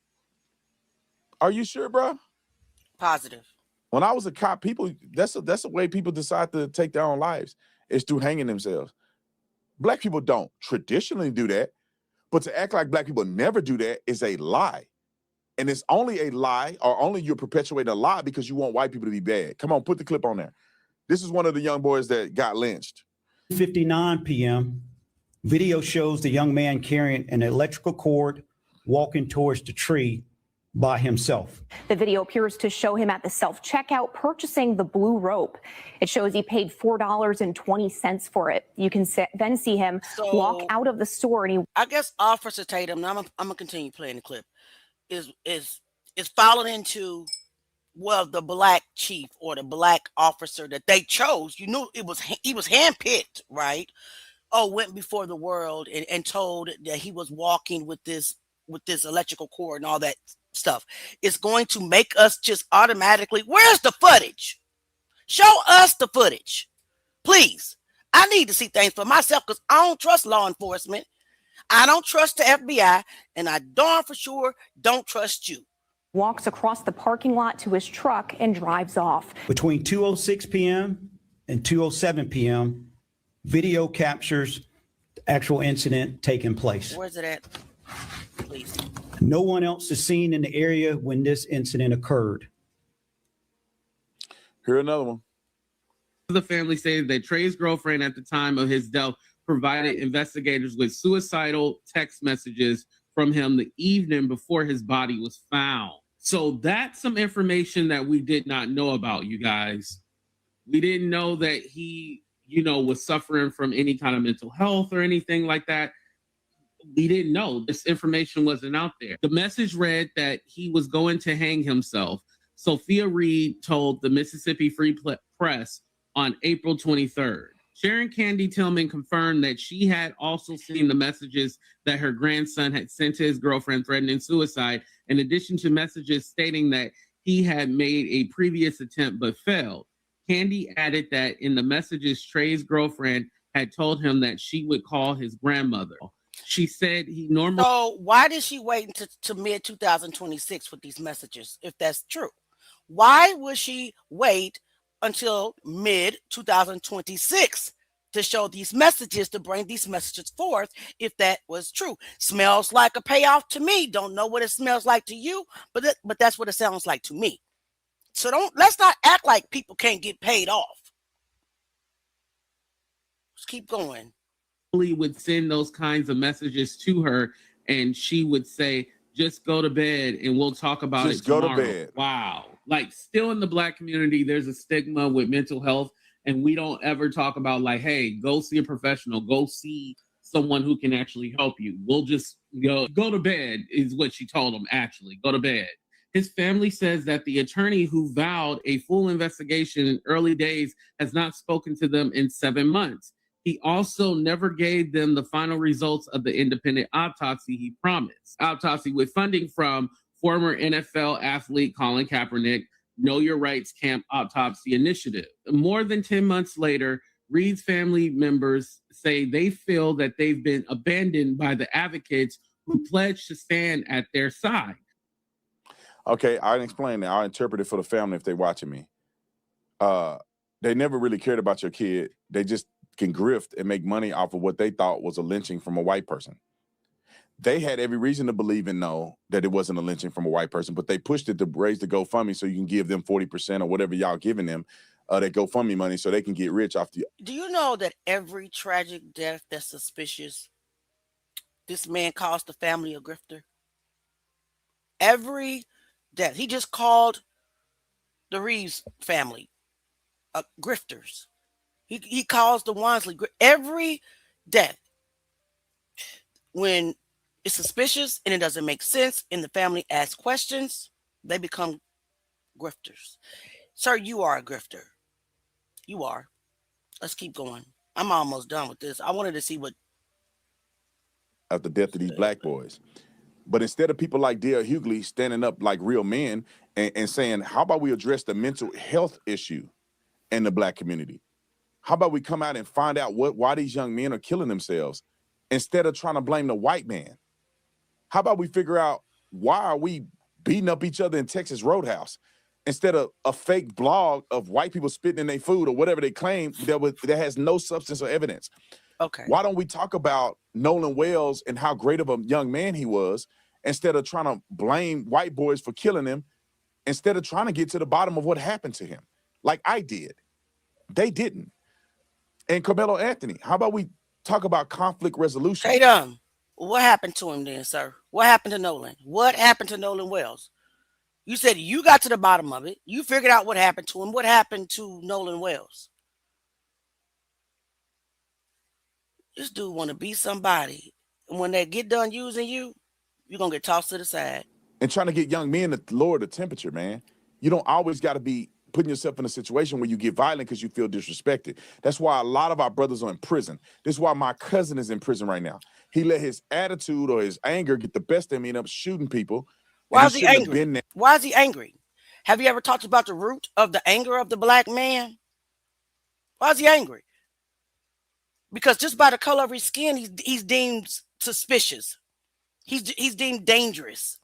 Are you sure, bro? Positive. When I was a cop, that's a way people decide to take their own lives. It's through hanging themselves. Black people don't traditionally do that, but to act like black people never do that is a lie. And it's only a lie, or only you're perpetuating a lie because you want white people to be bad. Come on, put the clip on there. This is one of the young boys that got lynched. 59 p.m. Video shows the young man carrying an electrical cord walking towards the tree by himself. The video appears to show him at the self-checkout purchasing the blue rope. It shows he paid $4.20 for it. You can then see him walk out of the store, and I guess Officer Tatum, I'm gonna continue playing the clip, is following into, well, the black chief or the black officer that they chose. You knew he was handpicked, right? Went before the world and told that he was walking with this electrical cord and all that stuff. It's going to make us just automatically, where's the footage? Show us the footage, please. I need to see things for myself because I don't trust law enforcement. I don't trust the FBI, and I darn for sure don't trust you. walks across the parking lot to his truck and drives off. Between 2:06 p.m. and 2:07 p.m., video captures the actual incident taking place. Where's it at? Please. No one else is seen in the area when this incident occurred. Here another one. The family stated that Trey's girlfriend at the time of his death provided investigators with suicidal text messages from him the evening before his body was found. So that's some information that we did not know about, you guys. We didn't know that he, was suffering from any kind of mental health or anything like that. We didn't know. This information wasn't out there. The message read that he was going to hang himself. Sophia Reed told the Mississippi Free Press on April 23rd. Sharon Candy Tillman confirmed that she had also seen the messages that her grandson had sent to his girlfriend threatening suicide, in addition to messages stating that he had made a previous attempt but failed. Candy added that in the messages, Trey's girlfriend had told him that she would call his grandmother. She said he normally... So why did she wait until mid-2026 with these messages, if that's true? Why would she wait until mid-2026 to show these messages, to bring these messages forth, if that was true? Smells like a payoff to me. Don't know what it smells like to you, but that's what it sounds like to me. So let's not act like people can't get paid off. Let's keep going. Would send those kinds of messages to her, and she would say, just go to bed and we'll talk about it tomorrow. Just go to bed. Wow. Like, still in the Black community, there's a stigma with mental health, and we don't ever talk about, like, hey, go see a professional, go see someone who can actually help you. We'll just go to bed, is what she told him, actually. Go to bed. His family says that the attorney who vowed a full investigation in early days has not spoken to them in 7 months. He also never gave them the final results of the independent autopsy he promised. Autopsy with funding from former NFL athlete Colin Kaepernick, Know Your Rights Camp Autopsy Initiative. More than 10 months later, Reed's family members say they feel that they've been abandoned by the advocates who pledged to stand at their side. Okay, I'll explain that. I'll interpret it for the family if they're watching me. They never really cared about your kid. They just can grift and make money off of what they thought was a lynching from a white person. They had every reason to believe and know that it wasn't a lynching from a white person, but they pushed it to raise the GoFundMe so you can give them 40% or whatever y'all giving them, that GoFundMe money, so they can get rich off the... Do you know that every tragic death that's suspicious, this man calls the family a grifter? Every death. He just called the Reeves family grifters. He calls the Wansley every death. When it's suspicious and it doesn't make sense and the family asks questions, they become grifters. Sir, you are a grifter. You are. Let's keep going. I'm almost done with this. I wanted to see what... Of the death of these black boys. But instead of people like Dale Hughley standing up like real men and saying, how about we address the mental health issue in the black community? How about we come out and find out why these young men are killing themselves instead of trying to blame the white man? How about we figure out why are we beating up each other in Texas Roadhouse instead of a fake blog of white people spitting in their food or whatever they claim that has no substance or evidence? Okay. Why don't we talk about Nolan Wells and how great of a young man he was instead of trying to blame white boys for killing him, instead of trying to get to the bottom of what happened to him like I did? They didn't. And Carmelo Anthony, how about we talk about conflict resolution? Tatum, what happened to him then, sir? What happened to Nolan? What happened to Nolan Wells? You said you got to the bottom of it. You figured out what happened to him. What happened to Nolan Wells? This dude want to be somebody. And when they get done using you, you're going to get tossed to the side. And trying to get young men to lower the temperature, man. You don't always got to be putting yourself in a situation where you get violent because you feel disrespected. That's why a lot of our brothers are in prison. This is why my cousin is in prison right now. He let his attitude or his anger get the best of him and end up shooting people. Why is he angry? Why is he angry? Have you ever talked about the root of the anger of the black man? Why is he angry? Because just by the color of his skin, he's deemed suspicious. He's deemed dangerous.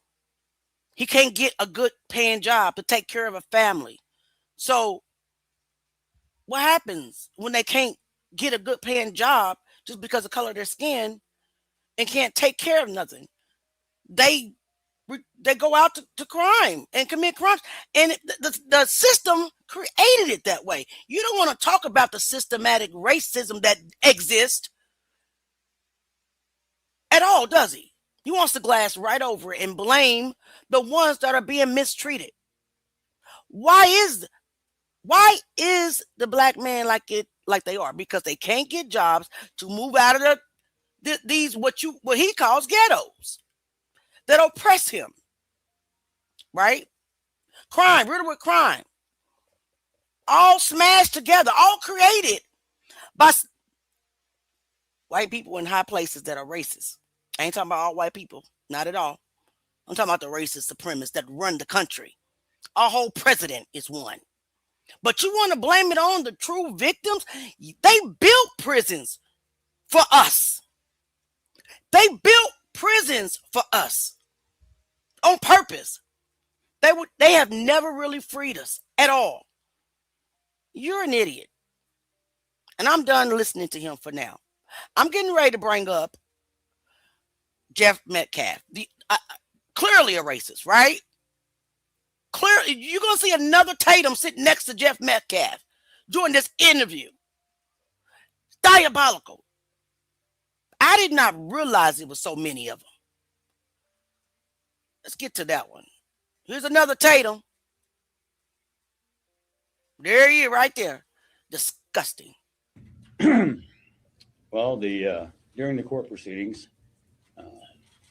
He can't get a good paying job to take care of a family. So what happens when they can't get a good paying job just because of the color of their skin and can't take care of nothing? They go out to crime and commit crimes. And the system created it that way. You don't want to talk about the systematic racism that exists at all, does he? He wants to glass right over it and blame the ones that are being mistreated. Why is the black man like they are? Because they can't get jobs to move out of these what he calls ghettos that oppress him. Right? Crime, riddled with crime. All smashed together, all created by white people in high places that are racist. I ain't talking about all white people. Not at all. I'm talking about the racist supremacists that run the country. Our whole president is one. But you want to blame it on the true victims? They built prisons for us. They built prisons for us on purpose. They have never really freed us at all. You're an idiot. And I'm done listening to him for now. I'm getting ready to bring up Jeff Metcalf. Clearly a racist, right? Clearly, you're going to see another Tatum sitting next to Jeff Metcalf during this interview. Diabolical. I did not realize it was so many of them. Let's get to that one. Here's another Tatum. There he is right there. Disgusting. Well, during the court proceedings,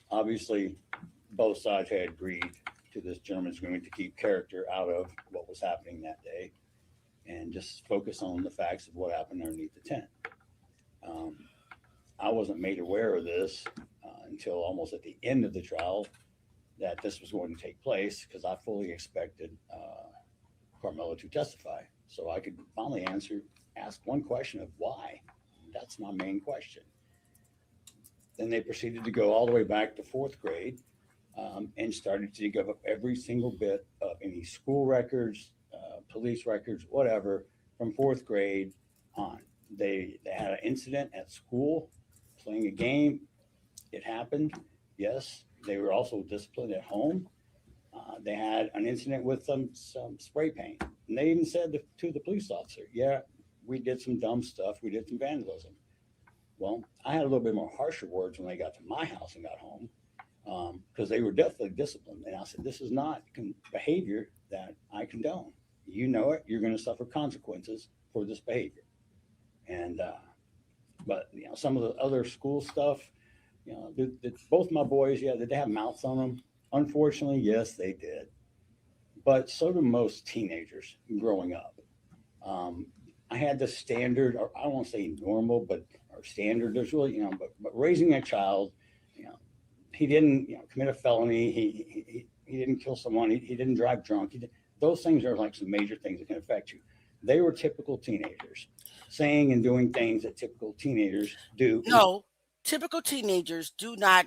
obviously both sides had agreed to this gentleman's agreement to keep character out of what was happening that day and just focus on the facts of what happened underneath the tent. I wasn't made aware of this until almost at the end of the trial that this was going to take place, because I fully expected Carmelo to testify so I could finally ask one question of why. That's my main question. Then they proceeded to go all the way back to fourth grade and started to dig up every single bit of any school records, police records, whatever, from fourth grade on. They had an incident at school, playing a game. It happened. Yes, they were also disciplined at home. They had an incident with some spray paint. And they even said to the police officer, yeah, we did some dumb stuff. We did some vandalism. Well, I had a little bit more harsher words when they got to my house and got home, because they were definitely disciplined. And I said, this is not behavior that I condone. You know it. You're going to suffer consequences for this behavior. And but some of the other school stuff, both my boys, did they have mouths on them? Unfortunately, yes, they did. But so do most teenagers growing up. I had the standard, or I don't want to say normal, but or standard. There's really, but raising a child, he didn't, commit a felony. He didn't kill someone. He didn't drive drunk. Those things are like some major things that can affect you. They were typical teenagers. saying and doing things that typical teenagers do. No, typical teenagers do not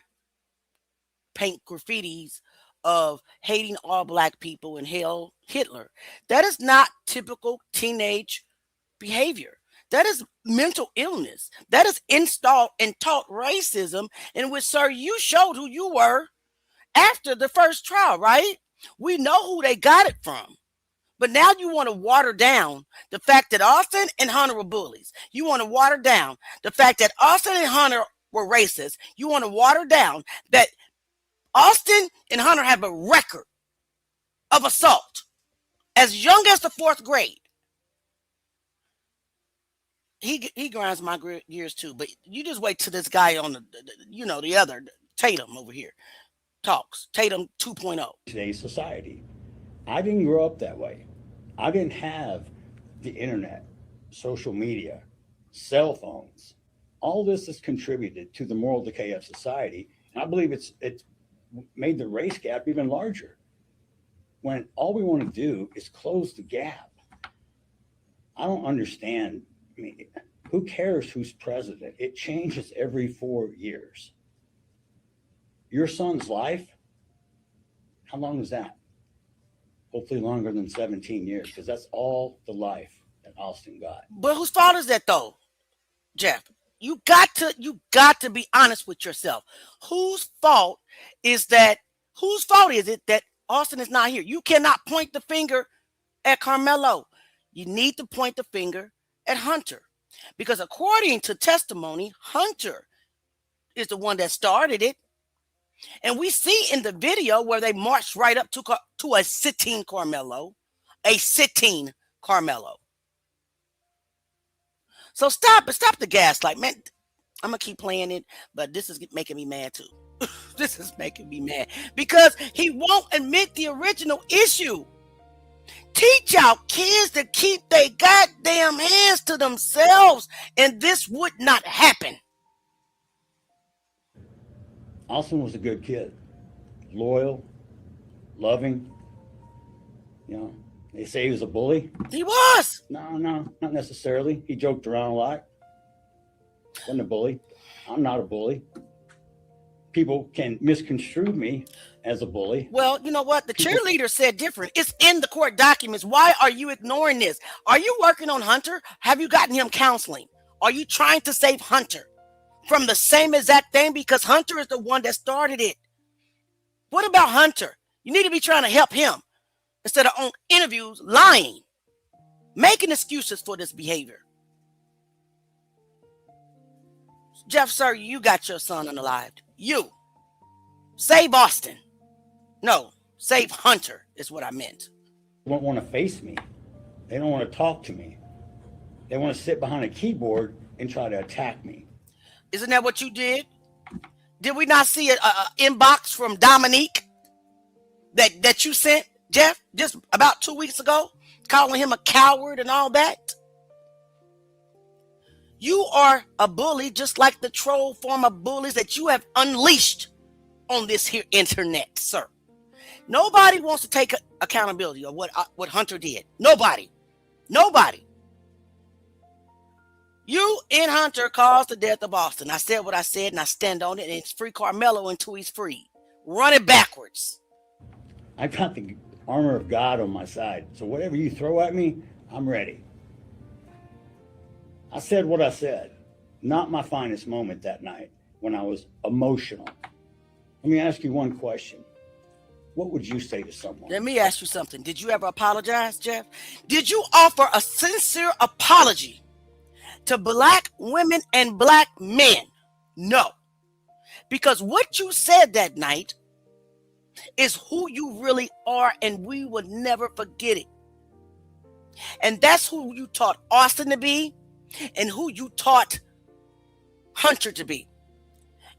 paint graffitis of hating all black people and hail Hitler. That is not typical teenage behavior. That is mental illness. That is installed and taught racism, in which, sir, you showed who you were after the first trial, right? We know who they got it from. But now you want to water down the fact that Austin and Hunter were bullies. You want to water down the fact that Austin and Hunter were racist. You want to water down that Austin and Hunter have a record of assault as young as the 4th grade. He grinds my gears too, but you just wait till this guy on the other Tatum over here talks. Tatum 2.0. Today's society. I didn't grow up that way. I didn't have the internet, social media, cell phones. All this has contributed to the moral decay of society. And I believe it's made the race gap even larger. When all we want to do is close the gap. I don't understand. I mean, who cares who's president? It changes every 4 years. Your son's life, how long is that? Hopefully longer than 17 years, because that's all the life that Austin got. But whose fault is that though, Jeff? You got to be honest with yourself. Whose fault is that? Whose fault is it that Austin is not here? You cannot point the finger at Carmelo. You need to point the finger at Hunter, because according to testimony, Hunter is the one that started it. And we see in the video where they marched right up to a sitting Carmelo, So stop the gaslight, man. I'm gonna keep playing it, but this is making me mad too. This is making me mad because he won't admit the original issue. Teach our kids to keep their goddamn hands to themselves, and this would not happen. Austin was a good kid, loyal, loving. You know, they say he was a bully. He was. No, not necessarily. He joked around a lot. Wasn't a bully. I'm not a bully. People can misconstrue me as a bully. Well, you know what? The cheerleader said different. It's in the court documents. Why are you ignoring this? Are you working on Hunter? Have you gotten him counseling? Are you trying to save Hunter from the same exact thing? Because Hunter is the one that started it. What about Hunter? You need to be trying to help him instead of on interviews lying, making excuses for this behavior. Jeff, sir, you got your son unalived. You. Save Austin. No, save Hunter is what I meant. They don't want to face me. They don't want to talk to me. They want to sit behind a keyboard and try to attack me. Isn't that what you did? Did we not see an inbox from Dominique that you sent, Jeff, just about 2 weeks ago, calling him a coward and all that? You are a bully, just like the troll form of bullies that you have unleashed on this here internet, sir. Nobody wants to take accountability of what Hunter did. Nobody. You and Hunter caused the death of Austin. I said what I said, and I stand on it, and it's free Carmelo until he's free. Run it backwards. I got the armor of God on my side, so whatever you throw at me, I'm ready. I said what I said. Not my finest moment that night when I was emotional. Let me ask you one question. What would you say to someone? Let me ask you something. Did you ever apologize, Jeff? Did you offer a sincere apology to black women and black men? No. Because what you said that night is who you really are, and we would never forget it. And that's who you taught Austin to be, and who you taught Hunter to be.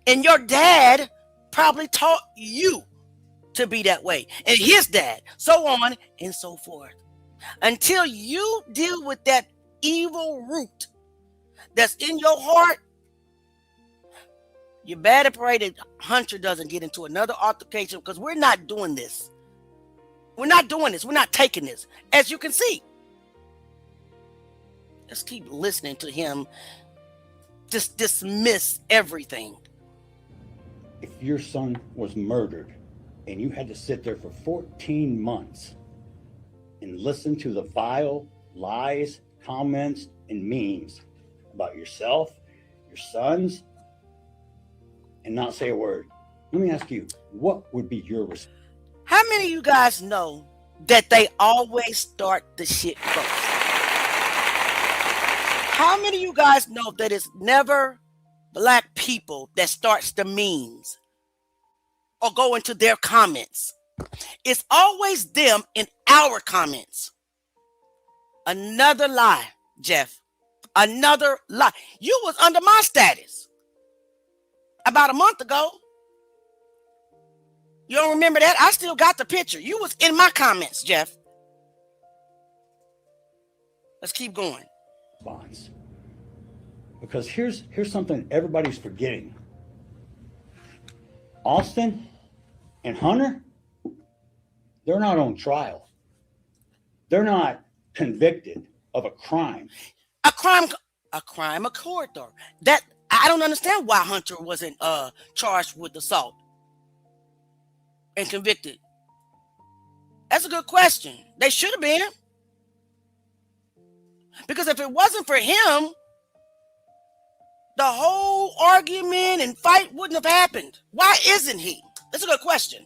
And your dad probably taught you to be that way, and his dad, so on and so forth. Until you deal with that evil root that's in your heart, you better pray that Hunter doesn't get into another altercation, because we're not doing this. We're not doing this. We're not taking this, as you can see. Let's keep listening to him just dismiss everything. If your son was murdered and you had to sit there for 14 months and listen to the vile lies, comments, and memes about yourself, your sons, and not say a word, let me ask you, what would be your response? How many of you guys know that they always start the shit first? How many of you guys know that it's never black people that starts the memes or go into their comments? It's always them in our comments. Another lie, Jeff. Another lie. You was under my status about a month ago. You don't remember that? I still got the picture. You was in my comments, Jeff. Let's keep going. Response. Because here's something everybody's forgetting. Austin and Hunter, they're not on trial. They're not convicted of a crime. A crime occurred though. That I don't understand why Hunter wasn't charged with assault and convicted. That's a good question. They should have been. Because if it wasn't for him, the whole argument and fight wouldn't have happened. Why isn't he? That's a good question.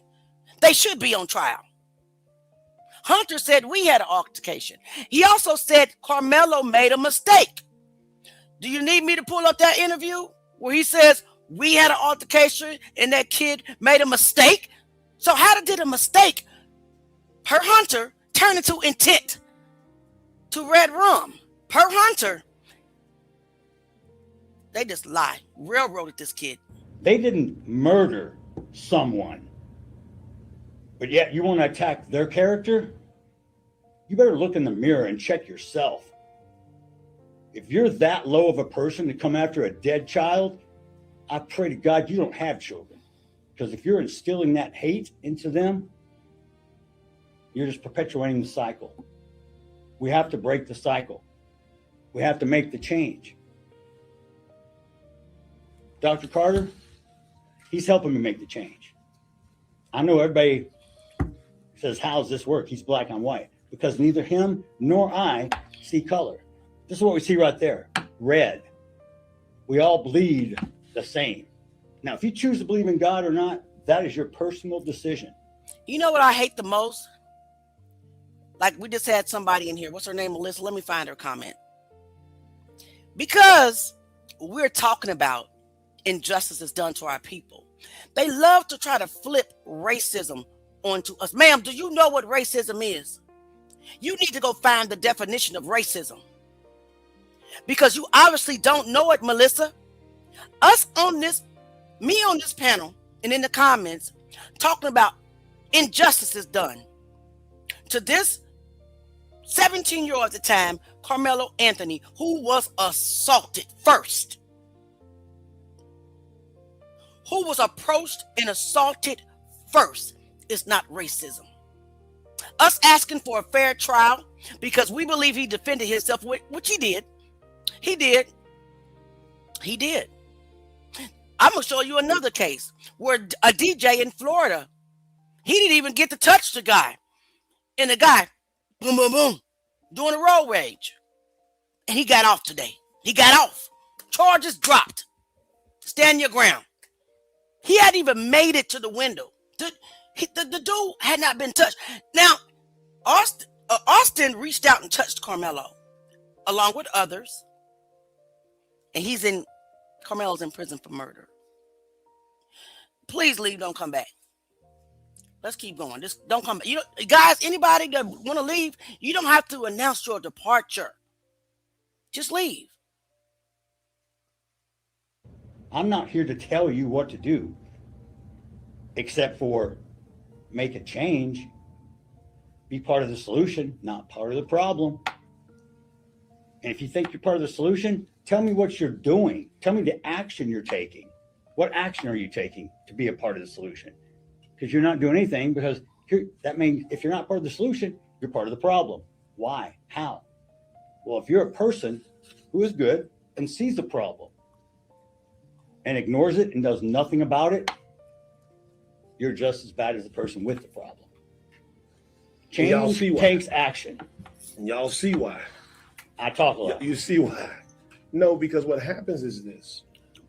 They should be on trial. Hunter said we had an altercation. He also said Carmelo made a mistake. Do you need me to pull up that interview where he says we had an altercation and that kid made a mistake? So how did a mistake, per Hunter, turn into intent to red rum? Per Hunter, they just lie. Railroaded this kid. They didn't murder someone, but yet you want to attack their character? You better look in the mirror and check yourself. If you're that low of a person to come after a dead child, I pray to God you don't have children. Because if you're instilling that hate into them, you're just perpetuating the cycle. We have to break the cycle. We have to make the change. Dr. Carter, he's helping me make the change. I know everybody says, how's this work? He's black and white. Because neither him nor I see color. This is what we see right there, red. We all bleed the same. Now, if you choose to believe in God or not, that is your personal decision. You know what I hate the most? Like we just had somebody in here. What's her name, Melissa? Let me find her comment. Because we're talking about injustices done to our people. They love to try to flip racism onto us. Ma'am, do you know what racism is? You need to go find the definition of racism. Because you obviously don't know it, Melissa. Us on this, me on this panel and in the comments talking about injustices done to this 17-year-old at the time, Carmelo Anthony, who was assaulted first, who was approached and assaulted first, is not racism. Us asking for a fair trial because we believe he defended himself, which he did. He did. I'm going to show you another case where a DJ in Florida, he didn't even get to touch the guy. And the guy, boom, boom, boom, doing a road rage. And he got off today. He got off. Charges dropped. Stand your ground. He hadn't even made it to the window. The dude had not been touched. Now, Austin reached out and touched Carmelo, along with others. And Carmelo's in prison for murder. Please leave, don't come back. Let's keep going. Just don't come back. You know, guys, anybody that want to leave, you don't have to announce your departure. Just leave. I'm not here to tell you what to do, except for make a change. Be part of the solution, not part of the problem. And if you think you're part of the solution, tell me what you're doing. Tell me the action you're taking. What action are you taking to be a part of the solution? Because you're not doing anything, because that means if you're not part of the solution, you're part of the problem. Why? How? Well, if you're a person who is good and sees the problem and ignores it and does nothing about it, you're just as bad as the person with the problem. Change takes action. And y'all see why. I talk a lot. You see why. No, because what happens is this.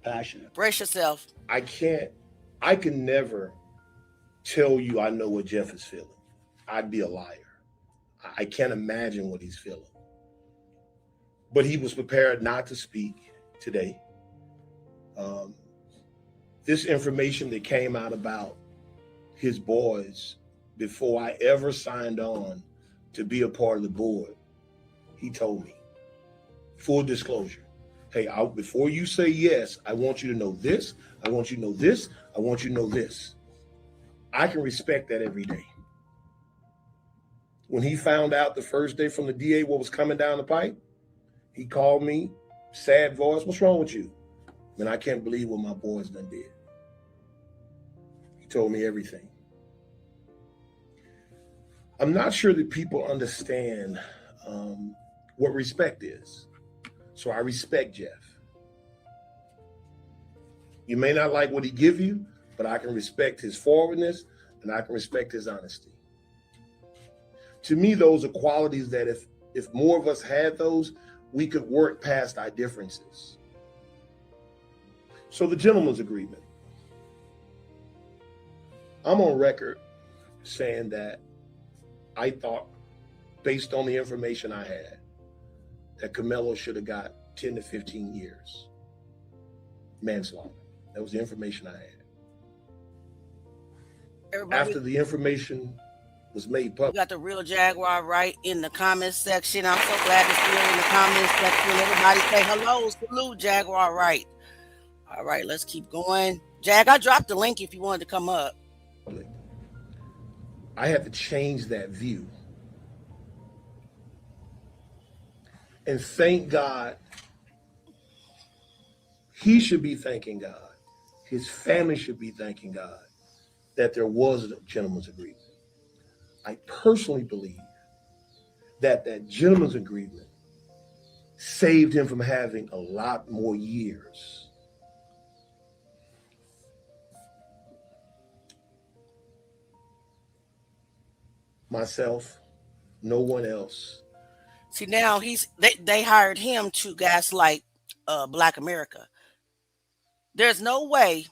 Passionate. Brace yourself. I can never tell you I know what Jeff is feeling. I'd be a liar. I can't imagine what he's feeling. But he was prepared not to speak today. This information that came out about his boys before I ever signed on to be a part of the board, he told me. Full disclosure. Hey, before you say yes, I want you to know this. I want you to know this. I want you to know this. I can respect that every day. When he found out the first day from the DA what was coming down the pipe, he called me, sad voice, what's wrong with you? Man, I can't believe what my boys done did. He told me everything. I'm not sure that people understand what respect is. So I respect Jeff. You may not like what he give you, but I can respect his forwardness and I can respect his honesty. To me, those are qualities that if more of us had those, we could work past our differences. So the gentleman's agreement. I'm on record saying that I thought, based on the information I had, that Carmelo should have got 10 to 15 years manslaughter. That was the information I had. Everybody, after the information was made public. We got the real Jaguar right in the comments section. I'm so glad to see you in the comments section. Everybody say hello, salute Jaguar right. All right, let's keep going. Jag, I dropped the link if you wanted to come up. I had to change that view. And thank God, he should be thanking God. His family should be thanking God that there was a gentleman's agreement. I personally believe that that gentleman's agreement saved him from having a lot more years. Myself, no one else. See, now they hired him to gaslight Black America. There's no way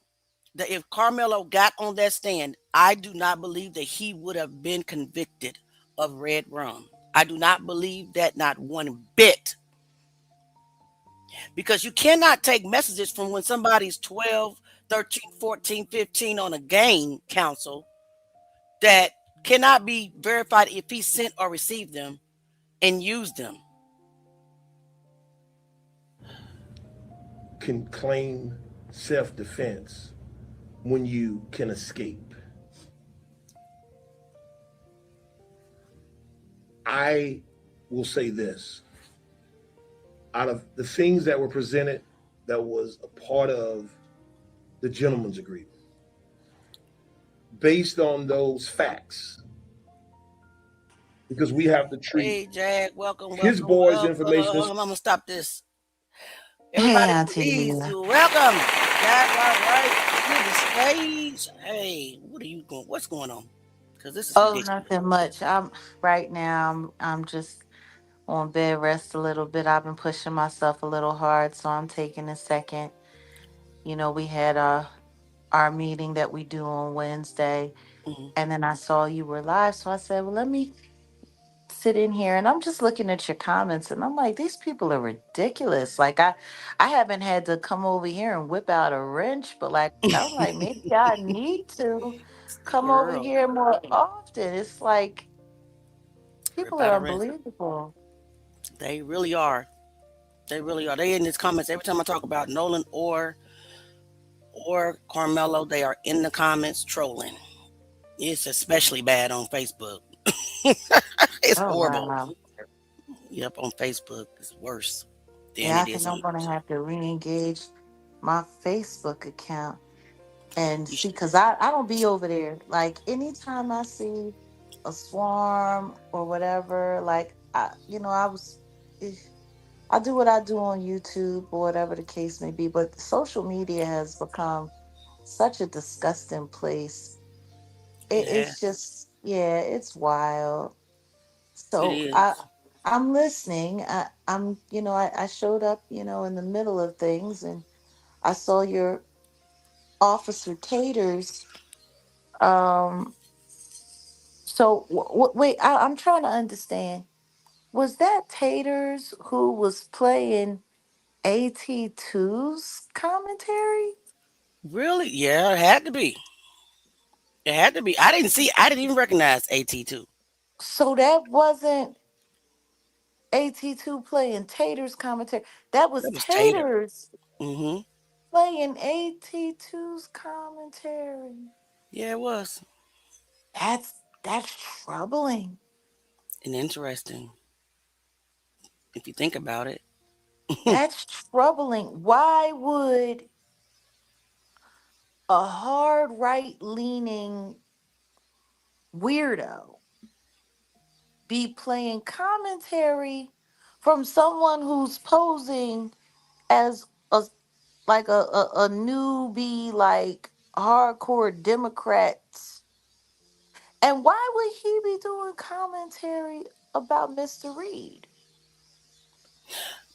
that if Carmelo got on that stand, I do not believe that he would have been convicted of red rum. I do not believe that, not one bit. Because you cannot take messages from when somebody's 12, 13, 14, 15 on a game council that cannot be verified if he sent or received them and used them. Can claim self-defense when you can escape. I will say this. Out of the things that were presented, that was a part of the gentleman's agreement. Based on those facts, because we have to treat hey, Jag, welcome, his welcome, boys' welcome. information. I'm gonna stop this. Everybody, Hey, Auntie please, Leah. welcome. Jaguar right to the stage. Hey, what are you going? What's going on? Because this is Oh, ridiculous. nothing much. I'm right now. I'm just on bed rest a little bit. I've been pushing myself a little hard, so I'm taking a second. You know, we had our meeting that we do on Wednesday, and then I saw you were live, so I said, well, let me sit in here, and I'm just looking at your comments, and I'm like, these people are ridiculous. Like I haven't had to come over here and whip out a wrench, but like I'm like, maybe I need to come over Girl. here more often. It's like people Rip out are a wrench. unbelievable. They really are. They really are. They in these comments every time I talk about Nolan or Carmelo. They are in the comments trolling. It's especially bad on Facebook. It's horrible. Wow. Yep, on Facebook it's worse than Yeah, I it think is I'm on. gonna have to re-engage my Facebook account and see, because I don't be over there. Like anytime I see a swarm or whatever, like I was I do what I do on YouTube or whatever the case may be, but social media has become such a disgusting place. It It's has. just, yeah, it's wild. It So is. I'm listening. I showed up, in the middle of things, and I saw your Officer Taters. Um, so wait, I'm trying to understand. Was that Taters who was playing AT2's commentary? Really? Yeah, it had to be. It had to be. I didn't see. I didn't even recognize AT2. So that wasn't AT2 playing Taters commentary. That was That was Tater. Taters Mm-hmm. playing AT2's commentary. Yeah, it was. That's troubling. And interesting if you think about it. That's troubling. Why would a hard right leaning weirdo be playing commentary from someone who's posing as a newbie, like hardcore Democrats? And why would he be doing commentary about Mr. Reed?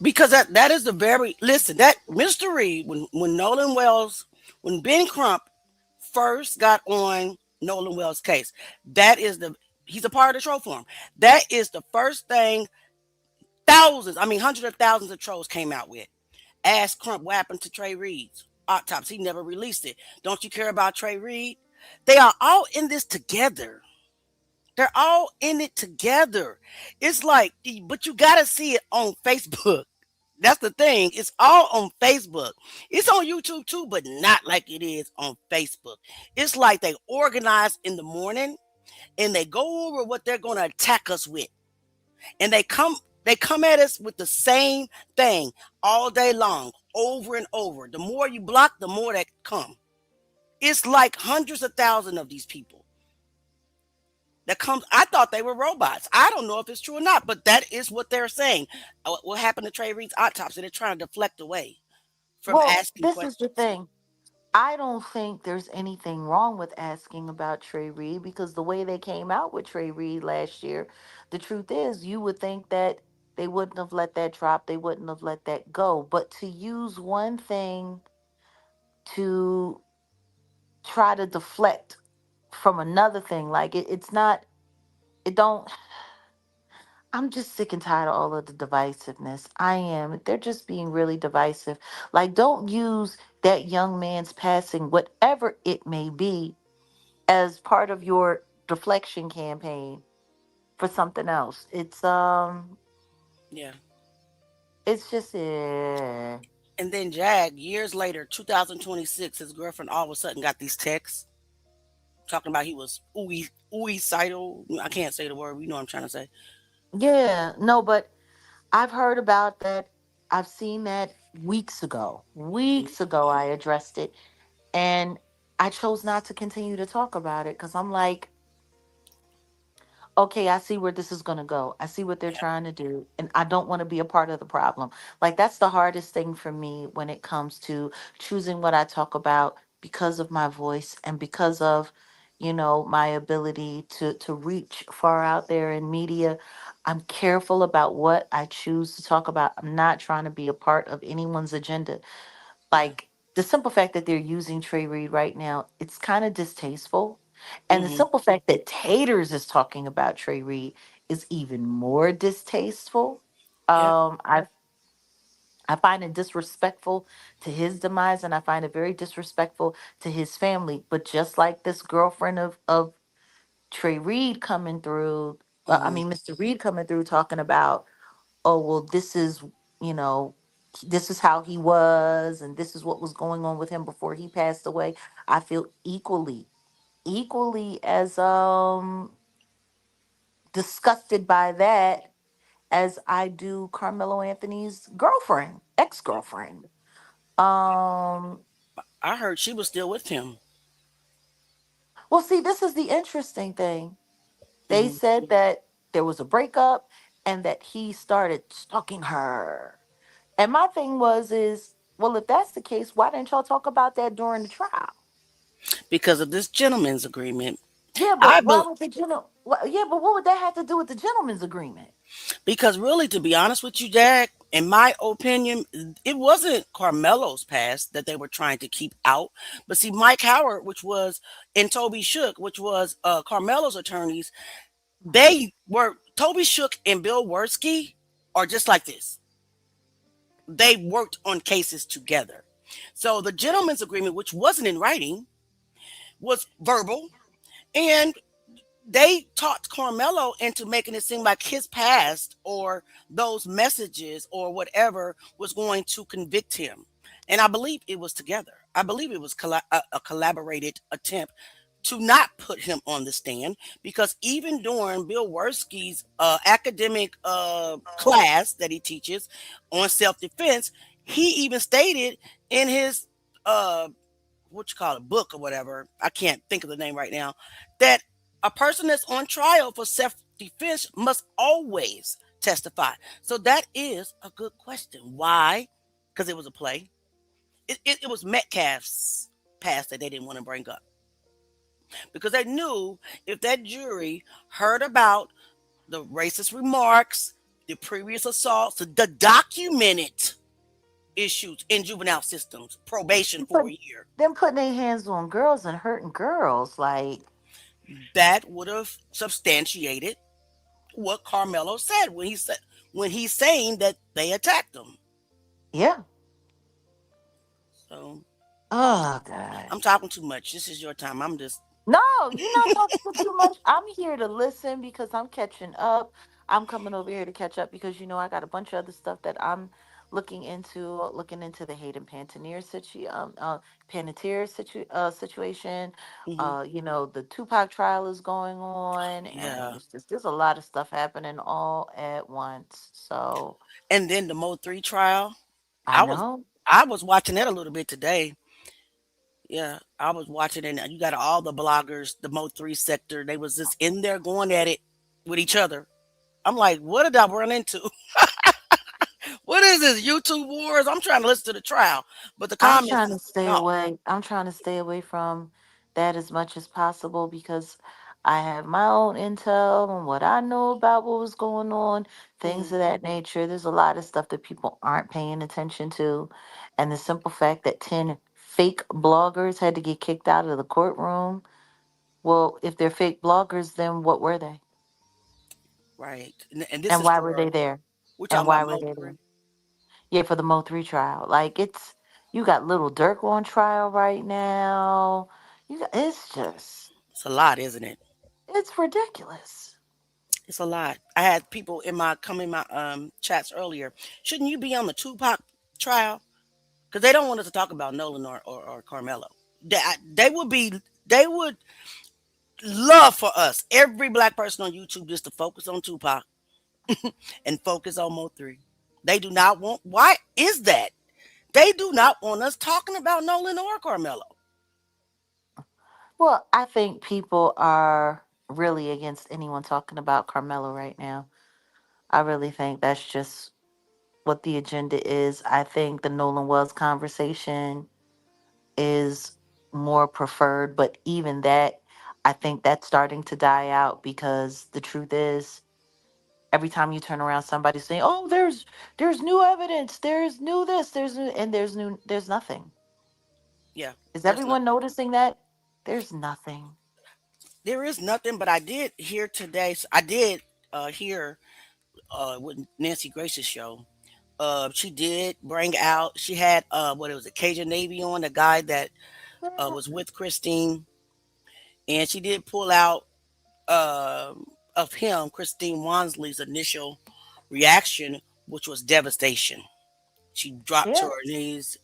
Because that is the very listen, that Mr. Reed, when Nolan Wells, when Ben Crump first got on Nolan Wells' case, that is the he's a part of the troll farm. That is the first thing thousands, I mean hundreds of thousands of trolls came out with. Ask Crump what happened to Trey Reed's autopsy. He never released it. Don't you care about Trey Reed? They are all in this together. They're all in it together. It's like, but you gotta see it on Facebook. That's the thing. It's all on Facebook. It's on YouTube too, but not like it is on Facebook. It's like they organize in the morning and they go over what they're going to attack us with. And they come at us with the same thing all day long, over and over. The more you block, the more that come. It's like hundreds of thousands of these people that comes. I thought they were robots. I don't know if it's true or not, but that is what they're saying. What happened to Trey Reed's autopsy? They're trying to deflect away from Well, asking this is the questions. thing. I don't think there's anything wrong with asking about Trey Reed, because the way they came out with Trey Reed last year, the truth is you would think that they wouldn't have let that drop, they wouldn't have let that go. But to use one thing to try to deflect from another thing, like it's not, it don't, I'm just sick and tired of all of the divisiveness. I am. They're just being really divisive. Like, don't use that young man's passing, whatever it may be, as part of your deflection campaign for something else. Yeah. It's just And then Jag, years later, 2026, his girlfriend all of a sudden got these texts talking about he was suicidal. I can't say the word. You know what I'm trying to say. yeah, no, but I've heard about that. I've seen that weeks ago. Weeks ago I addressed it, and I chose not to continue to talk about it because I'm like, okay, I see where this is going to go. I see what they're Yeah. trying to do, and I don't want to be a part of the problem. Like, that's the hardest thing for me when it comes to choosing what I talk about, because of my voice and because of, my ability to reach far out there in media. I'm careful about what I choose to talk about. I'm not trying to be a part of anyone's agenda. Yeah. Like, the simple fact that they're using Trey Reed right now, it's kind of distasteful. And the Hmm. simple fact that Taters is talking about Trey Reed is even more distasteful. Yeah. I find it disrespectful to his demise, and I find it very disrespectful to his family. But just like this girlfriend of Trey Reed coming through, Hmm. Mr. Reed coming through talking about, oh, well, you know this is how he was, and this is what was going on with him before he passed away. I feel equally as disgusted by that as I do Carmelo Anthony's girlfriend, ex-girlfriend. um I heard she was still with him. well, see, this is the interesting thing. They Hmm. said that there was a breakup and that he started stalking her. And my thing is, well, if that's the case, why didn't y'all talk about that during the trial? Because of this gentleman's agreement. Yeah, I but why bel would the yeah, but what would that have to do with the gentleman's agreement? because really, to be honest with you, Jack, in my opinion, it wasn't Carmelo's past that they were trying to keep out. But see, Mike Howard, which was and Toby Shook, which was Carmelo's attorneys, they were Toby Shook and Bill Wursky are just like this. They worked on cases together. So the gentleman's agreement, which wasn't in writing, was verbal, and they talked Carmelo into making it seem like his past or those messages or whatever was going to convict him. And I believe it was together. I believe it was a collaborated attempt to not put him on the stand because even during Bill Wursky's academic class that he teaches on self-defense, he even stated in his uh, what you call it, book or whatever, I can't think of the name right now, that a person that's on trial for self defense must always testify. So that is a good question. Why? Because it was a play. It was Metcalf's past that they didn't want to bring up because they knew if that jury heard about the racist remarks, the previous assaults, the documented issues in juvenile systems, probation for a year. Them putting their hands on girls and hurting girls, like that would have substantiated what Carmelo said when he's saying that they attacked him. Yeah. So, oh God, I'm talking too much. This is your time. I'm just no, you're not talking too much. I'm here to listen because I'm catching up. I'm coming over here to catch up because I got a bunch of other stuff that I'm looking into the Hayden situation. mhm. The Tupac trial is going on, and Yeah. there's a lot of stuff happening all at once. So And then the Mo 3 trial. I I was know. I was watching that a little bit today. Yeah, I was watching it. And you got all the bloggers, the Mo 3 sector. They was just in there going at it with each other. I'm like, what did I run into? What is this? YouTube wars? I'm trying to listen to the trial, but the I'm comments trying is to stay no. away. I'm trying to stay away from that as much as possible because I have my own intel and what I know about what was going on, things Mhm. of that nature. There's a lot of stuff that people aren't paying attention to. And the simple fact that 10 fake bloggers had to get kicked out of the courtroom. Well, if they're fake bloggers, then what were they? Right. And this And is why were they for there? we're And talking why about were Mo they 3. there? Yeah, for the Mo 3 trial. Like you got Little Dirk on trial right now. It's a lot, isn't it? It's ridiculous. It's a lot. I had people in my chats earlier. Shouldn't you be on the Tupac trial? Because they don't want us to talk about Nolan or Carmelo. They would love for us, every black person on YouTube, just to focus on Tupac and focus on Mo 3. They do not want why is that? They do not want us talking about Nolan or Carmelo. Well, I think people are really against anyone talking about Carmelo right now. I really think that's just what the agenda is. I think the Nolan Wells conversation is more preferred, but even that, I think that's starting to die out because the truth is every time you turn around somebody's saying, "Oh, there's new evidence, there's new this, there's nothing." Yeah, Is there's everyone nothing. noticing that? There's nothing. There is nothing, but I did hear today. I did hear with Nancy Grace's show. She did bring out. She had what it was, a Cajun Navy on, the guy that was with Christine, and she did pull out uh, of him, Christine Wansley's initial reaction, which was devastation. She dropped to Yeah. her knees,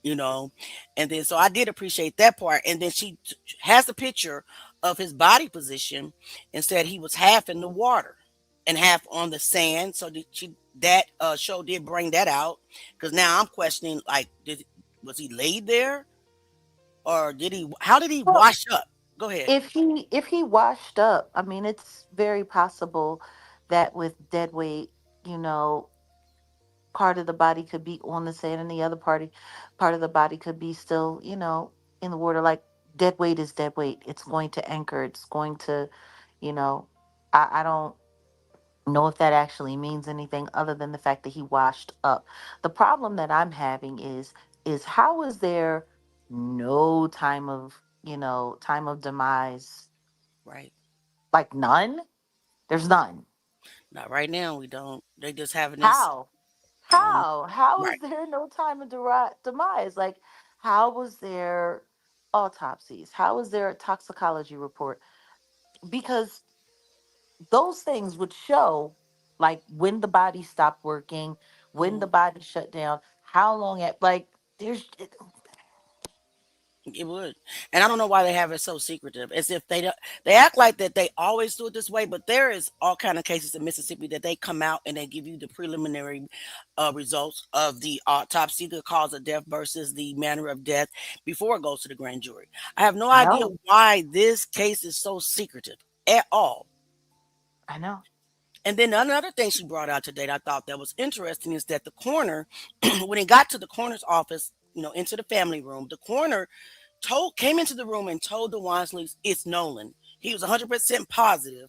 you know, and then so I did appreciate that part. And then she has a picture of his body position and said he was half in the water and half on the sand. So that show did bring that out because now I'm questioning like was he laid there or did he? How did he Well, wash up? Go ahead. if he washed up, I mean, it's very possible that with dead weight, you know, part of the body could be on the sand and the other part of the body could be still, in the water. Like dead weight is dead weight. It's going to anchor. It's going to, you know, I don't know if that actually means anything other than the fact that he washed up. The problem that I'm having is how is there no time of demise? Right. Like none? There's none. Not right now. We don't. They just having this. How? I don't know. How is Right. there no time of demise? Like, how was there autopsies? How was there a toxicology report? Because those things would show, like, when the body stopped working, when the body shut down, how long at, like, It would. And I don't know why they have it so secretive. As if they don't, they act like that they always do it this way, but there is all kind of cases in Mississippi that they come out and they give you the preliminary results of the autopsy, the cause of death versus the manner of death before it goes to the grand jury. I have no I idea know, why this case is so secretive at all. I know. And then another thing she brought out today that I thought that was interesting is that the coroner, when he got to the coroner's office, into the family room, the coroner came into the room and told the Wansleys it's Nolan. He was 100% positive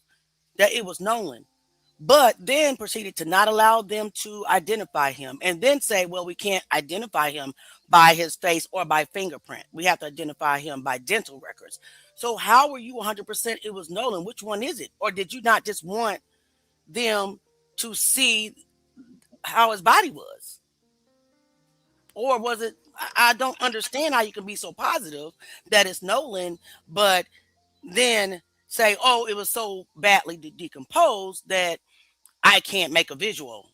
that it was Nolan, but then proceeded to not allow them to identify him and then say, well, we can't identify him by his face or by fingerprint. We have to identify him by dental records. So how were you 100% it was Nolan? Which one is it? Or did you not just want them to see how his body was? Or was it? I don't understand how you can be so positive that it's Nolan, but then say, oh, it was so badly decomposed that I can't make a visual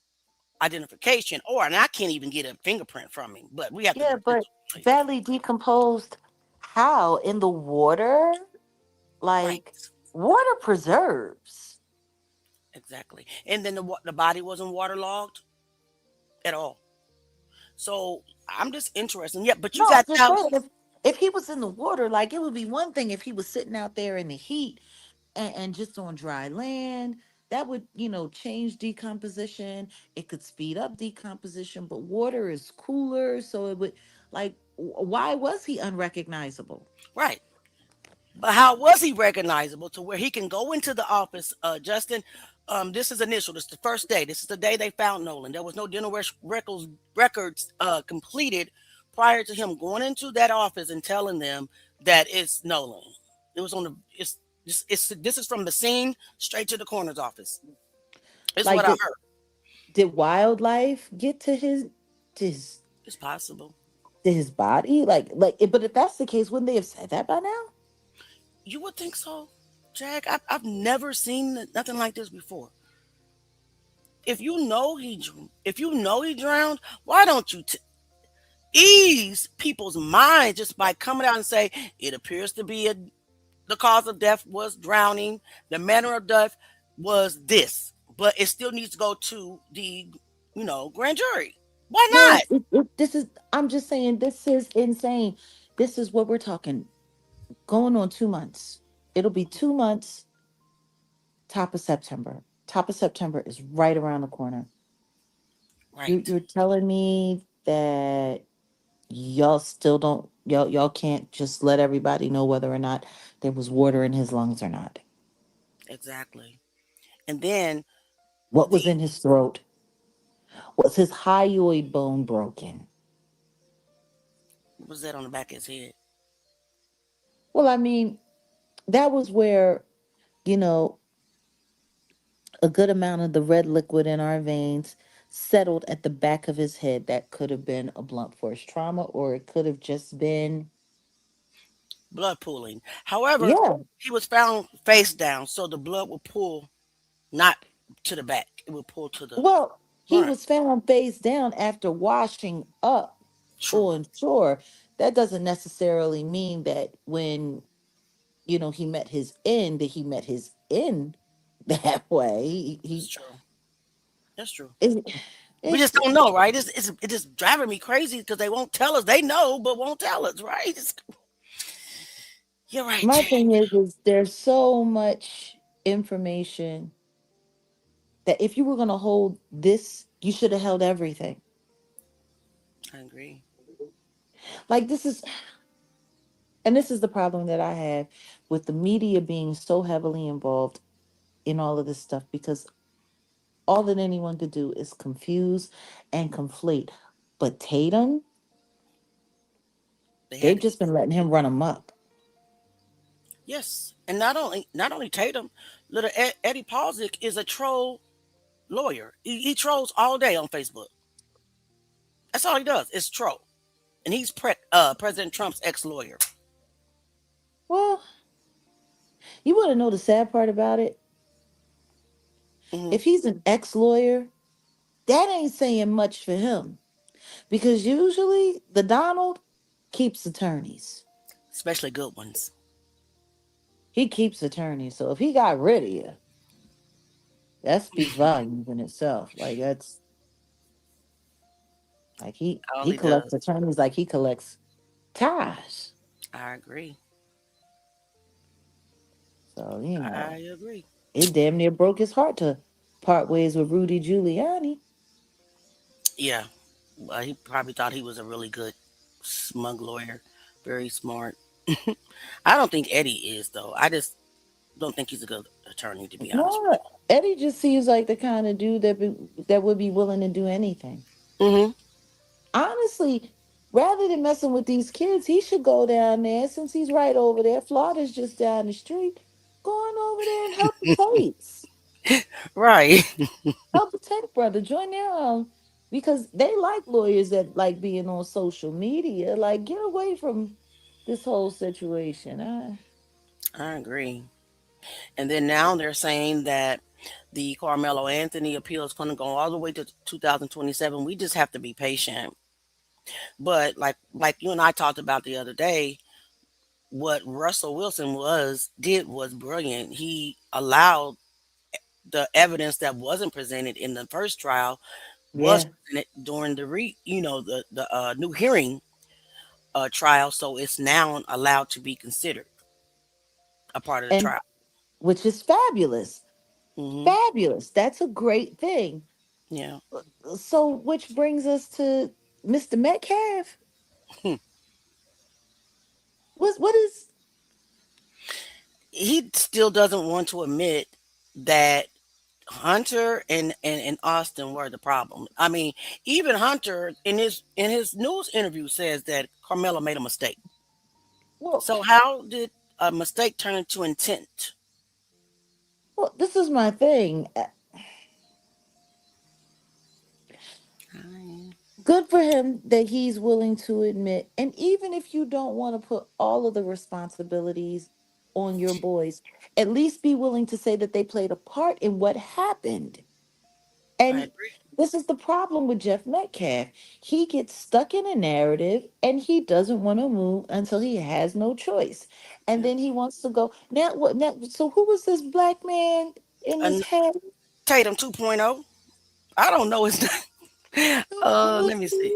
identification, and I can't even get a fingerprint from him. But we have to Yeah, do but badly decomposed, how? In the water? right, Like, water preserves. exactly. And then the body wasn't waterlogged at all. So I'm just interested. Yeah, but you No, I'm got just saying, thousands. if he was in the water, like, it would be one thing if he was sitting out there in the heat and just on dry land. That would, change decomposition. It could speed up decomposition, but water is cooler, so it would, like, why was he unrecognizable? Right. But how was he recognizable to where he can go into the office, Justin? This is initial. This is the first day. This is the day they found Nolan. There was no dental records completed prior to him going into that office and telling them that it's Nolan. It was on the. This is from the scene straight to the coroner's office. Is Like, what I heard. did wildlife get to his It's possible. to his body? But if that's the case, wouldn't they have said that by now? You would think so, Jack. I've never seen nothing like this before. If you know he drowned, why don't you ease people's minds just by coming out and say it appears to be the cause of death was drowning, the manner of death was this, but it still needs to go to the grand jury. Why No, not? this is. I'm just saying, this is insane. This is what we're talking. Going on 2 months. It'll be 2 months. Top of September. Top of September is right around the corner. Right. You're telling me that y'all still don't y'all can't just let everybody know whether or not there was water in his lungs or not. Exactly. And then What was in his throat? Was his hyoid bone broken? what was that on the back of his head? Well, I mean, that was where, you know, a good amount of the red liquid in our veins settled at the back of his head. That could have been a blunt force trauma, or it could have just been, Blood pooling. However, yeah. he was found face down, so the blood will pull not to the back. It will pull to the Well, he front. was found face down after washing up True. on shore. That doesn't necessarily mean that when, he met his end, that he met his end that way. It's true. That's true. It, We just it's don't know, right? It's just driving me crazy because they won't tell us. They know, but won't tell us, right? You're right, My Jack. thing is there's so much information That if you were going to hold this, you should have held everything. I agree. Like this is, and this is the problem that I have with the media being so heavily involved in all of this stuff because all that anyone could do is confuse and conflate. But Tatum, They had they've to. just been letting him run amok. Yes, and not only Tatum, little Eddie Palzik is a troll lawyer. He trolls all day on Facebook. That's all he does is troll, and he's President Trump's ex lawyer. Well, you want to know the sad part about it? Hmm. If he's an ex lawyer, that ain't saying much for him because usually the Donald keeps attorneys. Especially good ones. He keeps attorneys. So if he got rid of you, that speaks volumes in itself. Like that's like All he he does. collects attorneys like he collects ties. I agree. So I agree. it damn near broke his heart to part ways with Rudy Giuliani. Yeah, well, he probably thought he was a really good, smug lawyer, very smart. I don't think Eddie is though. I just don't think he's a good attorney, to be honest with No, Eddie just seems like the kind of dude that would be willing to do anything. you. Hmm. Honestly, rather than messing with these kids, he should go down there since he's right over there. Florida's just down the street. Go on over there and help the Tates. Right. Help the Tate brother. Join their because they like lawyers that like being on social media. Like, get away from this whole situation. I agree. And then now they're saying that the Carmelo Anthony appeal is going to go all the way to 2027. We just have to be patient. But like you and I talked about the other day, what Russell Wilson was brilliant. He allowed the evidence that wasn't presented in the first trial was Yeah. presented during the new hearing trial, so it's now allowed to be considered a part of the And trial. which is fabulous. Hmm. Fabulous. That's a great thing. Yeah. So, which brings us to Mr. Metcalf. What is He still doesn't want to admit that Hunter and Austin were the problem. I mean, even Hunter in his news interview says that Carmelo made a mistake. well? So how did a mistake turn into intent? Well, this is my thing. Good for him that he's willing to admit, and even if you don't want to put all of the responsibilities on your boys, at least be willing to say that they played a part in what happened. I And agree. this is the problem with Jeff Metcalf. He gets stuck in a narrative and he doesn't want to move until he has no choice. And Yeah. then he wants to go. Now what now, so who was this black man in this And head? Tatum 2.0. I don't know his name. Let me see.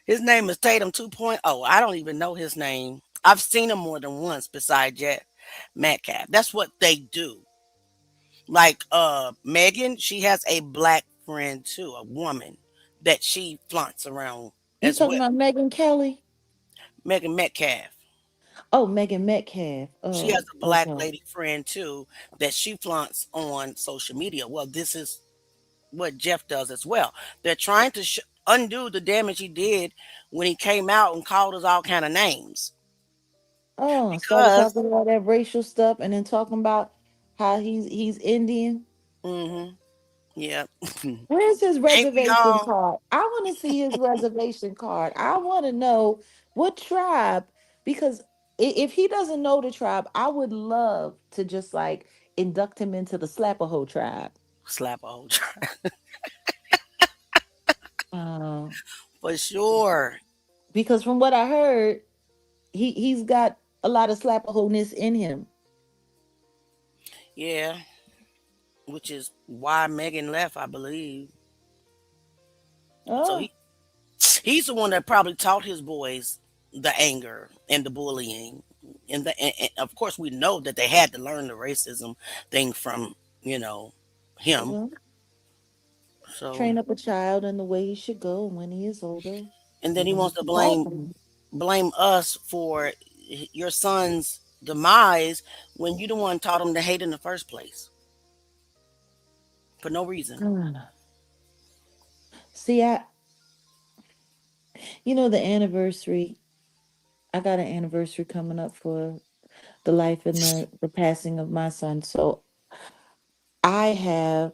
His name is Tatum 2.0. I don't even know his name. I've seen him more than once beside Jeff Metcalf. That's what they do. Like Megan, she has a black friend too, a woman that she flaunts around You as talking well. about Megan Kelly? Megan Metcalf. Oh, Megan Metcalf. She has Oh, a black okay. lady friend too that she flaunts on social media. Well, this is what Jeff does as well. They're trying to undo the damage he did when he came out and called us all kind of names Oh, started because talking about that racial stuff and then talking about how he's Indian. hmm yeah. Where's his Ain't we reservation all? card? I want to see his reservation card. I want to know what tribe, because if he doesn't know the tribe, I would love to just like induct him into the Slapaho tribe. Slap a whole Uh, for sure. because from what I heard, he's got a lot of Slapaho-ness in him. Yeah, which is why Megan left, I believe. So Oh, he's the one that probably taught his boys the anger and the bullying, and of course we know that they had to learn the racism thing from you know him. mhm. So, Train up a child in the way he should go, and when he is older, and then you're he gonna wants to depart from him. blame us for your son's demise when you the one taught him to hate in the first place for no reason. See, the anniversary. I got an anniversary coming up for the life and the passing of my son. So I have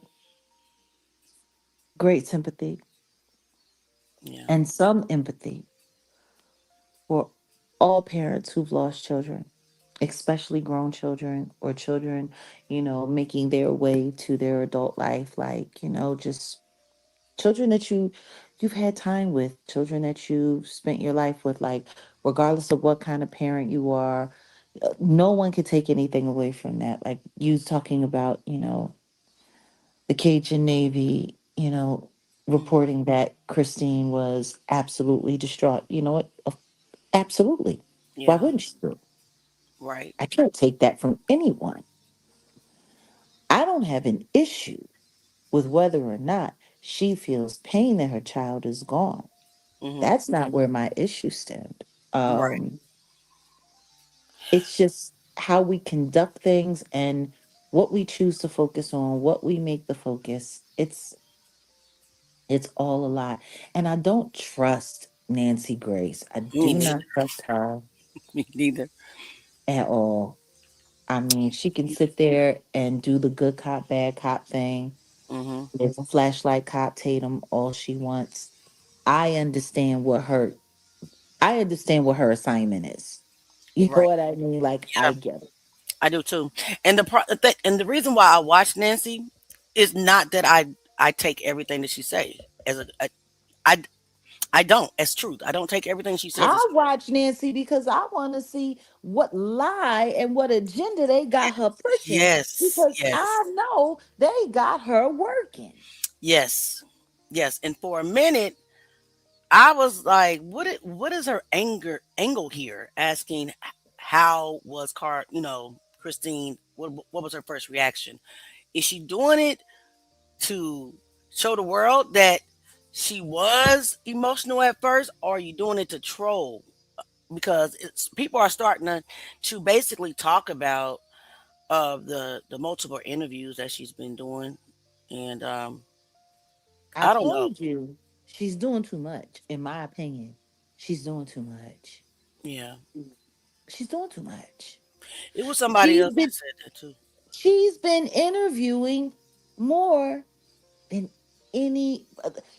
great sympathy Yeah. and some empathy for all parents who've lost children, especially grown children or children, making their way to their adult life, like, just children that you've had time with, children that you've spent your life with, like, regardless of what kind of parent you are, no one could take anything away from that. Like you talking about, the Cajun Navy, reporting that Christine was absolutely distraught. You know what? Absolutely. Why Yeah. wouldn't she? Right. I can't take that from anyone. I don't have an issue with whether or not she feels pain that her child is gone. Hmm. That's not where my issue stemmed. Right. It's just how we conduct things and what we choose to focus on, what we make the focus. It's all a lot. And I don't trust Nancy Grace. I Me do neither. not trust her Me neither. at all. I mean, she can sit there and do the good cop, bad cop thing. Hmm. There's a flashlight cop Tatum all she wants. I understand what her I understand what her assignment is. You know Right. what I mean? Like Yeah, I get it. I do too. And and the reason why I watch Nancy is not that I take everything that she say as I I don't as truth. I don't take everything she says as I watch Nancy because I want to see what lie and what agenda they got her pushing yes, because yes, I know they got her working. yes, yes. And for a minute, I was like, what is her angle here? Asking how was Christine? What was her first reaction? Is she doing it to show the world that she was emotional at first, or are you doing it to troll? Because people are starting to basically talk about the multiple interviews that she's been doing, and I I don't know. told you she's doing too much, in my opinion. She's doing too much. Yeah, She's doing too much. it was somebody She's else that been said that too. she's been interviewing more than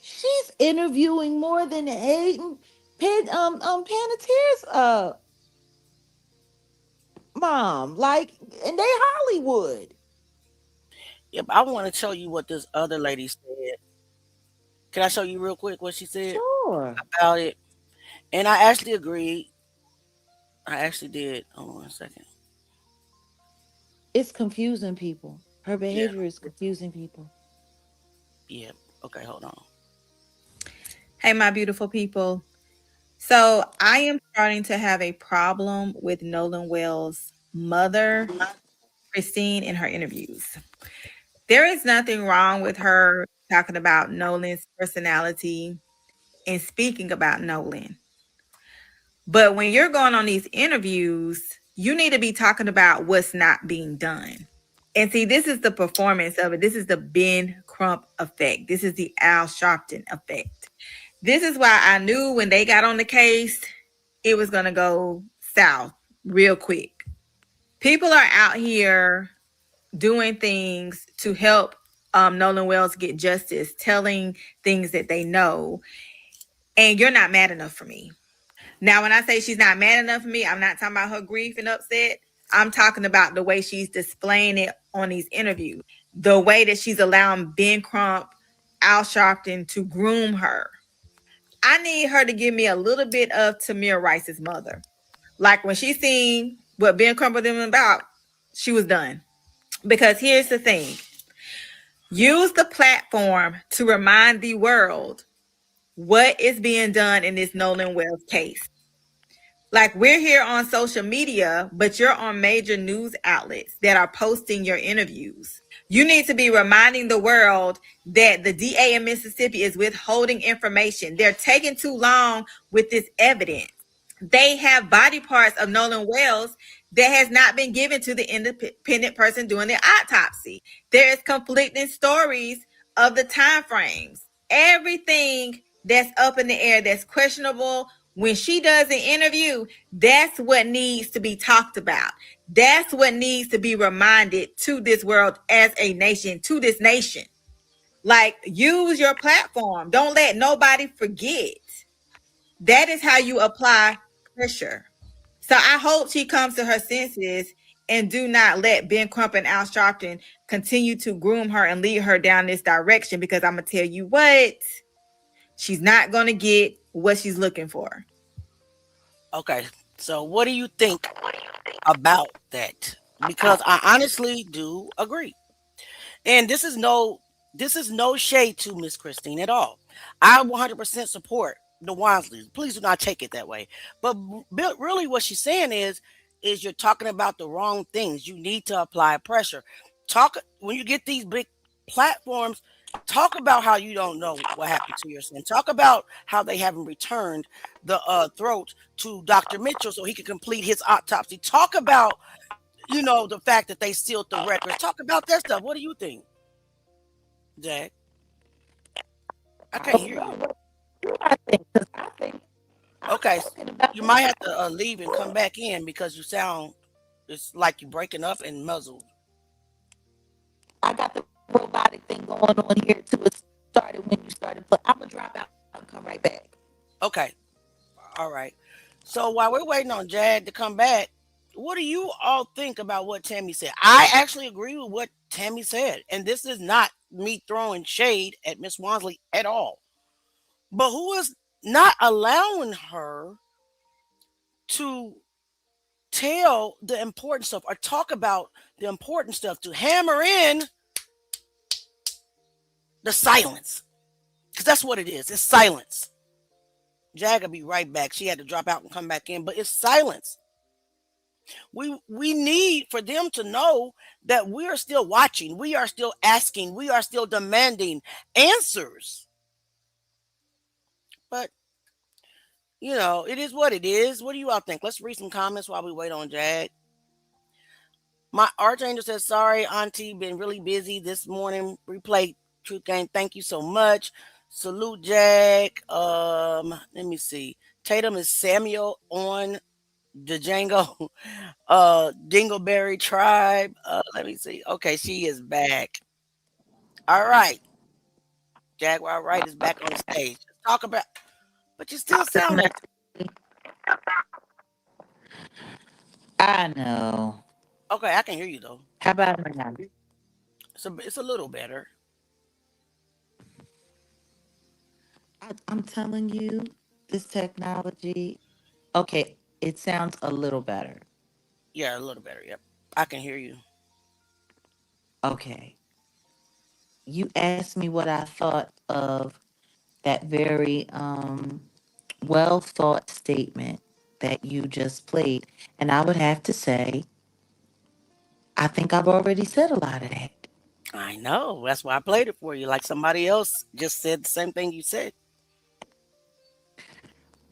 she's interviewing more than Hayden Panettiere's mom. Like, and they Hollywood. Yep, I want to tell you what this other lady said. Can I show you real quick what she said Sure. about it? And I actually agreed. I actually did. Hold on one second. It's confusing people. Her Yeah, behavior is confusing people. yeah. Okay, hold on. Hey, my beautiful people. So I am starting to have a problem with Nolan Wells' mother, Christine, in her interviews. There is nothing wrong with her talking about Nolan's personality and speaking about Nolan. But when you're going on these interviews, you need to be talking about what's not being done. And see, this is the performance of it. This is the Ben Crump effect. This is the Al Sharpton effect. This is why I knew when they got on the case, it was going to go south real quick. People are out here doing things to help Nolan Wells get justice, telling things that they know, and you're not mad enough for me. Now, when I say she's not mad enough for me, I'm not talking about her grief and upset. I'm talking about the way she's displaying it on these interviews, the way that she's allowing Ben Crump, Al Sharpton to groom her. I need her to give me a little bit of Tamir Rice's mother. Like when she seen what Ben Crump was about, she was done. Because here's the thing. Use the platform to remind the world what is being done in this Nolan Wells case. Like we're here on social media, but you're on major news outlets that are posting your interviews. You need to be reminding the world that the DA in Mississippi is withholding information. They're taking too long with this evidence. They have body parts of Nolan Wells that has not been given to the independent person doing the autopsy. There is conflicting stories of the time frames. Everything that's up in the air, that's questionable. When she does an interview, that's what needs to be talked about. That's what needs to be reminded to this world as a nation, to this nation. Like, use your platform. Don't let nobody forget. That is how you apply pressure. So I hope she comes to her senses and do not let Ben Crump and Al Sharpton continue to groom her and lead her down this direction, because I'm going to tell you what, she's not going to get what she's looking for. Okay, so what do you think about that? Because I honestly do agree. And this is no shade to Miss Christine at all. I 100% support the Wansleys. Please do not take it that way. But really what she's saying is you're talking about the wrong things. You need to apply pressure. Talk when you get these big platforms, talk about how you don't know what happened to your son. Talk about how they haven't returned the throat to Dr. Mitchell so he can complete his autopsy. Talk about, the fact that they sealed the records. Talk about that stuff. What do you think, Jack? I can't hear you. Okay, you might have to leave and come back in because you sound it's like you're breaking up and muzzled. I got the robotic thing going on here too. It started when you started, but I'm gonna drop out and come right back. Okay, all right. So while we're waiting on Jag to come back, what do you all think about what Tammy said? I actually agree with what Tammy said, and this is not me throwing shade at Miss Wansley at all. But who is not allowing her to tell the important stuff or talk about the important stuff, to hammer in the silence, because that's what it is. It's silence. Jag will be right back. She had to drop out and come back in, but it's silence. We need for them to know that we are still watching, we are still asking, we are still demanding answers. But it is what it is. What do you all think? Let's read some comments while we wait on Jag. My Archangel says, sorry, Auntie, been really busy this morning. Replay Truth Game. Thank you so much. Salute, Jag. Let me see. Tatum is Samuel on the Django. Dingleberry Tribe. Let me see. Okay, she is back. All right. Jaguar Wright is back on the stage. Let's talk about, but you still sound like. I know. Okay, I can hear you though. How about now? It's a little better. I'm telling you, this technology. Okay, it sounds a little better. Yeah, a little better. Yep, I can hear you. Okay. You asked me what I thought of that very well thought statement that you just played. And I would have to say, I think I've already said a lot of that. I know. That's why I played it for you. Like somebody else just said the same thing you said.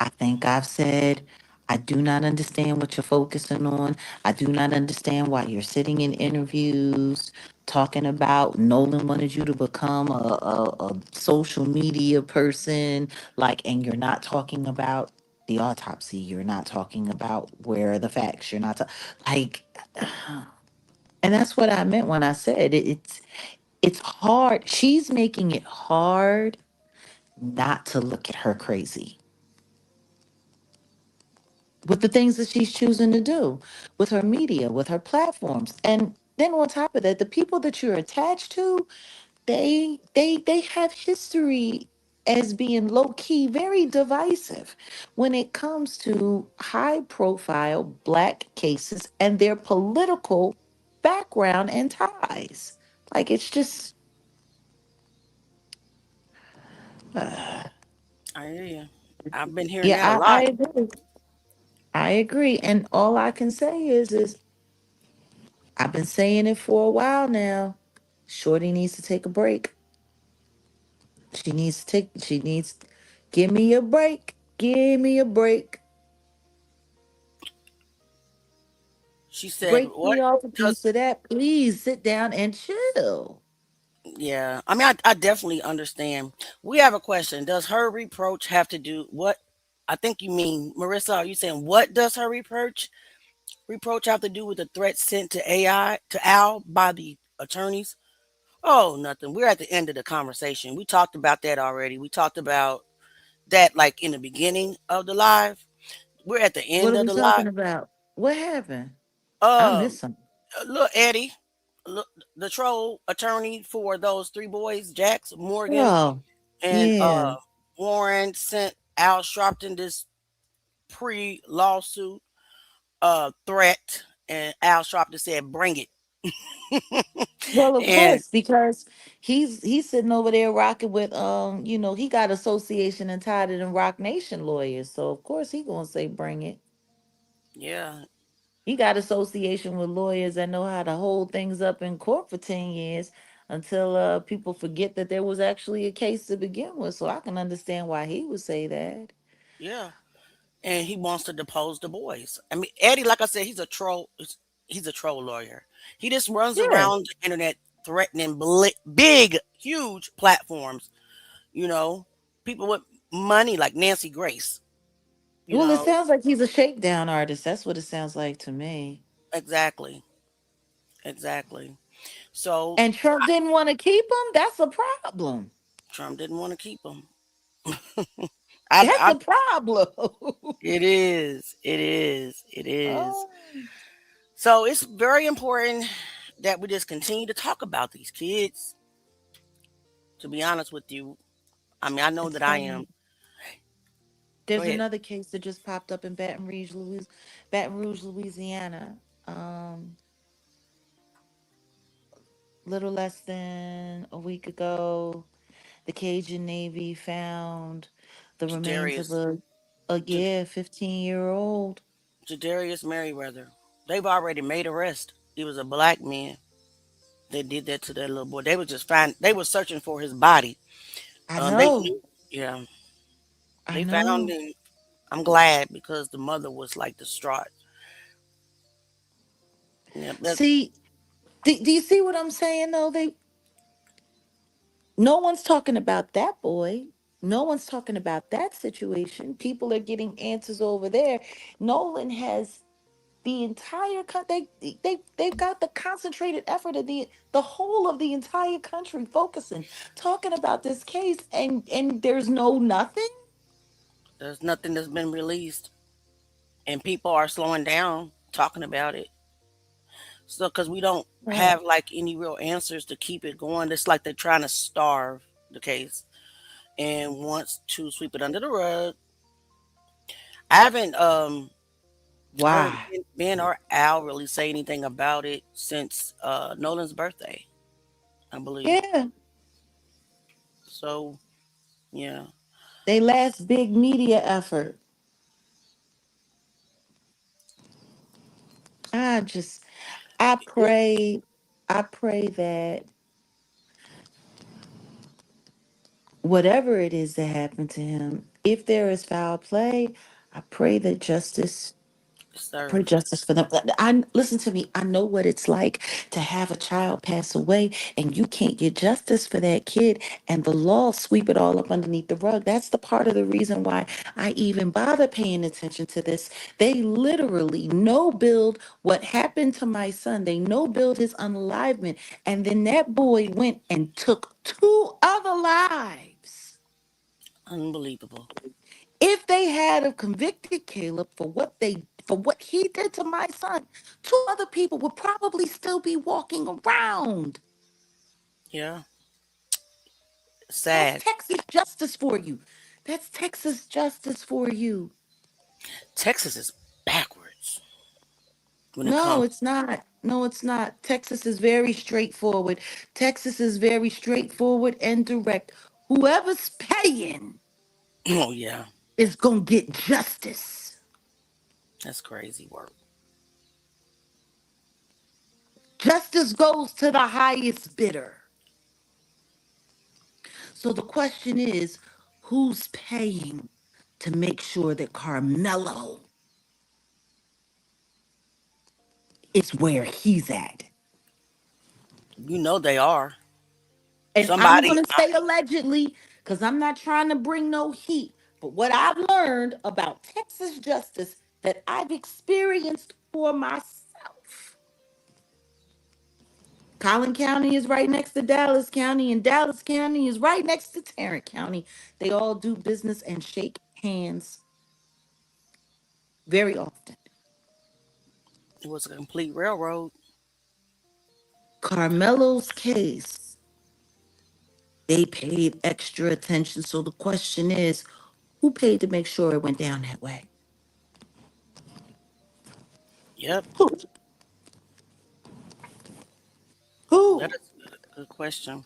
I think I've said, I do not understand what you're focusing on. I do not understand why you're sitting in interviews talking about Nolan wanted you to become a social media person, and you're not talking about the autopsy. You're not talking about where are the facts. You're not like, and that's what I meant when I said it's hard. She's making it hard not to look at her crazy with the things that she's choosing to do with her media, with her platforms. And then on top of that, the people that you're attached to, they have history as being low key, very divisive when it comes to high profile Black cases and their political background and ties. It's just. I hear you. I've been hearing that a Yeah, I lot. agree. I agree. And all I can say is I've been saying it for a while now. Shorty needs to take a break. She needs, give me a break. Give me a break. She said, Break "What me off a does?" piece of that. Please sit down and chill. Yeah, I mean, I definitely understand. We have a question. Does her reproach have to do what? I think you mean, Marissa. Are you saying what does her reproach have to do with the threat sent to AI to Al by the attorneys? Oh, nothing. We're at the end of the conversation. We talked about that already. We talked about that like in the beginning of the live. We're at the What end are of we the talking live. about? What happened? I Um, missed something. look, Eddie, look, the troll attorney for those three boys, Jax, Morgan, Oh, and yeah. Warren sent Al Sharpton this pre-lawsuit threat, and Al Sharpton said, "Bring it." Well, of And course, because he's sitting over there rocking with he got association and tied it in Rock Nation lawyers. So of course he gonna say bring it. yeah, He got association with lawyers that know how to hold things up in court for 10 years until people forget that there was actually a case to begin with. So I can understand why he would say that. yeah, and he wants to depose the boys. I mean, Eddie, like I said, he's a troll. He's a troll lawyer. He just runs Yeah. around the internet threatening big, huge platforms. You know, people with money like Nancy Grace. You Well, it know, sounds like he's a shakedown artist. That's what it sounds like to me. exactly, exactly. So And Trump didn't want to keep him. That's a problem. Trump didn't want to keep him. That's I a problem. it is, it is, it is. Oh. So it's very important that we just continue to talk about these kids. To be honest with you, I mean, I know It's that I am. funny. Go There's ahead. another case that just popped up in Baton Rouge, Louisiana. Little less than a week ago, the Cajun Navy found the remains of Jadarius, a J- 15-year-old. Jadarius Merriweather. They've already made arrest. He was a black man. They did that to that little boy. They were just fine. They were searching for his body. I They know. knew. Yeah, I they found know. him. I'm glad because the mother was like distraught. Yeah, that, See, do you see what I'm saying though? No one's talking about that boy. No one's talking about that situation. People are getting answers over there. Nolan has the entire they've got the concentrated effort of the whole of the entire country focusing talking about this case, and there's no nothing. there's nothing that's been released, and people are slowing down talking about it. So, because we don't Right. have like any real answers to keep it going, it's like they're trying to starve the case and wants to sweep it under the rug. I haven't heard Why? Ben or Al really say anything about it since Nolan's birthday, I believe. Yeah, So yeah, they last big media effort. i just i it, pray I pray that whatever it is that happened to him, if there is foul play, I pray that justice it's pray served. justice for them. I listen to me. I know what it's like to have a child pass away and you can't get justice for that kid, and the law sweep it all up underneath the rug. That's the part of the reason why I even bother paying attention to this. They literally no build what happened to my son. They no build his unalivement, and then that boy went and took two other lives. Unbelievable. If they had have convicted Caleb for what he did to my son, two other people would probably still be walking around. Yeah, That's sad. Texas justice for you. That's Texas justice for you. Texas is backwards when it No, comes. it's not. No, it's not. Texas is very straightforward. Texas is very straightforward and direct. Whoever's paying Oh yeah, is going to get justice. that's crazy work. Justice goes to the highest bidder. So the question is, who's paying to make sure that Carmelo is where he's at? You know they are. And I'm Somebody. going to say allegedly, because I'm not trying to bring no heat. But what I've learned about Texas justice that I've experienced for myself. Collin County is right next to Dallas County, and Dallas County is right next to Tarrant County. They all do business and shake hands very often. It was a complete railroad. Carmelo's case, they paid extra attention. So the question is, who paid to make sure it went down that way? Yep. Who? That Who? is a good question.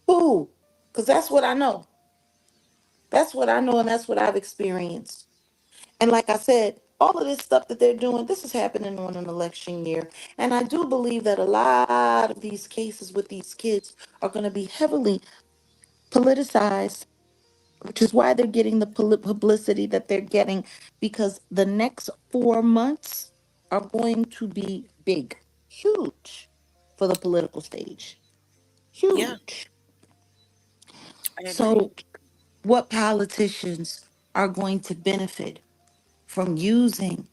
Who? Because that's what I know. That's what I know, and that's what I've experienced. And like I said, all of this stuff that they're doing, this is happening on an election year. And I do believe that a lot of these cases with these kids are going to be heavily politicized, which is why they're getting the publicity that they're getting, because the next 4 months are going to be big, huge for the political stage. Yeah, Huge. I agree. So, what politicians are going to benefit from using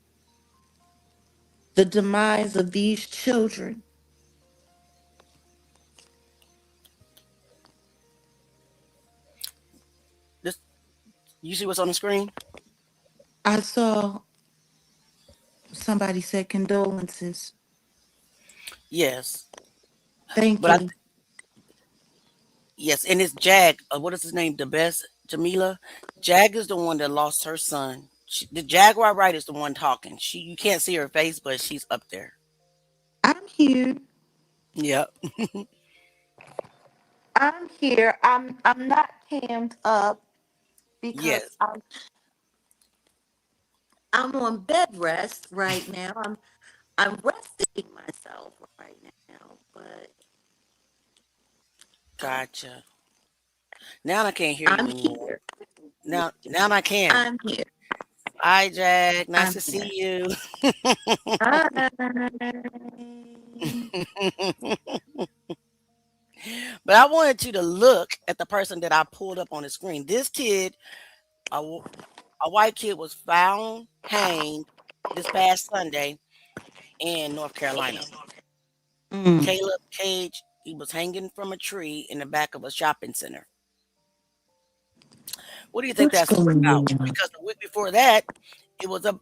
the demise of these children? This, you see what's on the screen? I saw somebody said condolences. Yes. Thank But I you. yes, and it's Jag. What is his name? The best Jamila. Jag is the one that lost her son. The Jaguar Wright is the one talking. You can't see her face, but she's up there. I'm here. Yep. I'm here. I'm not cammed up because Yes. I'm on bed rest right now. I'm resting myself right now, but Gotcha. Now I can't hear you I'm anymore. here. Now I can. I'm here. Hi, Jag. Nice I'm to here. see you. Hi. But I wanted you to look at the person that I pulled up on the screen. This kid, a, a white kid, was found hanged this past Sunday in North Carolina. Mm, Caleb Cage, he was hanging from a tree in the back of a shopping center. What do you think what's that's all going about? on? Because the week before that, it was a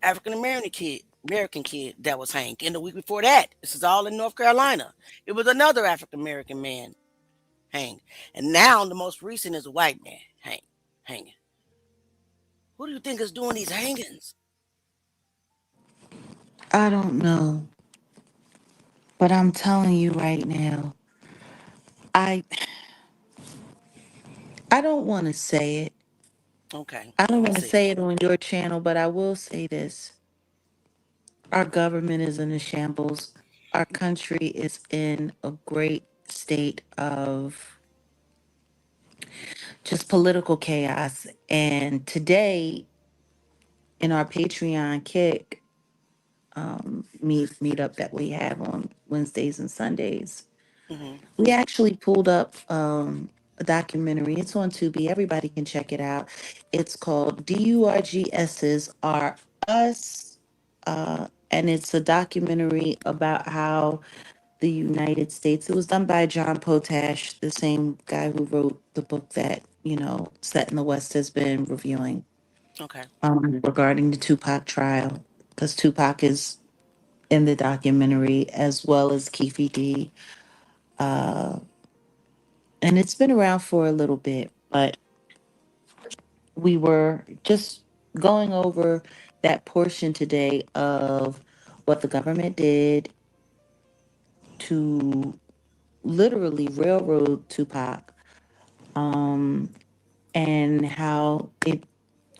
African American kid that was hanged. And the week before that, this is all in North Carolina. It was another African American man hanged. And now the most recent is a white man hanging. Who do you think is doing these hangings? I don't know, but I'm telling you right now, I I don't want to say it. Okay, I don't let me want to see. say it on your channel, but I will say this. Our government is in a shambles. Our country is in a great state of just political chaos. And today, in our Patreon kick meetup that we have on Wednesdays and Sundays, Hmm. we actually pulled up a documentary. It's on Tubi. Everybody can check it out. It's called DURGS's Are Us. And it's a documentary about how the United States, it was done by John Potash, the same guy who wrote the book that, Set in the West has been reviewing Okay. regarding the Tupac trial. Because Tupac is in the documentary as well as Keefe D. And it's been around for a little bit, but we were just going over that portion today of what the government did to literally railroad Tupac, and how it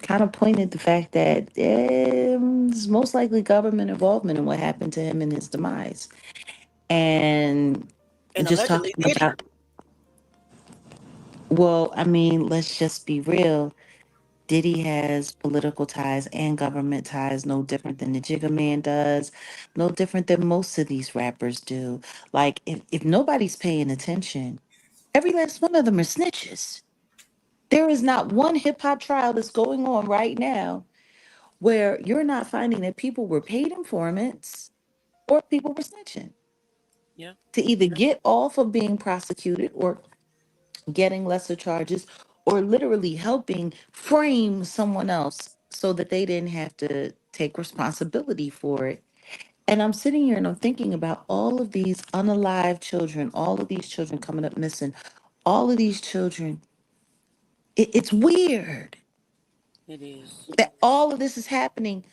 kind of pointed the fact that there's most likely government involvement in what happened to him and his demise. And And just allegedly talking did it. about Well, I mean, let's just be real. Diddy has political ties and government ties, no different than the Jigga Man does, no different than most of these rappers do. Like, if nobody's paying attention, every last one of them are snitches. There is not one hip hop trial that's going on right now where you're not finding that people were paid informants or people were snitching Yeah. to either get off of being prosecuted or getting lesser charges or literally helping frame someone else so that they didn't have to take responsibility for it. And I'm sitting here and I'm thinking about all of these unalive children, all of these children coming up missing, all of these children. It's weird It is. that all of this is happening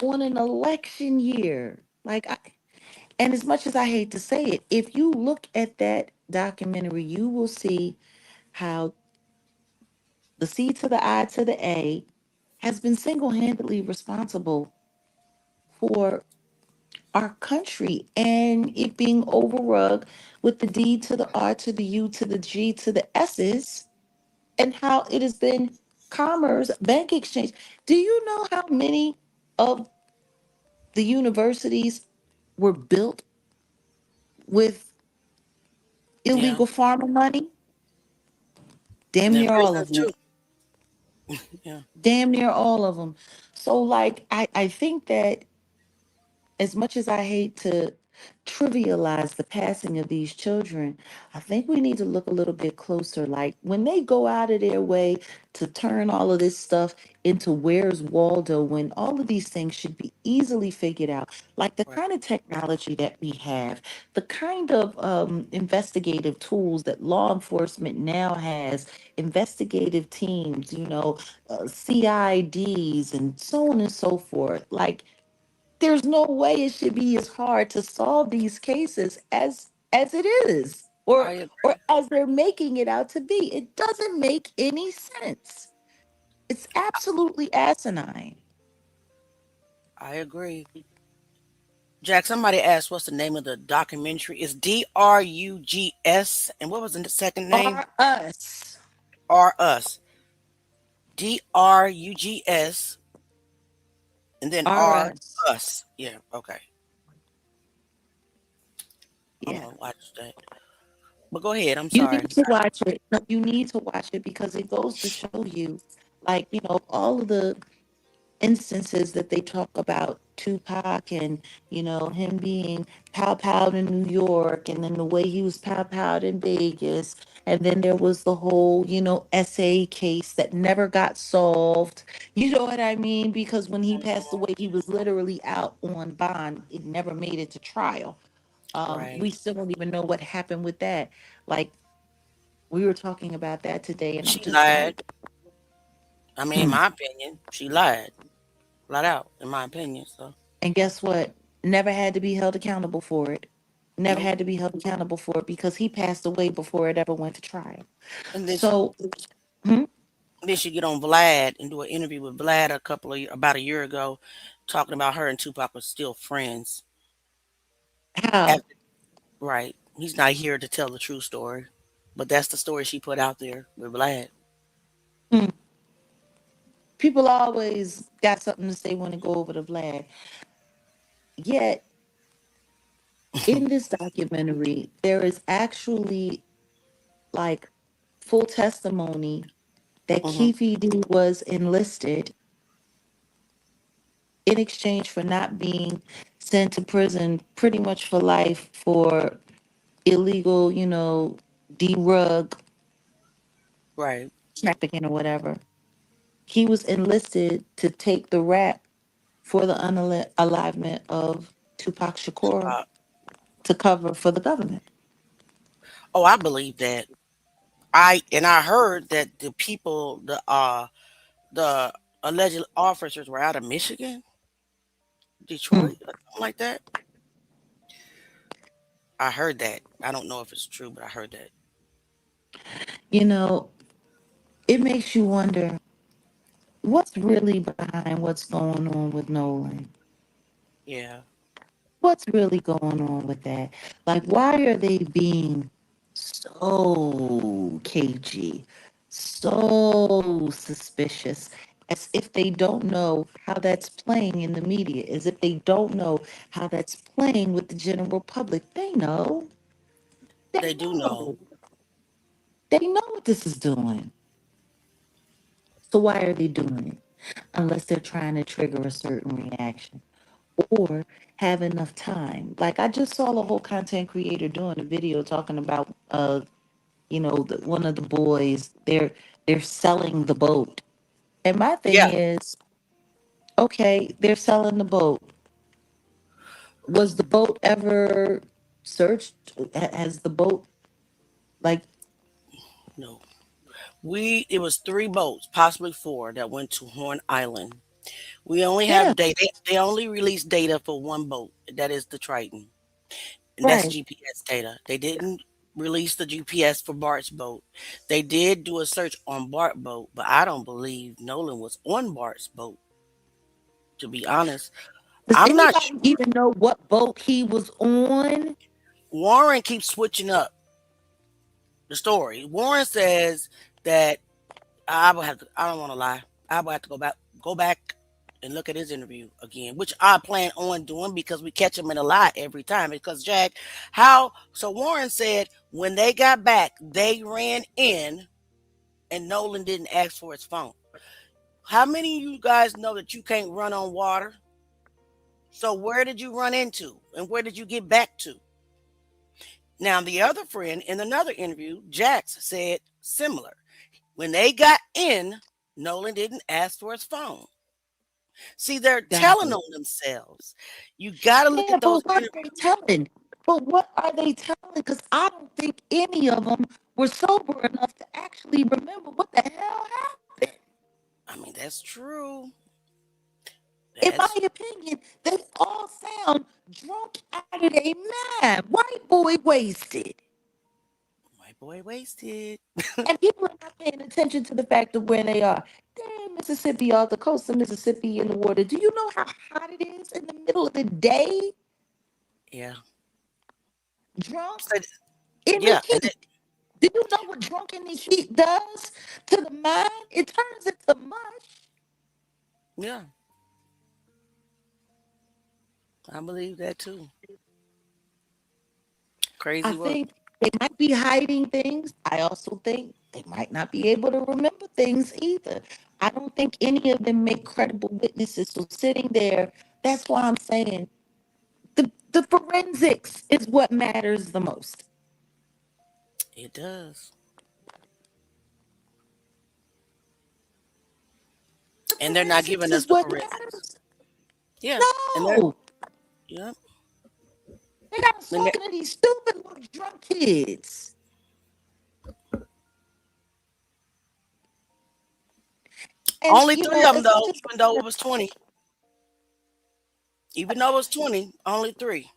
on an election year. And as much as I hate to say it, if you look at that documentary, you will see how the C to the I to the A has been single handedly responsible for our country and it being overrun with the D to the R to the U to the G to the S's and how it has been commerce, bank exchange. Do you know how many of the universities were built with Yeah. illegal farmer money? Damn Yeah. near all of Prisons them. too. Yeah. Damn near all of them. So, like, I think that as much as I hate to trivialize the passing of these children, I think we need to look a little bit closer. Like when they go out of their way to turn all of this stuff into Where's Waldo, when all of these things should be easily figured out, like the Right. kind of technology that we have, the kind of investigative tools that law enforcement now has, investigative teams, CIDs, and so on and so forth. Like, there's no way it should be as hard to solve these cases as it is I or agree. as they're making it out to be. It doesn't make any sense. It's absolutely asinine. I agree. Jack, somebody asked what's the name of the documentary. It's Drugs. And what was the second name? Are us. R Us. Drugs. And then Are R us. Us. Yeah. Okay. I'm Yeah. gonna watch that. But go ahead. I'm You sorry. need to watch it. No, you need to watch it because it goes to show you, like, all of the instances that they talk about Tupac and him being pow powed in New York and then the way he was pow powed in Vegas, and then there was the whole SA case that never got solved. You know what I mean? Because when he passed away he was literally out on bond. It never made it to trial. Right. We still don't even know what happened with that. Like, we were talking about that today and I'm She just lied. like, I mean, in hmm. my opinion, she lied. Flat out, in my opinion. So And guess what? Never had to be held accountable for it. Never nope. had to be held accountable for it because he passed away before it ever went to trial. And So, hmm, then she get on Vlad and do an interview with Vlad about a year ago, talking about her and Tupac were still friends. how? After, right. He's not here to tell the true story. But that's the story she put out there with Vlad. Hmm. People always got something to say when they go over to Vlad. Yet, in this documentary, there is actually like full testimony that Hmm. Keefe D was enlisted in exchange for not being sent to prison pretty much for life for illegal, drug Right. trafficking or whatever. He was enlisted to take the rap for the unalivement of Tupac Shakur Tupac. to cover for the government. Oh, I believe that. I heard that the alleged officers were out of Michigan, Hmm. Detroit, or something like that. I heard that. I don't know if it's true, but I heard that. You know, it makes you wonder what's really behind what's going on with Nolan. Yeah. What's really going on with that? Like, why are they being so cagey, so suspicious, as if they don't know how that's playing in the media, as if they don't know how that's playing with the general public. They know. They do know. They know what this is doing. So why are they doing it? Unless they're trying to trigger a certain reaction or have enough time. Like I just saw a whole content creator doing a video talking about one of the boys, they're selling the boat. And my thing Yeah. is, okay, they're selling the boat. Was the boat ever searched? Has the boat like No. It was 3 boats, possibly 4, that went to Horn Island. We only yeah, have data. They only released data for 1 boat. That is the Triton. And that's right. GPS data. They didn't release the GPS for Bart's boat. They did do a search on Bart's boat, but I don't believe Nolan was on Bart's boat, to be honest. Does I'm not anybody sure. even know what boat he was on? Warren keeps switching up the story. Warren says that I would have to. I don't want to lie. I would have to go back and look at his interview again, which I plan on doing because we catch him in a lie every time. Because Jack, how? So Warren said when they got back, they ran in, and Nolan didn't ask for his phone. How many of you guys know that you can't run on water? So where did you run into, and where did you get back to? Now the other friend in another interview, Jax, said similar. When they got in, Nolan didn't ask for his phone. See, they're Got telling it. on themselves. You got to look Yeah, at those but what are they interviews. telling? But what are they telling? Because I don't think any of them were sober enough to actually remember what the hell happened. I mean, that's true. In my That's opinion, they all sound drunk out of their mind. White boy wasted. white boy wasted. And people are not paying attention to the fact of where they are. They're in Mississippi, off the coast of Mississippi in the water. Do you know how hot it is in the middle of the day? Yeah. Drunk So, in the yeah, and heat. Do you know what drunk in the heat does to the mind? It turns into mush. yeah, I believe that too. I Crazy work. think they might be hiding things. I also think they might not be able to remember things either. I don't think any of them make credible witnesses. So sitting there, that's why I'm saying the forensics is what matters the most. It does. The And they're not forensics giving us is the what forensics. matters. Yeah. And they're, No, yeah. they got us And talking to these stupid little drunk kids. And only you 3 know, of them, as much though, as even though it was 20. Even though it was 20, only 3.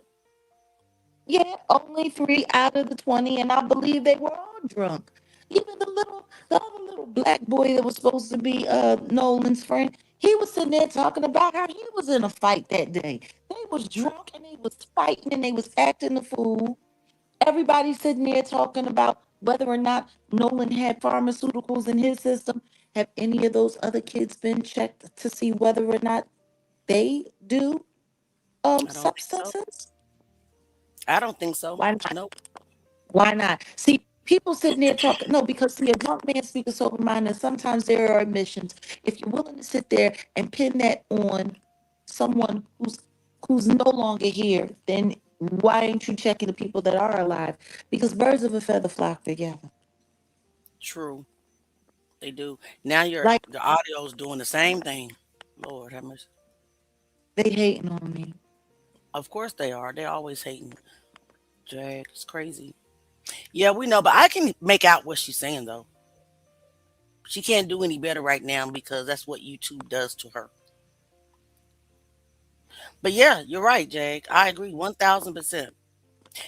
yeah, only 3 out of the 20, and I believe they were all drunk. Even the other little black boy that was supposed to be Nolan's friend, he was sitting there talking about how he was in a fight that day. They was drunk and they was fighting and they was acting the fool. Everybody sitting there talking about whether or not Nolan had pharmaceuticals in his system. Have any of those other kids been checked to see whether or not they do I don't think so. substances? I don't think so. Why not? Nope. Why not? See, people sitting there talking. No, because see, a drunk man speaks a sober mind, and sometimes there are admissions. If you're willing to sit there and pin that on someone who's no longer here, then why ain't you checking the people that are alive? Because birds of a feather flock together. True. They do. Now Like the audio's doing the same thing. Lord have mercy. they hating on me. Of course they are. They're always hating. Jack, it's crazy. Yeah, we know, but I can make out what she's saying though. She can't do any better right now because that's what YouTube does to her. But yeah, you're right, Jake. I agree 1000%.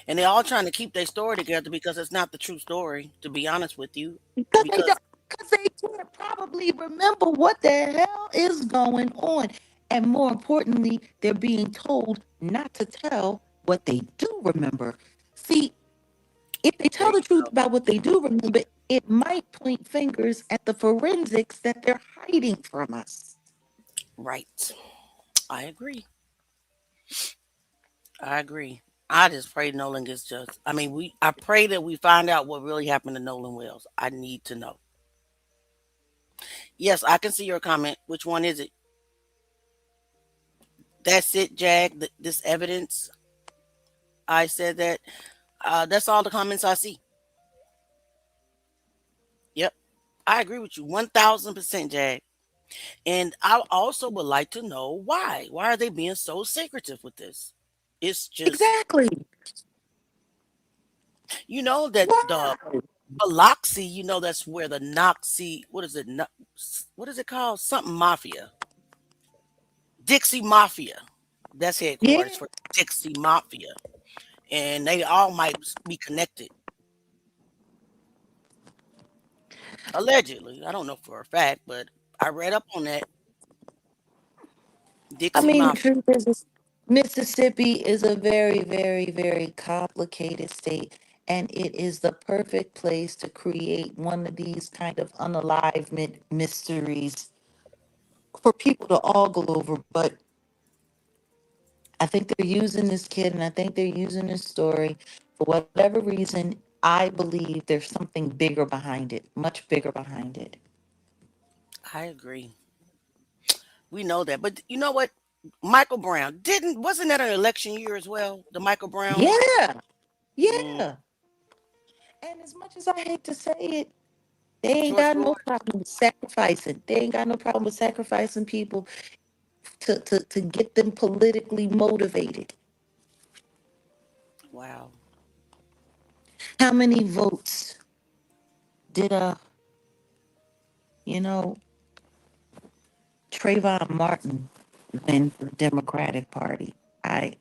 And they're all trying to keep their story together because it's not the true story, to be honest with you. Because they Because don't, because they can't probably remember what the hell is going on. And more importantly, they're being told not to tell what they do remember. See, If they There tell you the truth go. about what they do, remember, it might point fingers at the forensics that they're hiding from us. Right. I agree. I agree. I just pray Nolan gets just. I mean, I pray that we find out what really happened to Nolan Wells. I need to know. Yes, I can see your comment. Which one is it? That's it, Jag. This evidence. I said that. That's all the comments I see. Yep. I agree with you 1000%, Jag. And I also would like to know why. Why are they being so secretive with this? It's just, Exactly. you know, that the Why? Biloxi, you know, that's where the Noxie, what is it? What is it called? Something Mafia. Dixie Mafia. That's headquarters Yeah. for Dixie Mafia. And they all might be connected. Allegedly. I don't know for a fact, but I read up on that. I Dixie mean, the Mafia. truth is, Mississippi is a very, very, very complicated state, and it is the perfect place to create one of these kind of unalivement mysteries for people to ogle over. But I think they're using this kid, and I think they're using this story for whatever reason. I believe there's something bigger behind it, much bigger behind it. I agree. We know that. But you know what? Michael Brown wasn't that an election year as well? The Michael Brown. Yeah, Mm, yeah. And as much as I hate to say it, they ain't George got no Floyd. problem with sacrificing. They ain't got no problem with sacrificing people to get them politically motivated. Wow. How many votes did you know, Trayvon Martin win for the Democratic Party? I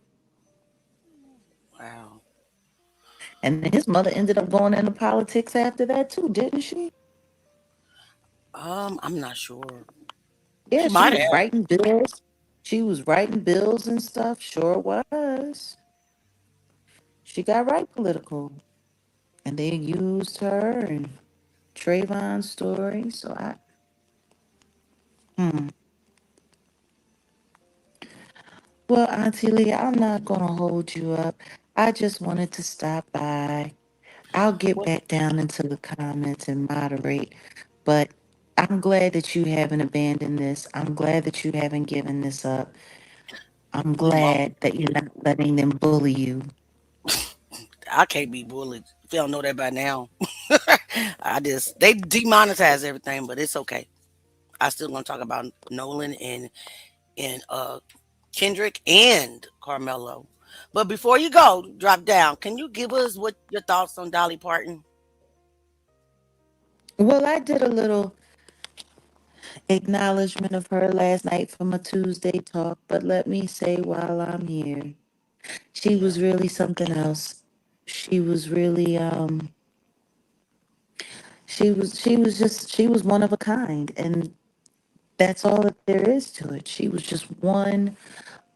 Wow. And then his mother ended up going into politics after that too, didn't she? I'm not sure. Yeah, She she might was have. writing bills. She was writing bills and stuff. Sure was. She got right political. And they used her and Trayvon's story. So hmm. Well, Auntie Leah, I'm not gonna hold you up. I just wanted to stop by. I'll get Well, back down into the comments and moderate. But I'm glad that you haven't abandoned this. I'm glad that you haven't given this up. I'm we won't. glad that you're not letting them bully you. I can't be bullied. If you don't know that by now. They demonetize everything, but it's okay. I still gonna talk about Nolan and Kendrick and Carmelo. But before you go, drop down. Can you give us what your thoughts on Dolly Parton? Well, I did a little acknowledgement of her last night from a Tuesday talk, but let me say while I'm here, she Yeah. was really something else. She was really she was one of a kind, and that's all that there is to it. She was just one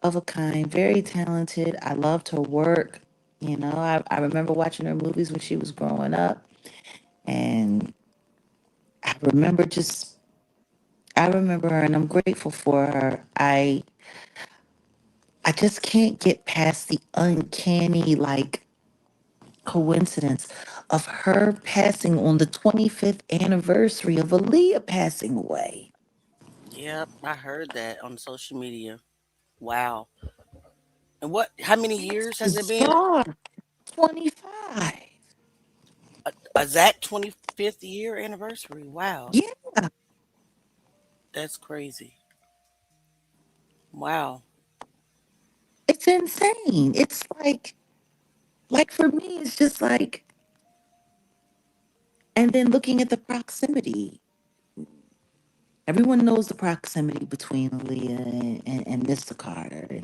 of a kind, very talented. I loved her work. I remember watching her movies when she was growing up, and I remember just I remember her, and I'm grateful for her. I just can't get past the uncanny coincidence of her passing on the 25th anniversary of Aaliyah passing away. Yep, I heard that on social media. Wow. And how many years has it been? Bizarre. 25. Is that 25th year anniversary? Wow. Yeah, That's crazy. Wow. it's insane. It's like for me, it's just and then looking at the proximity. Everyone knows the proximity between Aaliyah and Mr. Carter.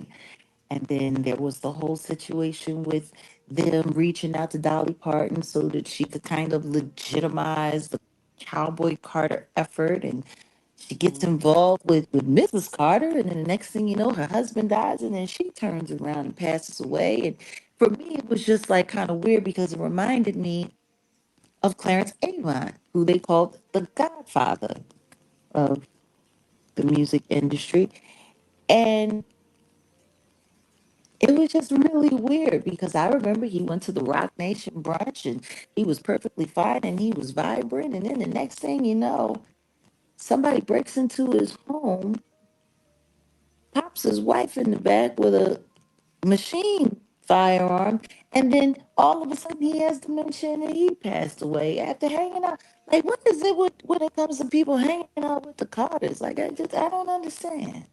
And then there was the whole situation with them reaching out to Dolly Parton so that she could kind of legitimize the Cowboy Carter effort. And she gets Mhm. involved with Mrs. Carter. And then the next thing you know, her husband dies. And then she turns around and passes away. And for me, it was just like kind of weird because it reminded me of Clarence Avon, who they called the godfather of the music industry. And it was just really weird because I remember he went to the Rock Nation brunch and he was perfectly fine and he was vibrant. And then the next thing you know, somebody breaks into his home, pops his wife in the back with a machine firearm, and then all of a sudden he has dementia and he passed away after hanging out. Like, what is it with when it comes to people hanging out with the Carters? Like, I don't understand.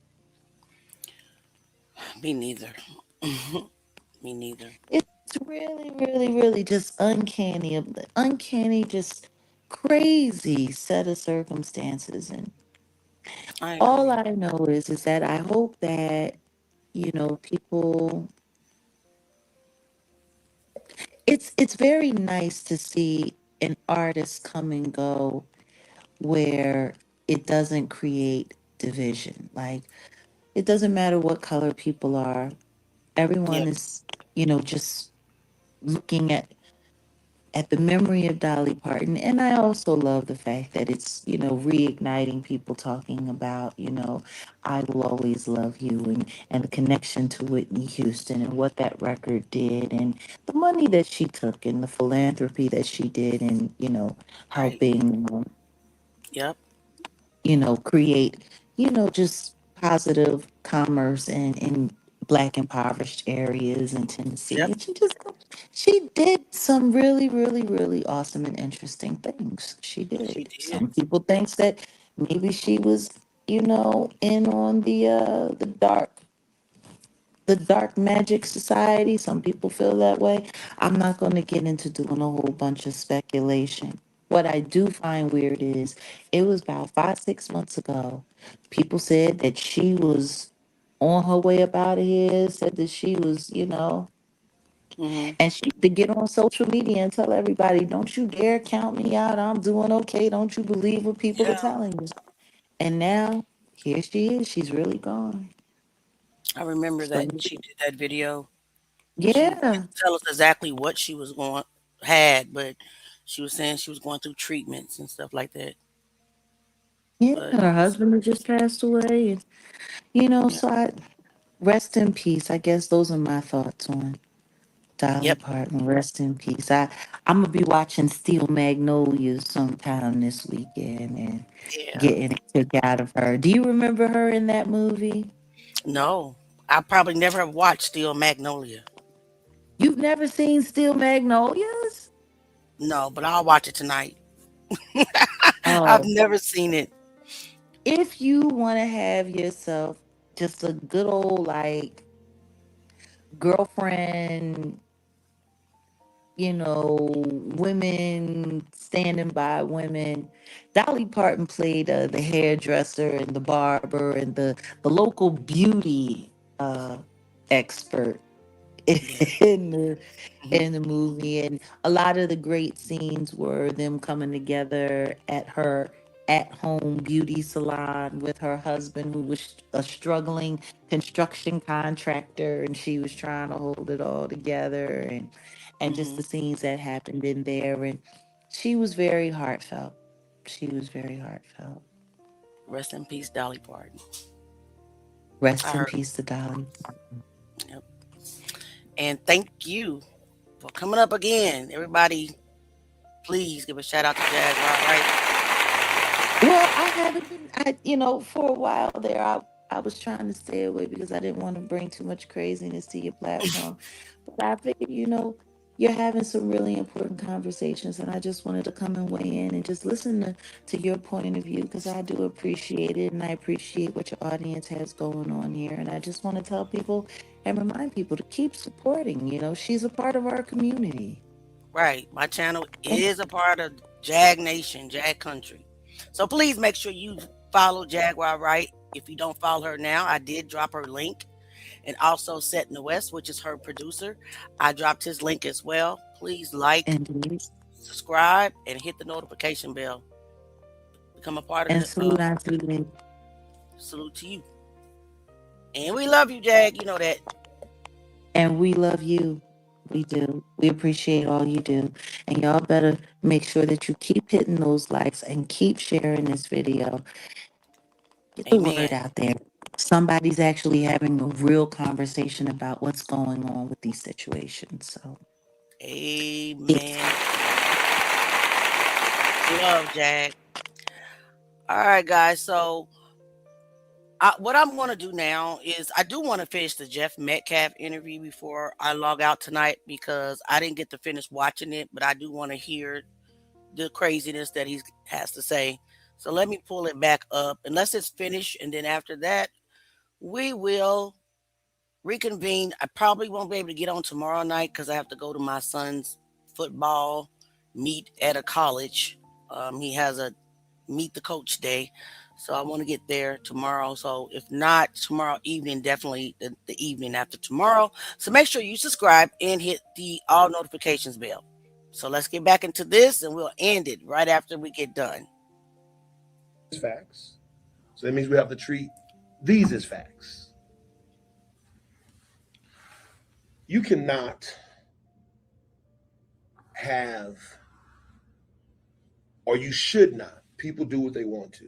Me neither. Me neither. It's really, really, really just uncanny, just crazy set of circumstances. And I all agree. I know is that I hope that, people, it's very nice to see an artist come and go where it doesn't create division. Like, it doesn't matter what color people are. Yeah. Everyone is, just looking at the memory of Dolly Parton. And I also love the fact that it's, reigniting people talking about, I Will Always Love You, and the connection to Whitney Houston and what that record did and the money that she took and the philanthropy that she did and, Right. helping, Yep. create, just positive commerce in Black impoverished areas in Tennessee. Yep. And she did some really, really, really awesome and interesting things. She She did. did. Some people thinks that maybe she was, in on the dark magic society. Some people feel that way. I'm not going to get into doing a whole bunch of speculation. What I do find weird is it was about 5, 6 months ago. People said that she was on her way up out of here, said that she was, Hmm. and she to get on social media and tell everybody, don't you dare count me out. I'm doing okay. Don't you believe what people are Yeah. telling you? And now here she is. She's really gone. I remember So that she did that video. She didn't yeah. tell us exactly what she was going had, but she was saying she was going through treatments and stuff like that. Yeah, But her husband had just passed away. And, yeah. so I rest in peace. I guess those are my thoughts on Dolly Yep. Parton. Rest in peace. I'm gonna be watching Steel Magnolias sometime this weekend and Yeah. getting a kick out of her. Do you remember her in that movie? No, I probably never have watched Steel Magnolia. You've never seen Steel Magnolias? No, but I'll watch it tonight. I've Oh, never seen it. if you want to have yourself just a good old like girlfriend, women standing by women. Dolly Parton played the hairdresser and the barber and the local beauty expert Yeah. in the Mhm. in the movie, and a lot of the great scenes were them coming together at her at-home beauty salon with her husband, who was a struggling construction contractor, and she was trying to hold it all together, and just Mhm. the scenes that happened in there, and she was very heartfelt. She was very heartfelt. Rest in peace, Dolly Parton. I Rest in heard. peace to Dolly. Yep. And thank you for coming up again. Everybody, please give a shout out to Jaguar, right? Well, I haven't been, for a while there, I was trying to stay away because I didn't want to bring too much craziness to your platform. But I figured, you're having some really important conversations, and I just wanted to come and weigh in and just listen to your point of view because I do appreciate it, and I appreciate what your audience has going on here. And I just want to tell people and remind people to keep supporting. She's a part of our community. Right. My channel And, is a part of Jag Nation, Jag Country. So please make sure you follow Jaguar Right. If you don't follow her now, I did drop her link. And also Set in the West, which is her producer. I dropped his link as well. Please like, and, subscribe, and hit the notification bell. Become a part of and the salute Auntie. salute to you. And we love you, Jag. You know that. And we love you. We do. We appreciate all you do. And y'all better make sure that you keep hitting those likes and keep sharing this video. Get the Amen. word out there. Somebody's actually having a real conversation about what's going on with these situations. So, Amen. Love, Jack. All right, guys. So what I'm going to do now is I do want to finish the Jeff Metcalf interview before I log out tonight because I didn't get to finish watching it, but I do want to hear the craziness that he has to say. So let me pull it back up unless it's finished. And then after that, we will reconvene. I probably won't be able to get on tomorrow night because I have to go to my son's football meet at a college. He has a meet the coach day. So I want to get there tomorrow. So if not tomorrow evening, definitely the evening after tomorrow. So make sure you subscribe and hit the all notifications bell. So let's get back into this and we'll end it right after we get done. Facts. So that means we have to treat these as facts. You cannot have, or you should not, people do what they want to.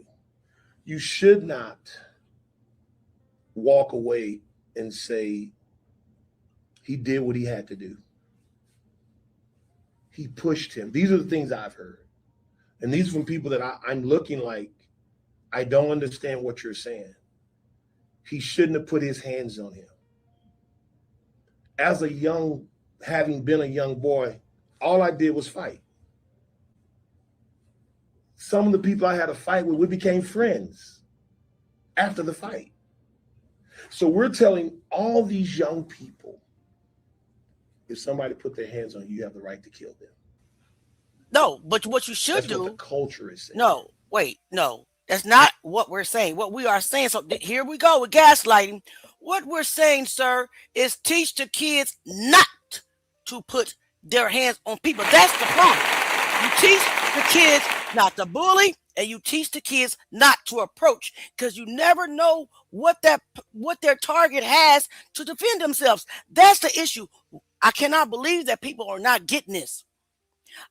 You should not walk away and say he did what he had to do. He pushed him. These are the things I've heard. And these are from people that I'm looking like, I don't understand what you're saying. He shouldn't have put his hands on him. As a young, having been a young boy, all I did was fight. Some of the people I had a fight with, we became friends after the fight. So we're telling all these young people, if somebody put their hands on you, you have the right to kill them. No, but what you should do. What the culture is saying. No, wait, no. That's not what we're saying. What we are saying, so here we go with gaslighting. What we're saying, sir, is teach the kids not to put their hands on people. That's the problem. You teach the kids not to bully, and you teach the kids not to approach, because you never know what their target has to defend themselves. That's the issue. I cannot believe that people are not getting this.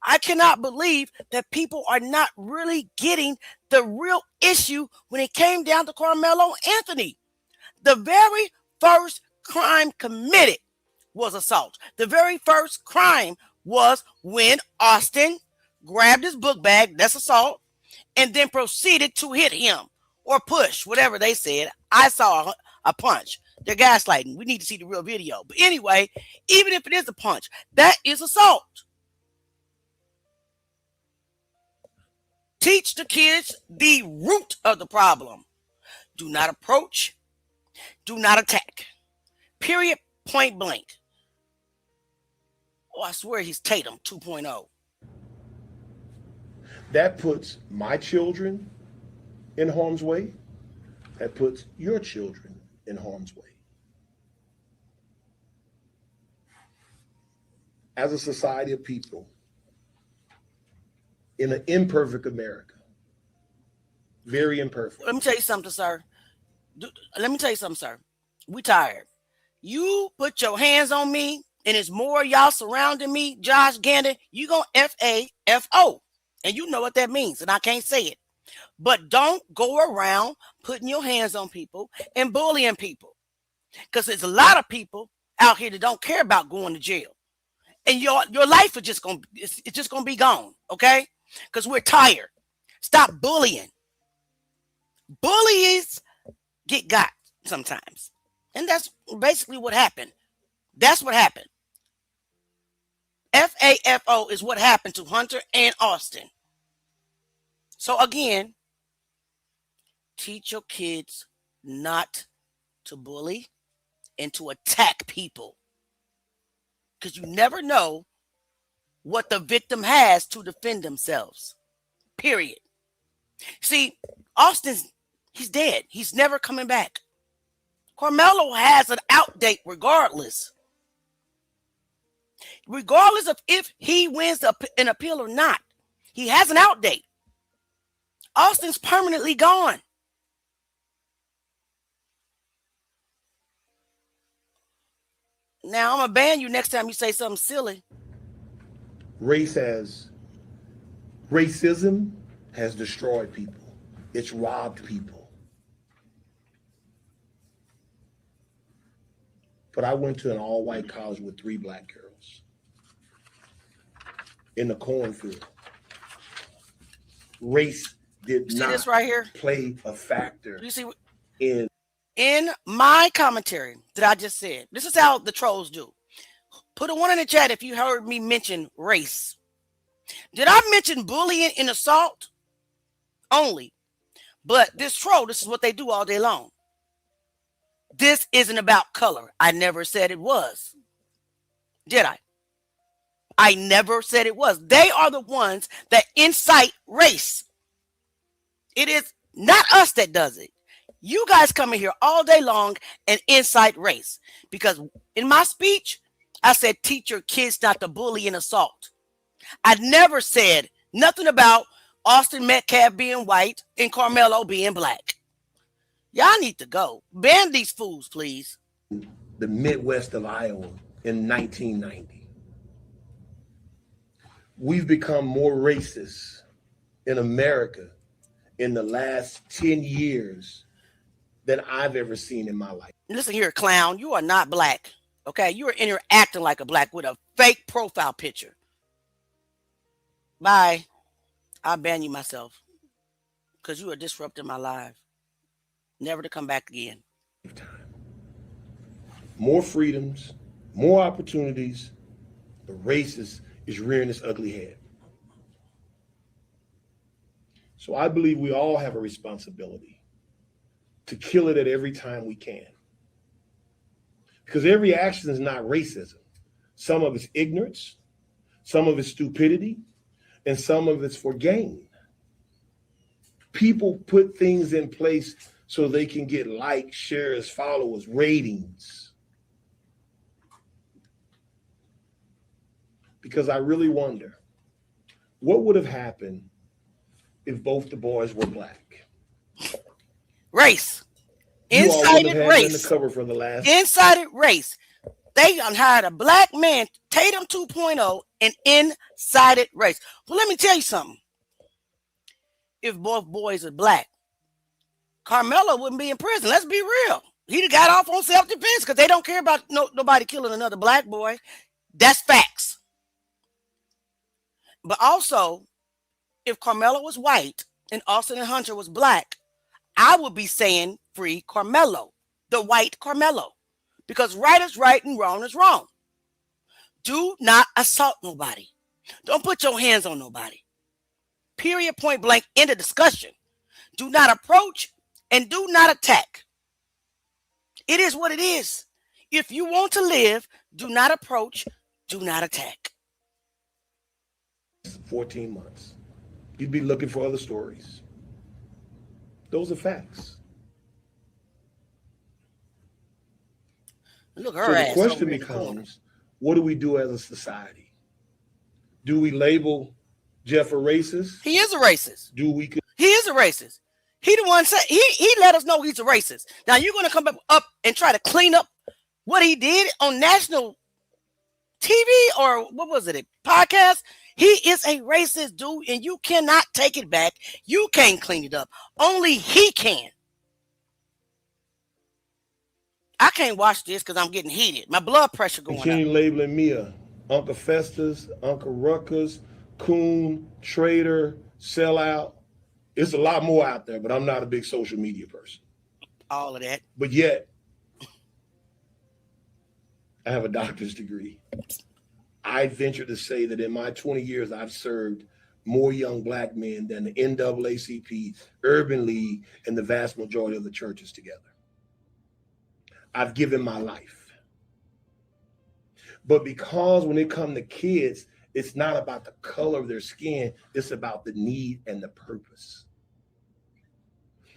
I cannot believe that people are not really getting the real issue when it came down to Carmelo Anthony. The very first crime committed was assault. The very first crime was when Austin grabbed his book bag, that's assault, and then proceeded to hit him or push, whatever they said. I saw a punch. They're gaslighting. We need to see the real video. But anyway, even if it is a punch, that is assault. Teach the kids the root of the problem. Do not approach. Do not attack. Period. Point blank. Oh, I swear he's Tatum 2.0. That puts my children in harm's way. That puts your children in harm's way. As a society of people, in an imperfect America, very imperfect. Let me tell you something, sir. We tired. You put your hands on me, and it's more y'all surrounding me, Josh Gander, you gonna F-A-F-O. And you know what that means, and I can't say it. But don't go around putting your hands on people and bullying people. Because there's a lot of people out here that don't care about going to jail. And your life is just gonna be gone, okay? Because we're tired. Stop bullying. Bullies get got sometimes. And that's basically what happened. That's what happened. F-A-F-O is what happened to Hunter and Austin. So again, teach your kids not to bully and to attack people. Because you never know what the victim has to defend themselves. Period. See, he's dead. He's never coming back. Carmelo has an out date regardless. Regardless of if he wins an appeal or not. He has an out date. Austin's permanently gone. Now I'm gonna ban you next time you say something silly. Racism has destroyed people. It's robbed people. But I went to an all-white college with 3 black girls in the cornfield. Race did See not this right here? play a factor. You see in my commentary that I just said. This is how the trolls do. Put a 1 in the chat if you heard me mention race. Did I mention bullying and assault? Only. But this troll, this is what they do all day long. This isn't about color. I never said it was. Did I? I never said it was. They are the ones that incite race. It is not us that does it. You guys come in here all day long and incite race. Because in my speech, I said teach your kids not to bully and assault. I never said nothing about Austin Metcalf being white and Carmelo being black. Y'all need to go. Ban these fools, please. The Midwest of Iowa in 1990. We've become more racist in America in the last 10 years than I've ever seen in my life. Listen here, clown. You are not black. Okay? You are in here acting like a black with a fake profile picture. Bye. I'll ban you myself. Because you are disrupting my life. Never to come back again. More freedoms, more opportunities, but racist is rearing its ugly head. So I believe we all have a responsibility to kill it at every time we can. Because every action is not racism. Some of it's ignorance, some of it's stupidity, and some of it's for gain. People put things in place so they can get likes, shares, followers, ratings. Because I really wonder, what would have happened if both the boys were black? Race. Incited race. The cover for the last. Incited race. They hired a black man, Tatum 2.0, and incited race. Well, let me tell you something. If both boys are black, Carmelo wouldn't be in prison. Let's be real. He'd have got off on self-defense because they don't care about nobody killing another black boy. That's facts. But also, if Carmelo was white and Austin and Hunter was black, I would be saying free Carmelo, the white Carmelo. Because right is right and wrong is wrong. Do not assault nobody. Don't put your hands on nobody. Period, point blank, end of discussion. Do not approach and do not attack. It is what it is. If you want to live, do not approach, do not attack. 14 months. You'd be looking for other stories. Those are facts. Look, so the question becomes, what do we do as a society? Do we label Jeff a racist? He is a racist. He is a racist. He the one said he let us know he's a racist. Now you're gonna come up and try to clean up what he did on national TV or what was it, a podcast? He is a racist dude, and you cannot take it back. You can't clean it up. Only he can. I can't watch this because I'm getting heated. My blood pressure going Continue up. labeling me Uncle Festus, Uncle Ruckus, coon, traitor, sellout. It's a lot more out there, but I'm not a big social media person. All of that. But yet, I have a doctor's degree. I venture to say that in my 20 years, I've served more young black men than the NAACP, Urban League, and the vast majority of the churches together. I've given my life. But because when it comes to kids, it's not about the color of their skin, it's about the need and the purpose.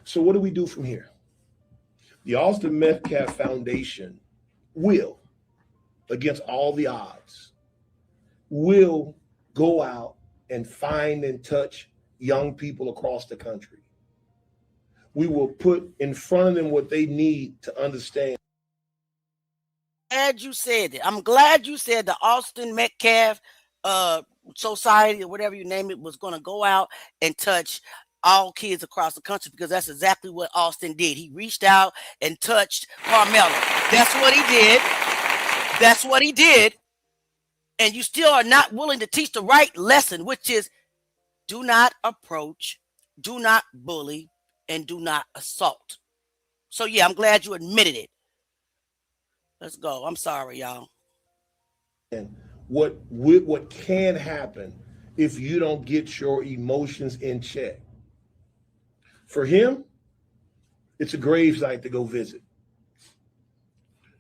So what do we do from here? The Austin Metcalf Foundation will, against all the odds, will go out and find and touch young people across the country. We will put in front of them what they need to understand glad you said it. I'm glad you said the Austin Metcalf Society or whatever you name it was going to go out and touch all kids across the country, because that's exactly what Austin did. He reached out and touched Carmelo. That's what he did. That's what he did. And you still are not willing to teach the right lesson, which is do not approach, do not bully, and do not assault. So yeah, I'm glad you admitted it. Let's go. I'm sorry, y'all. And what can happen if you don't get your emotions in check? For him, it's a gravesite to go visit.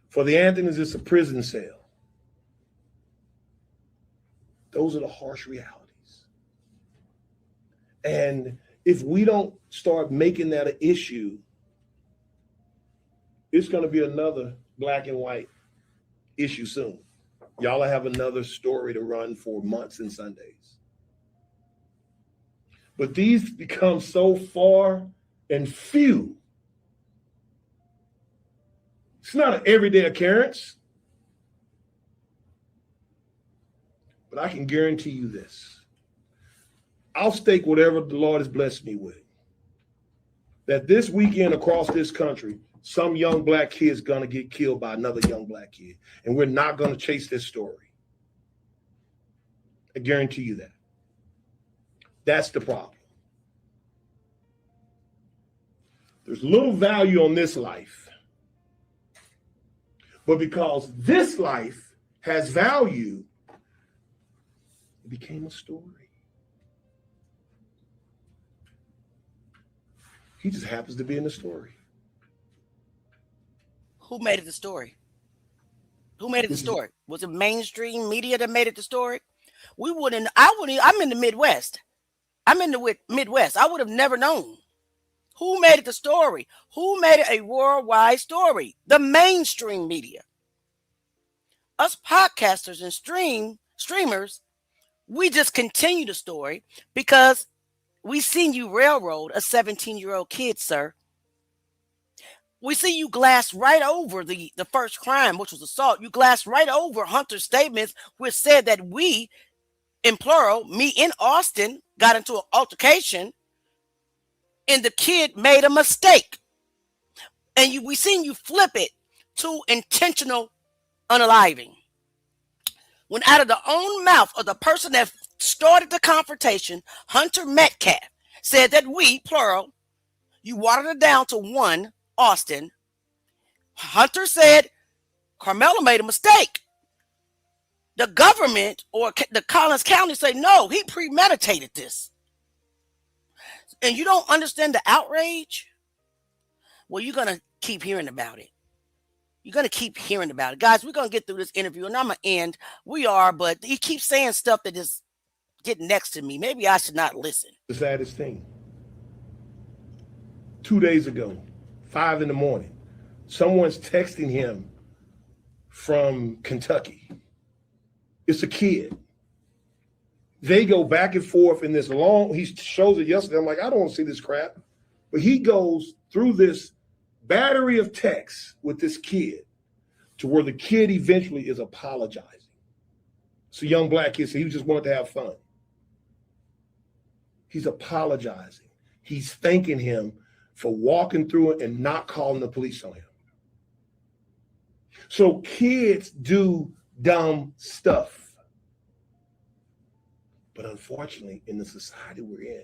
For the Anthonys, it's a prison cell. Those are the harsh realities. And if we don't start making that an issue, it's going to be another black and white issue soon. Y'all will have another story to run for months and Sundays. But these become so far and few. It's not an everyday occurrence. But I can guarantee you this. I'll stake whatever the Lord has blessed me with, that this weekend across this country, some young black kid's gonna get killed by another young black kid. And we're not gonna chase this story. I guarantee you that. That's the problem. There's little value on this life. But because this life has value, it became a story. He just happens to be in the story. Who made it the story? Who made it the story? Was it mainstream media that made it the story? I'm in the Midwest. I'm in the Midwest. I would have never known. Who made it the story? Who made it a worldwide story? The mainstream media. Us podcasters and streamers, we just continue the story because we seen you railroad a 17-year-old kid, sir. We see you glass right over the first crime, which was assault. You glass right over Hunter's statements, which said that we, in plural, me in Austin, got into an altercation, and the kid made a mistake. And we seen you flip it to intentional unaliving. When out of the own mouth of the person that started the confrontation, Hunter Metcalf, said that we, plural, you watered it down to one, Austin. Hunter said Carmelo made a mistake. The government or the Collins County say, no, he premeditated this. And you don't understand the outrage? Well, you're going to keep hearing about it. You're going to keep hearing about it. Guys, we're going to get through this interview, and I'm going to end. We are, but he keeps saying stuff that is getting next to me. Maybe I should not listen. The saddest thing. 2 days ago, 5 a.m, someone's texting him from Kentucky. It's a kid. They go back and forth in this long, he shows it yesterday. I'm like, I don't want to see this crap. But he goes through this battery of texts with this kid to where the kid eventually is apologizing. It's a young black kid, so he just wanted to have fun. He's apologizing. He's thanking him for walking through it and not calling the police on him. So kids do dumb stuff. But unfortunately, in the society we're in,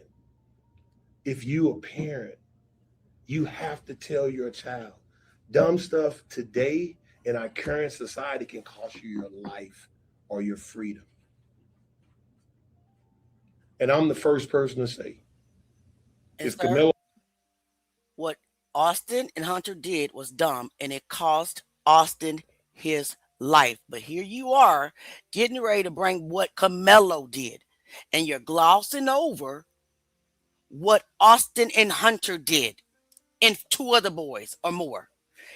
if you a parent, you have to tell your child, dumb stuff today in our current society can cost you your life or your freedom. And I'm the first person to say, if Camilla. What Austin and Hunter did was dumb, and it cost Austin his life. But here you are getting ready to bring what Carmelo did, and you're glossing over what Austin and Hunter did and 2 other boys or more.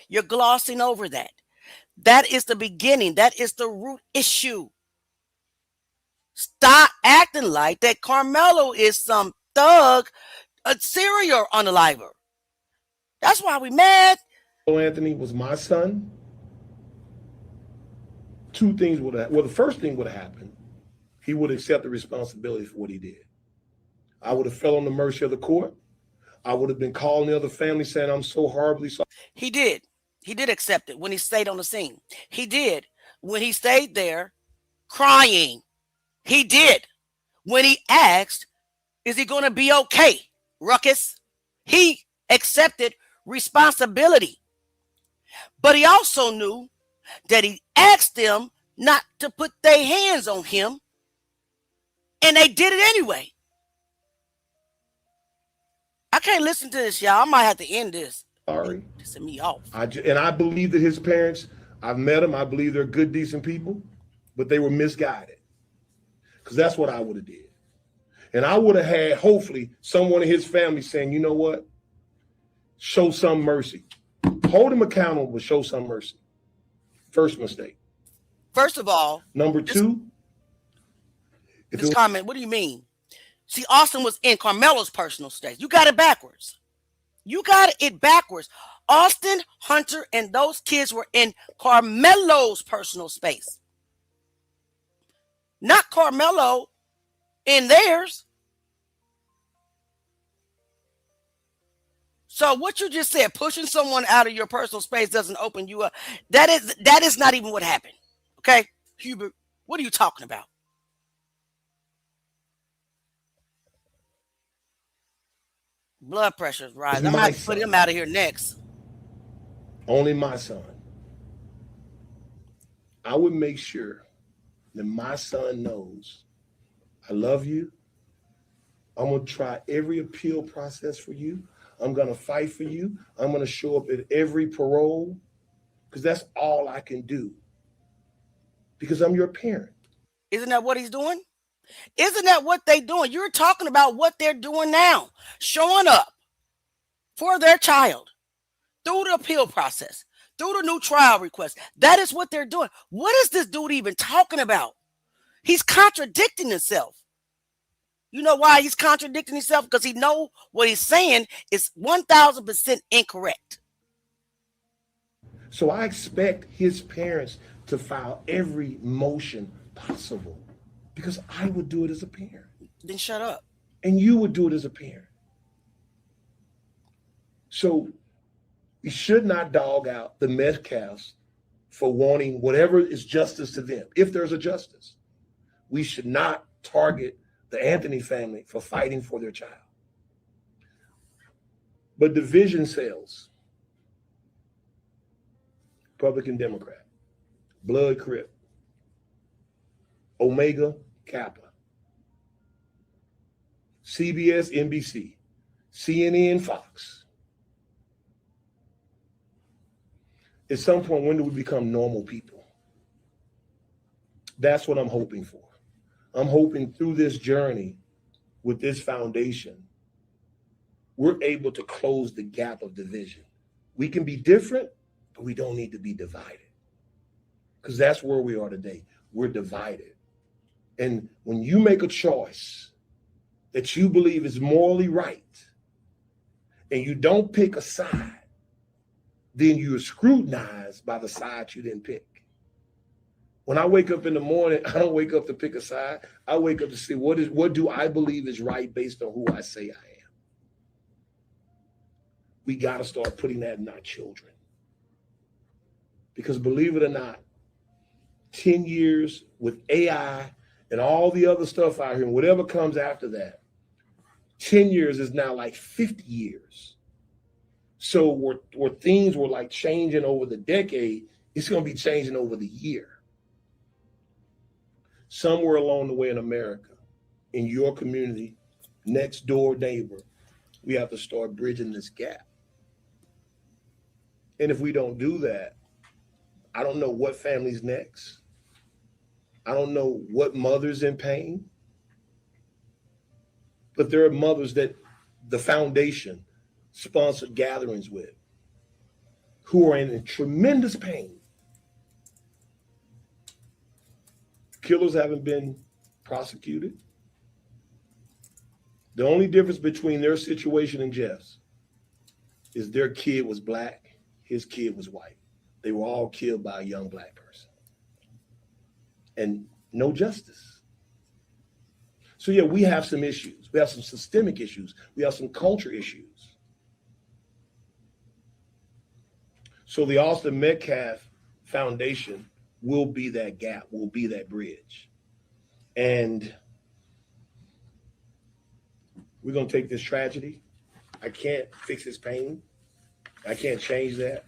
You're glossing over that. That is the beginning. That is the root issue. Stop acting like that Carmelo is some thug, a serial unaliver. That's why we mad. Anthony was my son. two things would have, well, the first thing would have happened. He would accept the responsibility for what he did. I would have fell on the mercy of the court. I would have been calling the other family saying, I'm so horribly sorry. He did. He did accept it when he stayed on the scene. He did when he stayed there crying. He did when he asked, is he going to be okay, Ruckus? He accepted responsibility. But he also knew that he asked them not to put their hands on him, and they did it anyway. I can't listen to this, y'all. I might have to end this. Sorry. Pissing me off. And I believe that his parents, I've met them. I believe they're good, decent people, but they were misguided. Because that's what I would have did. And I would have had, hopefully, someone in his family saying, you know what? Show some mercy. Hold him accountable, but show some mercy. First mistake. First of all. Number two. This comment, what do you mean? See, Austin was in Carmelo's personal space. You got it backwards. You got it backwards. Austin, Hunter, and those kids were in Carmelo's personal space. Not Carmelo in theirs. So what you just said, pushing someone out of your personal space doesn't open you up. That is not even what happened. Okay? Hubert, what are you talking about? Blood pressure's rising. I'm going to have to put him out of here next. Only my son. I would make sure that my son knows I love you. I'm going to try every appeal process for you. I'm going to fight for you. I'm going to show up at every parole because that's all I can do because I'm your parent. Isn't that what he's doing? Isn't that what they're doing? You're talking about what they're doing now, showing up for their child through the appeal process, through the new trial request. That is what they're doing. What is this dude even talking about? He's contradicting himself. You know why he's contradicting himself? Because he knows what he's saying is 1,000% incorrect. So I expect his parents to file every motion possible because I would do it as a parent. Then shut up. And you would do it as a parent. So we should not dog out the Metcalfs for wanting whatever is justice to them. If there's a justice, we should not target the Anthony family for fighting for their child. But division sells. Republican, Democrat, Blood, Crip, Omega, Kappa, CBS, NBC, CNN, Fox. At some point, when do we become normal people? That's what I'm hoping for. I'm hoping through this journey with this foundation, we're able to close the gap of division. We can be different, but we don't need to be divided. Because that's where we are today. We're divided. And when you make a choice that you believe is morally right, and you don't pick a side, then you're scrutinized by the side you didn't pick. When I wake up in the morning, I don't wake up to pick a side. I wake up to see what do I believe is right based on who I say I am. We got to start putting that in our children. Because believe it or not, 10 years with AI and all the other stuff out here, and whatever comes after that, 10 years is now like 50 years. So where things were like changing over the decade, it's going to be changing over the year. Somewhere along the way in America, in your community, next door neighbor, we have to start bridging this gap. And if we don't do that, I don't know what family's next. I don't know what mother's in pain. But there are mothers that the foundation sponsored gatherings with who are in tremendous pain. Killers haven't been prosecuted. The only difference between their situation and Jeff's is their kid was black, his kid was white. They were all killed by a young black person. and no justice. So yeah, we have some issues. We have some systemic issues. We have some culture issues. So the Austin Metcalf Foundation will be that gap, will be that bridge. And we're going to take this tragedy. I can't fix his pain. I can't change that.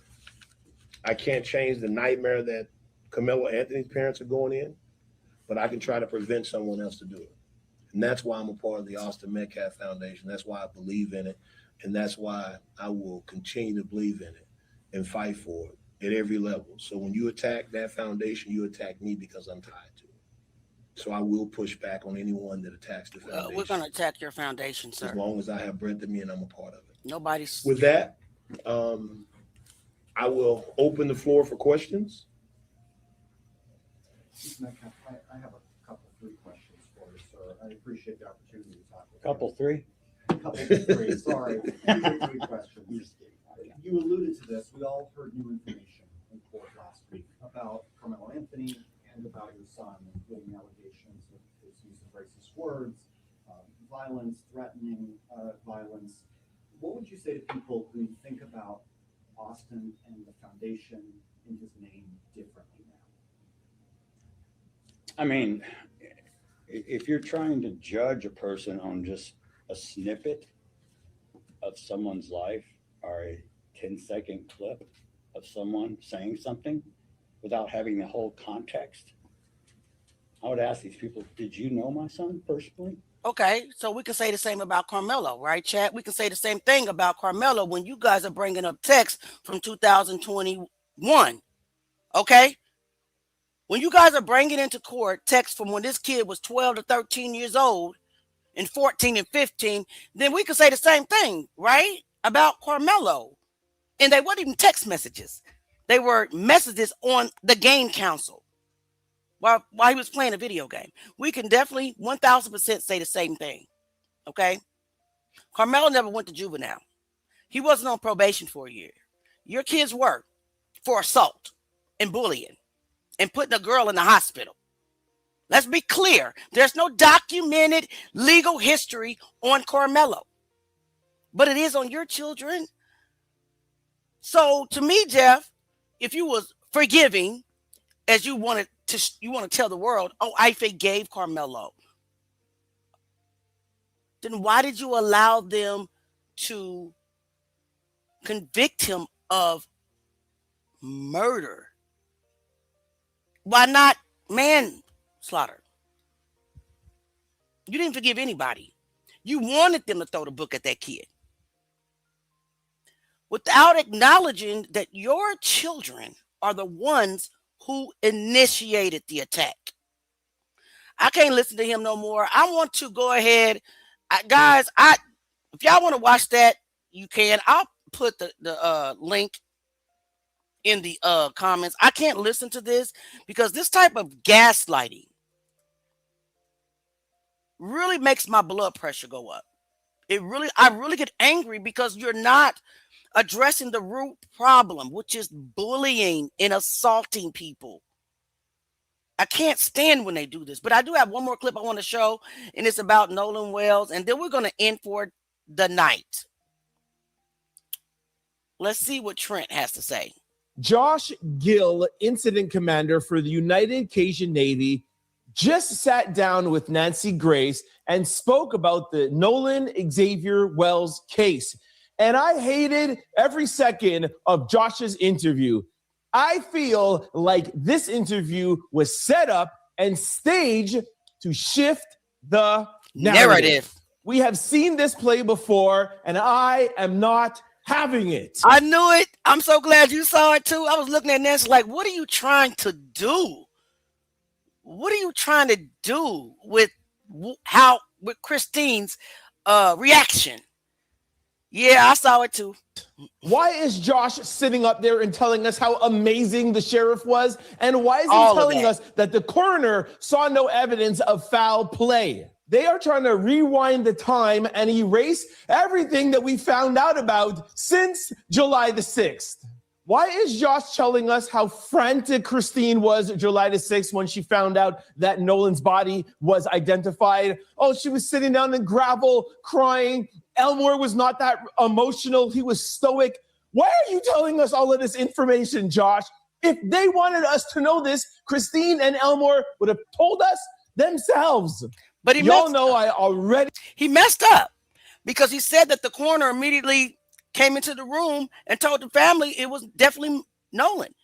I can't change the nightmare that Carmelo Anthony's parents are going in, but I can try to prevent someone else to do it. And that's why I'm a part of the Austin Metcalf Foundation. That's why I believe in it. And that's why I will continue to believe in it and fight for it at every level. So when you attack that foundation, you attack me because I'm tied to it. So I will push back on anyone that attacks the foundation. We're going to attack your foundation, sir. As long as I have breath in me and I'm a part of it. Nobody's. With that, I will open the floor for questions. I have a couple, 3 questions for you, sir. I appreciate the opportunity to talk with Couple, 3? Couple, 3, sorry. 3 questions. You alluded to this. We all heard new information in court last week about Carmelo Anthony and about your son, including allegations of his use of racist words, violence, threatening violence. What would you say to people who think about Austin and the foundation in his name differently now? I mean, if you're trying to judge a person on just a snippet of someone's life or a 10-second clip of someone saying something without having the whole context, I would ask these people, did you know my son personally? Okay, so we can say the same about Carmelo, right, Chad? We can say the same thing about Carmelo when you guys are bringing up texts from 2021, okay? When you guys are bringing into court texts from when this kid was 12 to 13 years old and 14 and 15, then we can say the same thing, right, about Carmelo. And they weren't even text messages. They were messages on the game console while he was playing a video game. We can definitely 1,000% say the same thing, okay? Carmelo never went to juvenile. He wasn't on probation for a year. Your kids were for assault and bullying and putting a girl in the hospital. Let's be clear. There's no documented legal history on Carmelo, but it is on your children. So to me, Jeff, if you was forgiving, as you want to tell the world, oh, I forgave Carmelo, then why did you allow them to convict him of murder? Why not manslaughter? You didn't forgive anybody. You wanted them to throw the book at that kid without acknowledging that your children are the ones who initiated the attack. I can't listen to him no more. I want to go ahead. Guys, if y'all want to watch that, you can. I'll put the link in the comments. I can't listen to this because this type of gaslighting really makes my blood pressure go up. I really get angry because you're not addressing the root problem, which is bullying and assaulting people. I can't stand when they do this, but I do have one more clip I want to show, and it's about Nolan Wells, and then we're going to end for the night. Let's see what Trent has to say. Josh Gill, incident commander for the United Cajun Navy, just sat down with Nancy Grace and spoke about the Nolan Xavier Wells case. And I hated every second of Josh's interview. I feel like this interview was set up and staged to shift the narrative. We have seen this play before, and I am not having it. I knew it. I'm so glad you saw it too. I was looking at Nancy like, what are you trying to do? What are you trying to do with Christine's reaction? Yeah, I saw it too. Why is Josh sitting up there and telling us how amazing the sheriff was? And why is he telling us that the coroner saw no evidence of foul play? They are trying to rewind the time and erase everything that we found out about since July the 6th. Why is Josh telling us how frantic Christine was July the 6th when she found out that Nolan's body was identified? Oh, she was sitting down in gravel, crying. Elmore was not that emotional. He was stoic. Why are you telling us all of this information, Josh? If they wanted us to know this, Christine and Elmore would have told us themselves. But y'all know I already. He messed up because he said that the coroner immediately came into the room and told the family it was definitely Nolan.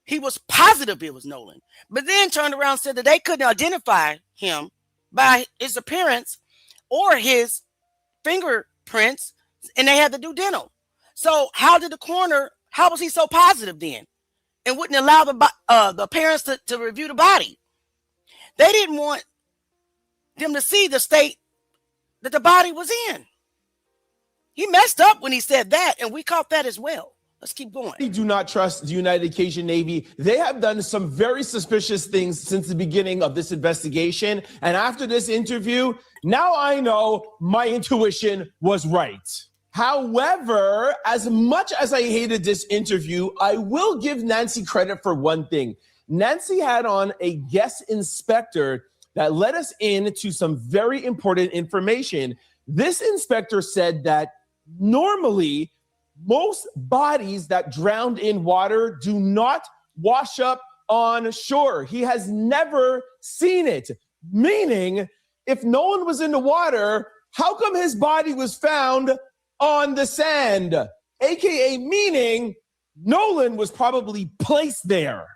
He was positive it was Nolan, but then turned around and said that they couldn't identify him by his appearance or his fingerprints, and they had to do dental. So how did the coroner, how was he so positive then and wouldn't allow the parents to review the body? They didn't want them to see the state that the body was in. He messed up when he said that, and we caught that as well. Let's keep going. We do not trust the United Cajun Navy. They have done some very suspicious things since the beginning of this investigation. And after this interview, now I know my intuition was right. However, as much as I hated this interview, I will give Nancy credit for one thing. Nancy had on a guest inspector that let us into some very important information. This inspector said that normally, most bodies that drowned in water do not wash up on shore. He has never seen it. Meaning, if Nolan was in the water, how come his body was found on the sand? AKA meaning Nolan was probably placed there.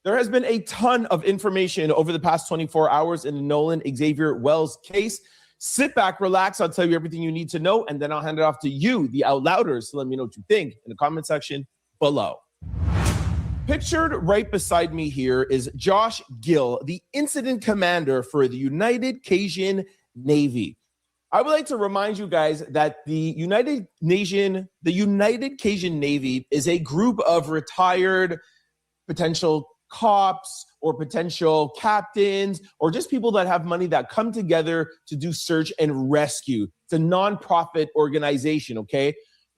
There has been a ton of information over the past 24 hours in the Nolan Xavier Wells case. Sit back, relax. I'll tell you everything you need to know, and then I'll hand it off to you, the out louders, to let me know what you think in the comment section below. Pictured right beside me here is Josh Gill, the incident commander for the United Cajun Navy. I would like to remind you guys that the United Cajun Navy is a group of retired potential cops or potential captains or just people that have money that come together to do search and rescue. It's a nonprofit organization, okay?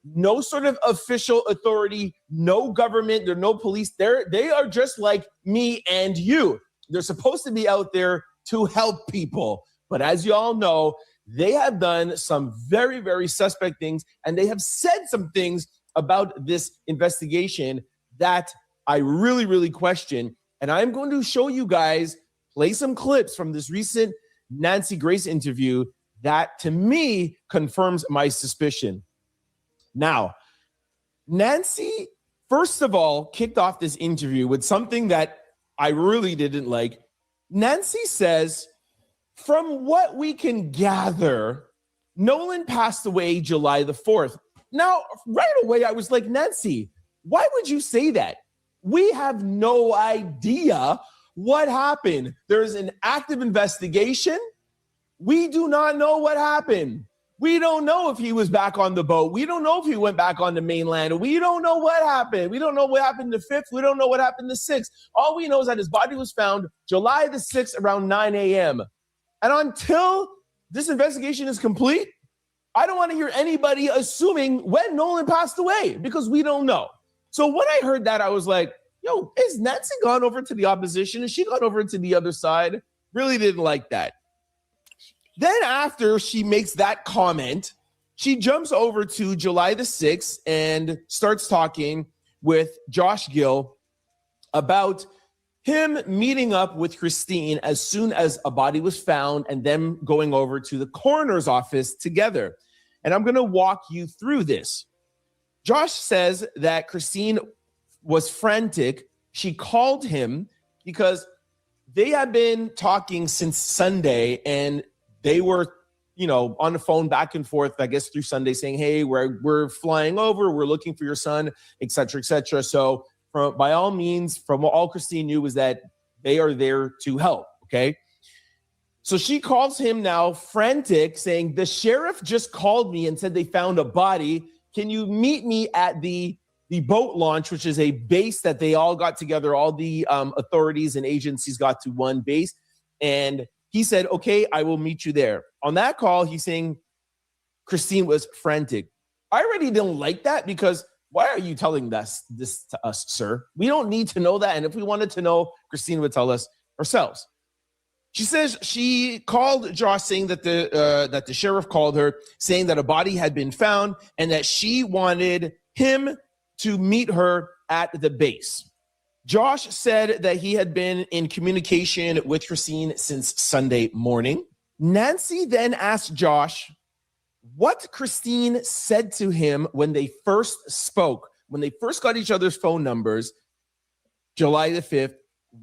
No sort of official authority, no government, there are no police. They are just like me and you. They're supposed to be out there to help people. But as you all know, they have done some very, very suspect things, and they have said some things about this investigation that I really, really question. And I'm going to show you guys, play some clips from this recent Nancy Grace interview that, to me, confirms my suspicion. Now, Nancy, first of all, kicked off this interview with something that I really didn't like. Nancy says, from what we can gather, Nolan passed away July the 4th. Now, right away, I was like, Nancy, why would you say that? We have no idea what happened. There's an active investigation. We do not know what happened. We don't know if he was back on the boat. We don't know if he went back on the mainland. We don't know what happened. We don't know what happened the 5th. We don't know what happened the 6th. All we know is that his body was found July the 6th around 9 a.m. And until this investigation is complete, I don't want to hear anybody assuming when Nolan passed away because we don't know. So when I heard that, I was like, yo, is Nancy gone over to the opposition? Has she gone over to the other side? Really didn't like that. Then after she makes that comment, she jumps over to July the 6th and starts talking with Josh Gill about him meeting up with Christine as soon as a body was found and them going over to the coroner's office together. And I'm going to walk you through this. Josh says that Christine was frantic. She called him because they had been talking since Sunday, and they were, on the phone back and forth, I guess, through Sunday, saying, hey, we're flying over, we're looking for your son, et cetera, et cetera. So by all means, from all Christine knew was that they are there to help, okay? So she calls him now frantic, saying, the sheriff just called me and said they found a body. Can you meet me at the boat launch, which is a base that they all got together, all the authorities and agencies got to one base. And he said, okay, I will meet you there. On that call, he's saying Christine was frantic. I already didn't like that because why are you telling this to us, sir? We don't need to know that. And if we wanted to know, Christine would tell us ourselves. She says she called Josh saying that the sheriff called her saying that a body had been found and that she wanted him to meet her at the base. Josh said that he had been in communication with Christine since Sunday morning. Nancy then asked Josh what Christine said to him when they first spoke, when they first got each other's phone numbers, July the 5th.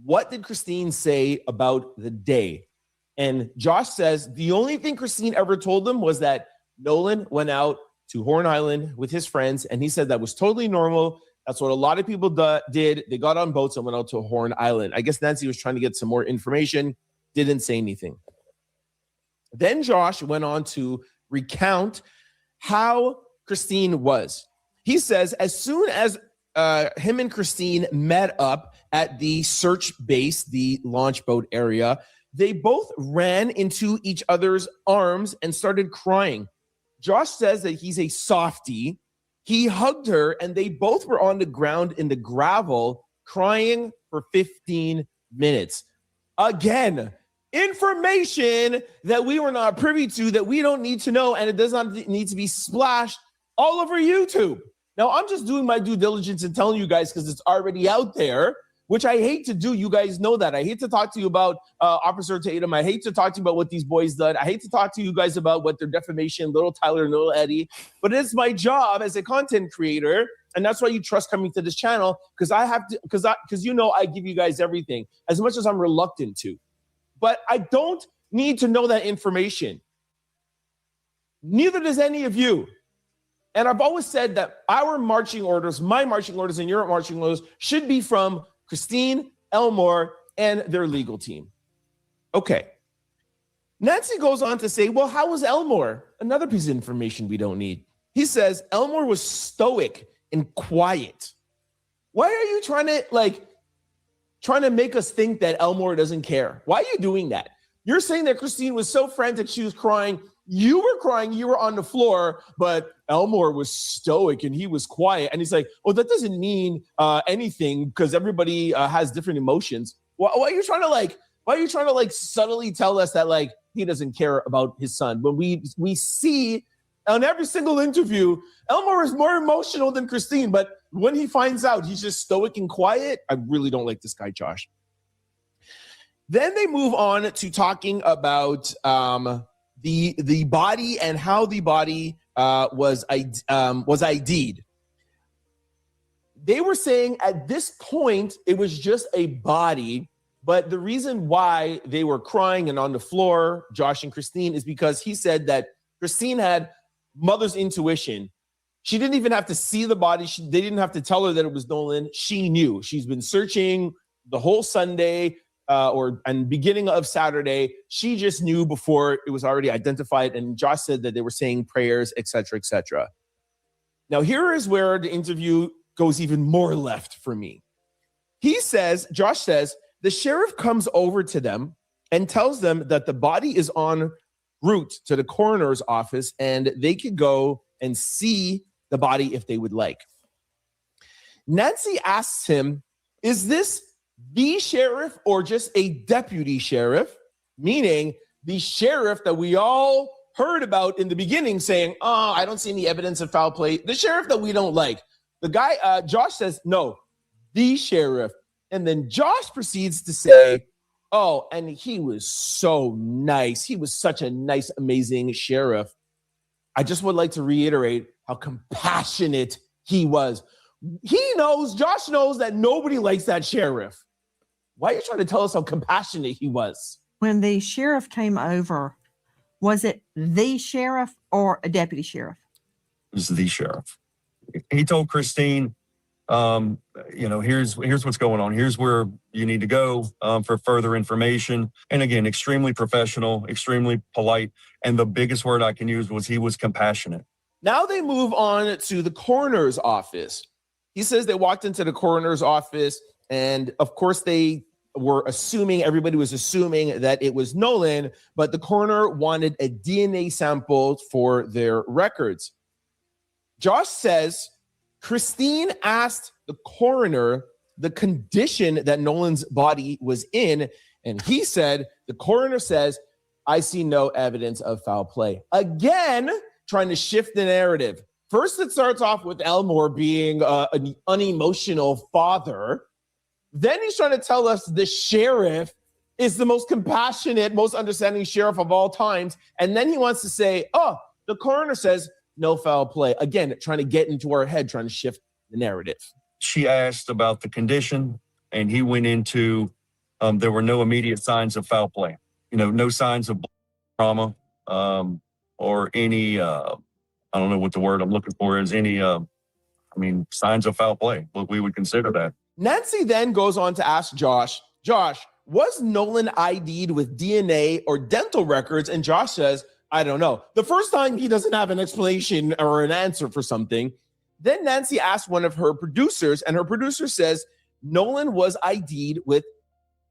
What did Christine say about the day? And Josh says the only thing Christine ever told them was that Nolan went out to Horn Island with his friends, and he said that was totally normal. That's what a lot of people did. They got on boats and went out to Horn Island. I guess Nancy was trying to get some more information, didn't say anything. Then Josh went on to recount how Christine was. He says as soon as him and Christine met up at the search base, the launch boat area, they both ran into each other's arms and started crying. Josh says that he's a softie. He hugged her and they both were on the ground in the gravel crying for 15 minutes. Again, information that we were not privy to, that we don't need to know, and it does not need to be splashed all over YouTube. Now, I'm just doing my due diligence and telling you guys because it's already out there, which I hate to do. You guys know that. I hate to talk to you about Officer Tatum. I hate to talk to you about what these boys did. I hate to talk to you guys about what their defamation, little Tyler and little Eddie. But it's my job as a content creator, and that's why you trust coming to this channel, because I have to, because you know I give you guys everything, as much as I'm reluctant to. But I don't need to know that information. Neither does any of you. And I've always said that our marching orders, my marching orders and your marching orders, should be from Christine, Elmore, and their legal team. Okay. Nancy goes on to say, well, how was Elmore? Another piece of information we don't need. He says Elmore was stoic and quiet. Why are you trying to make us think that Elmore doesn't care? Why are you doing that? You're saying that Christine was so frantic she was crying. You were crying, you were on the floor, but Elmore was stoic and he was quiet. And he's like, oh, that doesn't mean anything because everybody has different emotions. Why are you trying to subtly tell us that he doesn't care about his son? When we see on every single interview, Elmore is more emotional than Christine, but when he finds out he's just stoic and quiet, I really don't like this guy, Josh. Then they move on to talking about the body and how the body was ID'd. They were saying at this point it was just a body, but the reason why they were crying and on the floor, Josh and Christine, is because he said that Christine had mother's intuition. She didn't even have to see the body. They didn't have to tell her that it was Nolan. She knew. She's been searching the whole Sunday and beginning of Saturday. She just knew before it was already identified. And Josh said that they were saying prayers, etc., etc. Now, here is where the interview goes even more left for me. Josh says, the sheriff comes over to them and tells them that the body is en route to the coroner's office and they could go and see the body if they would like. Nancy asks him, is this the sheriff or just a deputy sheriff? Meaning the sheriff that we all heard about in the beginning saying, oh, I don't see any evidence of foul play. The sheriff that we don't like. The guy, Josh says, no, the sheriff. And then Josh proceeds to say, oh, and he was so nice. He was such a nice, amazing sheriff. I just would like to reiterate how compassionate he was. Josh knows that nobody likes that sheriff. Why are you trying to tell us how compassionate he was? When the sheriff came over, was it the sheriff or a deputy sheriff? It was the sheriff. He told Christine, here's what's going on. Here's where you need to go for further information. And again, extremely professional, extremely polite. And the biggest word I can use was he was compassionate. Now they move on to the coroner's office. He says they walked into the coroner's office, and of course everybody was assuming that it was Nolan, but the coroner wanted a DNA sample for their records. Josh says Christine asked the coroner the condition that Nolan's body was in, and he said, the coroner says, I see no evidence of foul play. Again, trying to shift the narrative. First, it starts off with Elmore being an unemotional father. Then he's trying to tell us the sheriff is the most compassionate, most understanding sheriff of all times. And then he wants to say, oh, the coroner says no foul play. Again, trying to get into our head, trying to shift the narrative. She asked about the condition, and he went into there were no immediate signs of foul play. No signs of trauma or any, I don't know what the word I'm looking for is, any, signs of foul play, what we would consider that. Nancy then goes on to ask Josh, was Nolan ID'd with DNA or dental records? And Josh says, I don't know. The first time he doesn't have an explanation or an answer for something. Then Nancy asked one of her producers, and her producer says Nolan was ID'd with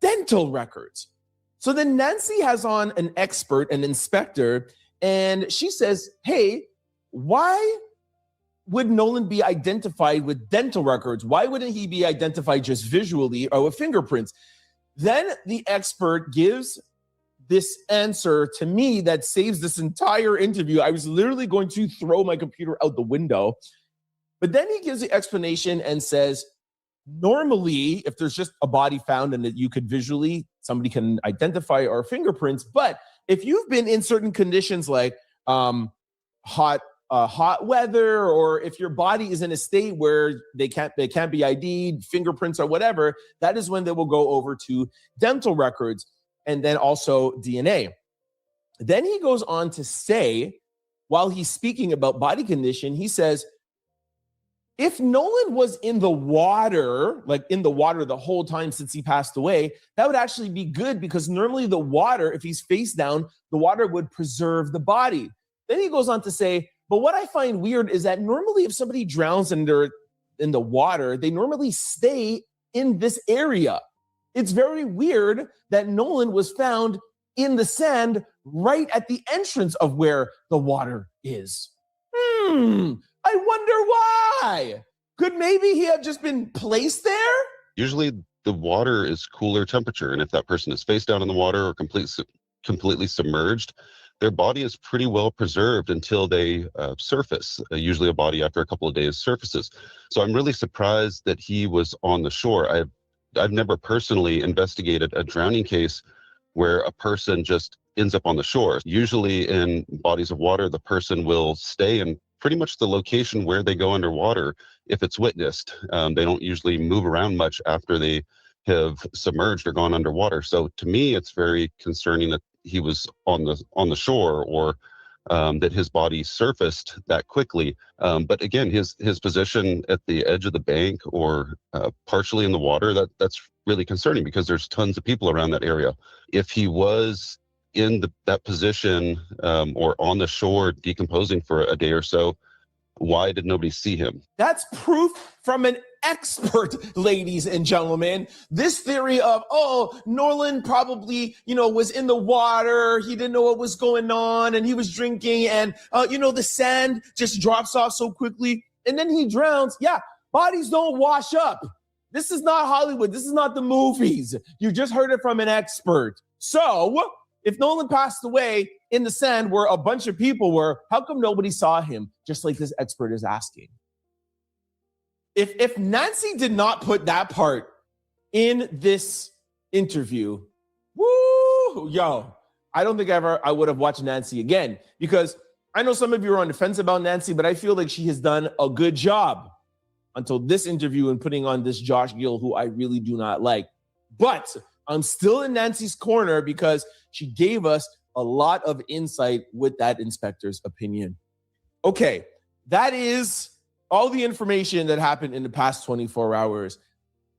dental records. So then Nancy has on an expert, an inspector, and she says, hey, why would Nolan be identified with dental records? Why wouldn't he be identified just visually or with fingerprints? Then the expert gives this answer to me that saves this entire interview. I was literally going to throw my computer out the window. But then he gives the explanation and says, normally, if there's just a body found and that you could visually, somebody can identify our fingerprints. But if you've been in certain conditions like hot weather, or if your body is in a state where they can't be ID'd, fingerprints or whatever, that is when they will go over to dental records and then also DNA. Then he goes on to say, while he's speaking about body condition, he says, if Nolan was in the water, the whole time since he passed away, that would actually be good, because normally the water, if he's face down, the water would preserve the body. Then he goes on to say, but what I find weird is that normally if somebody drowns in the water, they normally stay in this area. It's very weird that Nolan was found in the sand right at the entrance of where the water is. I wonder why. Could maybe he have just been placed there? Usually the water is cooler temperature, and if that person is face down in the water or completely submerged, their body is pretty well preserved until they surface. Usually a body after a couple of days surfaces. So I'm really surprised that he was on the shore. I've never personally investigated a drowning case where a person just ends up on the shore. Usually in bodies of water, the person will stay in pretty much the location where they go underwater if it's witnessed. They don't usually move around much after they have submerged or gone underwater. So to me, it's very concerning that he was on the shore, or that his body surfaced that quickly. But again, his position at the edge of the bank or partially in the water, that's really concerning, because there's tons of people around that area. If he was in that position or on the shore decomposing for a day or so, why did nobody see him? That's proof from an expert, ladies and gentlemen. This theory of, Nolan probably, was in the water. He didn't know what was going on, and he was drinking, and, the sand just drops off so quickly, and then he drowns. Yeah, bodies don't wash up. This is not Hollywood. This is not the movies. You just heard it from an expert. So if Nolan passed away in the sand where a bunch of people were, how come nobody saw him? Just like this expert is asking. If Nancy did not put that part in this interview, I don't think I would have watched Nancy again, because I know some of you are on the fence about Nancy, but I feel like she has done a good job until this interview and putting on this Josh Gill, who I really do not like. But I'm still in Nancy's corner because she gave us a lot of insight with that inspector's opinion. Okay, that is all the information that happened in the past 24 hours.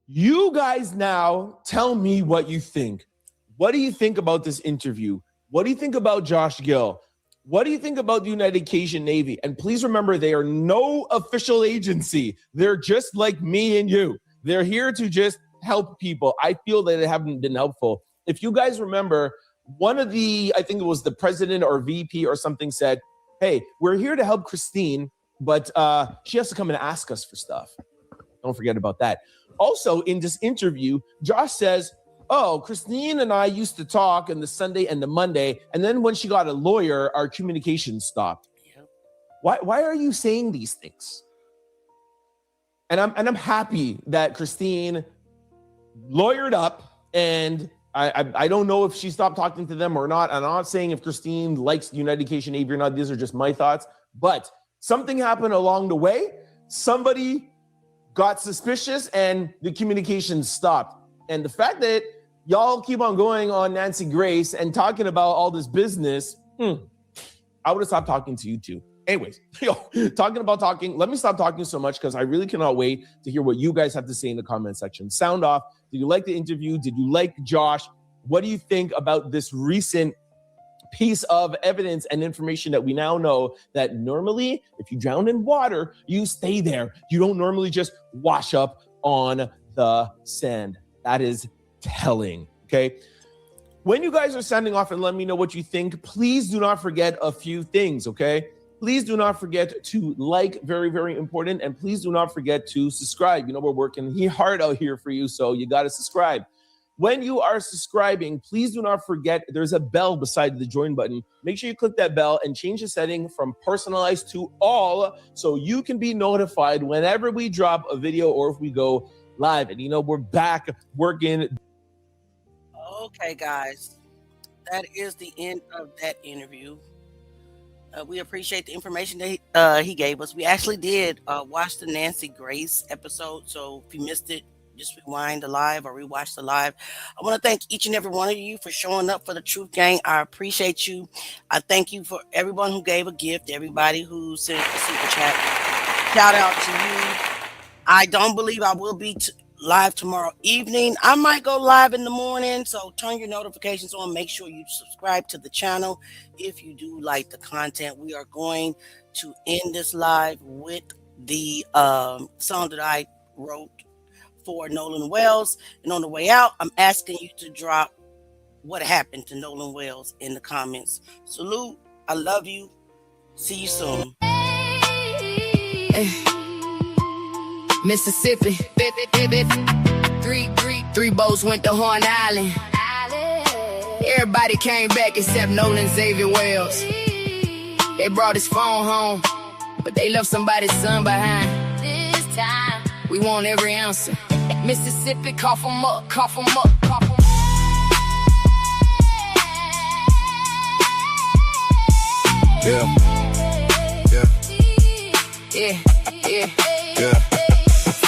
You guys now tell me what you think. What do you think about this interview? What do you think about Josh Gill? What do you think about the United Cajun Navy? And please remember, they are no official agency. They're just like me and you. They're here to just help people. I feel that they haven't been helpful. If you guys remember, I think it was the president or VP or something said, hey, we're here to help Christine, but she has to come and ask us for stuff. Don't forget about that. Also, in this interview, Josh says, oh, Christine and I used to talk on the Sunday and the Monday, and then when she got a lawyer, our communication stopped. Yep. Why are you saying these things? And I'm happy that Christine lawyered up, and I don't know if she stopped talking to them or not. I'm not saying if Christine likes United Cation Navy or not. These are just my thoughts. But something happened along the way. Somebody got suspicious, and the communication stopped. And the fact that y'all keep on going on Nancy Grace and talking about all this business, I would have stopped talking to you too. Anyways, let me stop talking so much because I really cannot wait to hear what you guys have to say in the comment section. Sound off. Did you like the interview? Did you like Josh? What do you think about this recent piece of evidence and information that we now know that normally if you drown in water, you stay there. You don't normally just wash up on the sand. That is telling, okay? When you guys are sending off and let me know what you think, please do not forget a few things, okay? Please do not forget to like, very, very important, and please do not forget to subscribe. You know, we're working hard out here for you, so you got to subscribe. When you are subscribing, please do not forget there's a bell beside the join button. Make sure you click that bell and change the setting from personalized to all so you can be notified whenever we drop a video or if we go live. And you know, we're back working. Okay, guys, that is the end of that interview. We appreciate the information that he gave us. We actually did watch the Nancy Grace episode, so if you missed it, just rewind the live or rewatch the live. I want to thank each and every one of you for showing up for the Truth Gang. I appreciate you. I thank you for everyone who gave a gift, everybody who sent a super chat. Shout out to you. I don't believe I will be live tomorrow evening. I might go live in the morning, so turn your notifications on. Make sure you subscribe to the channel if you do like the content. We are going to end this live with the song that I wrote for Nolan Wells. And on the way out, I'm asking you to drop what happened to Nolan Wells in the comments. Salute. I love you. See you soon. Mississippi, three boats went to Horn Island. Everybody came back except Nolan Xavier Wells. They brought his phone home, but they left somebody's son behind. This time, we want every answer. Mississippi, cough 'em up, cough 'em up, cough 'em up. Yeah.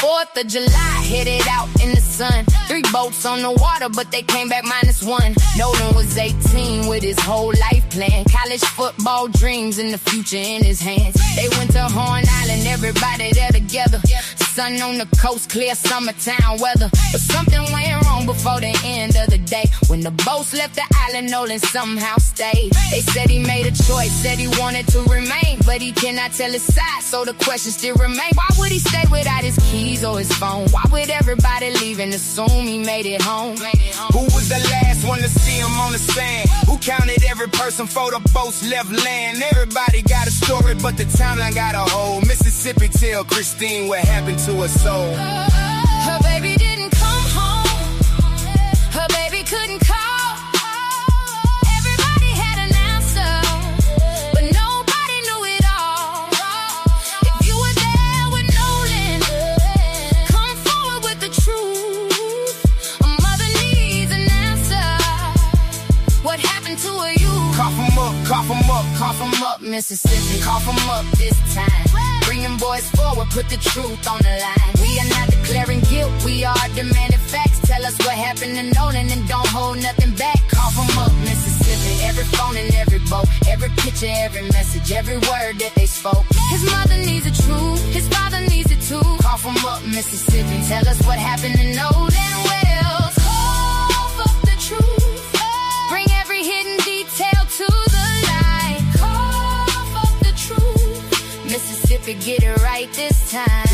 4th of July, headed out in the sun. 3 boats on the water, but they came back -1. Nolan was 18 with his whole life plan. College football dreams and the future in his hands. They went to Horn Island, everybody there together. Sun on the coast, clear summertime weather. But something went wrong before the end of the day. When the boats left the island, Nolan somehow stayed. They said he made a choice, said he wanted to remain, but he cannot tell his side, so the question still remains. Why would he stay without his keys or his phone? Why would everybody leave and assume he made it home? Who was the last one to see him on the sand? Who counted every person for the boats left land? Everybody got a story, but the timeline got a hold. Mississippi, tell Christine what happened to her soul. Her baby didn't come home. Her baby couldn't call. Everybody had an answer, but nobody knew it all. If you were there with Nolan, come forward with the truth. A mother needs an answer. What happened to her youth? Cough 'em up, cough 'em up, Cough 'em up, Mississippi. Cough 'em up this time. Bringing boys forward, put the truth on the line. We are not declaring guilt, we are demanding facts. Tell us what happened to Nolan and don't hold nothing back. Cough 'em up, Mississippi. Every phone and every boat, every picture, every message, every word that they spoke. His mother needs the truth, his father needs it too. Cough 'em up, Mississippi. Tell us what happened to Nolan Wells. Cough up the truth. Bring every hidden detail to the light. Cough up the truth. Mississippi, get it right this time.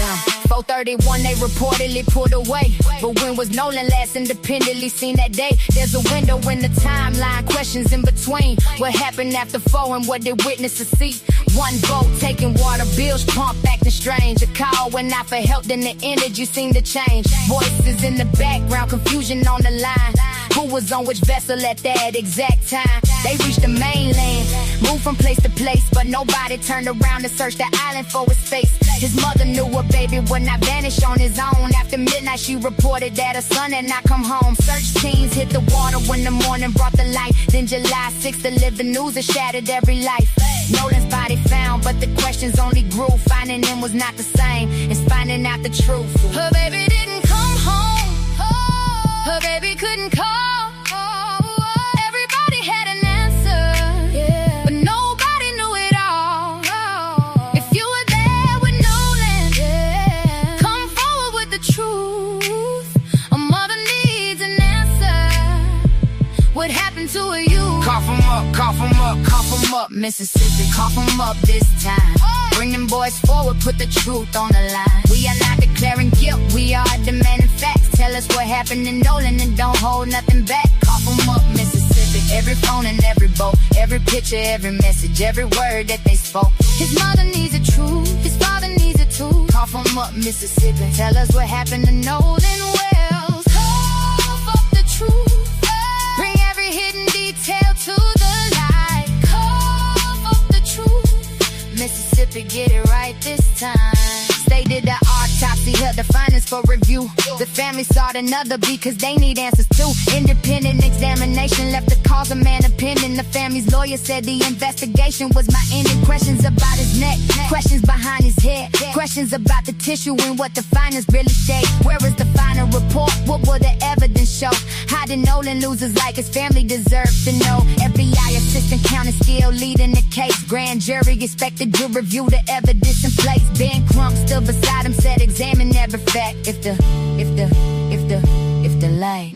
4:31, they reportedly pulled away. But when was Nolan last independently seen that day? There's a window in the timeline, questions in between. What happened after 4 and what did witnesses see? One vote, taking water bills, pump acting strange. A call went out for help, then the energy seemed to change. Voices in the background, confusion on the line. Who was on which vessel at that exact time? They reached the mainland, moved from place to place, but nobody turned around to search the island for his face. His mother knew a baby would not vanish on his own. After midnight, she reported that her son had not come home. Search teams hit the water when the morning brought the light. Then July 6th, the living news that shattered every life. Nolan's body found, but the questions only grew. Finding him was not the same as finding out the truth. Her baby didn't come home. Her baby couldn't call. Everybody had an answer, but nobody knew it all. If you were there with Nolan, come forward with the truth. A mother needs an answer. What happened to a youth? Cough 'em up, cough 'em up, cough 'em up, Mississippi, cough 'em up this time. Bring them boys forward, put the truth on the line. We are not declaring guilt, we are demanding facts. Tell us what happened to Nolan and don't hold nothing back. Cough 'em up, Mississippi, every phone and every boat, every picture, every message, every word that they spoke. His mother needs the truth, his father needs it too. Cough 'em up, Mississippi, tell us what happened to Nolan Wells. Cough up the truth, bring every hidden detail to the light. Cough up the truth, Mississippi, get it right this time. They did the autopsy, held the findings for review. The family sought another because they need answers too. Independent examination left the cause of man pending. The family's lawyer said the investigation was my ending. Questions about his neck, questions behind his head, questions about the tissue and what the findings really say. Where is the final report? What will the evidence show? How did Nolan lose his life? His family deserves to know. FBI assistant county still leading the case. Grand jury expected to review the evidence in place. Ben Crump still beside him said examine every fact. If the light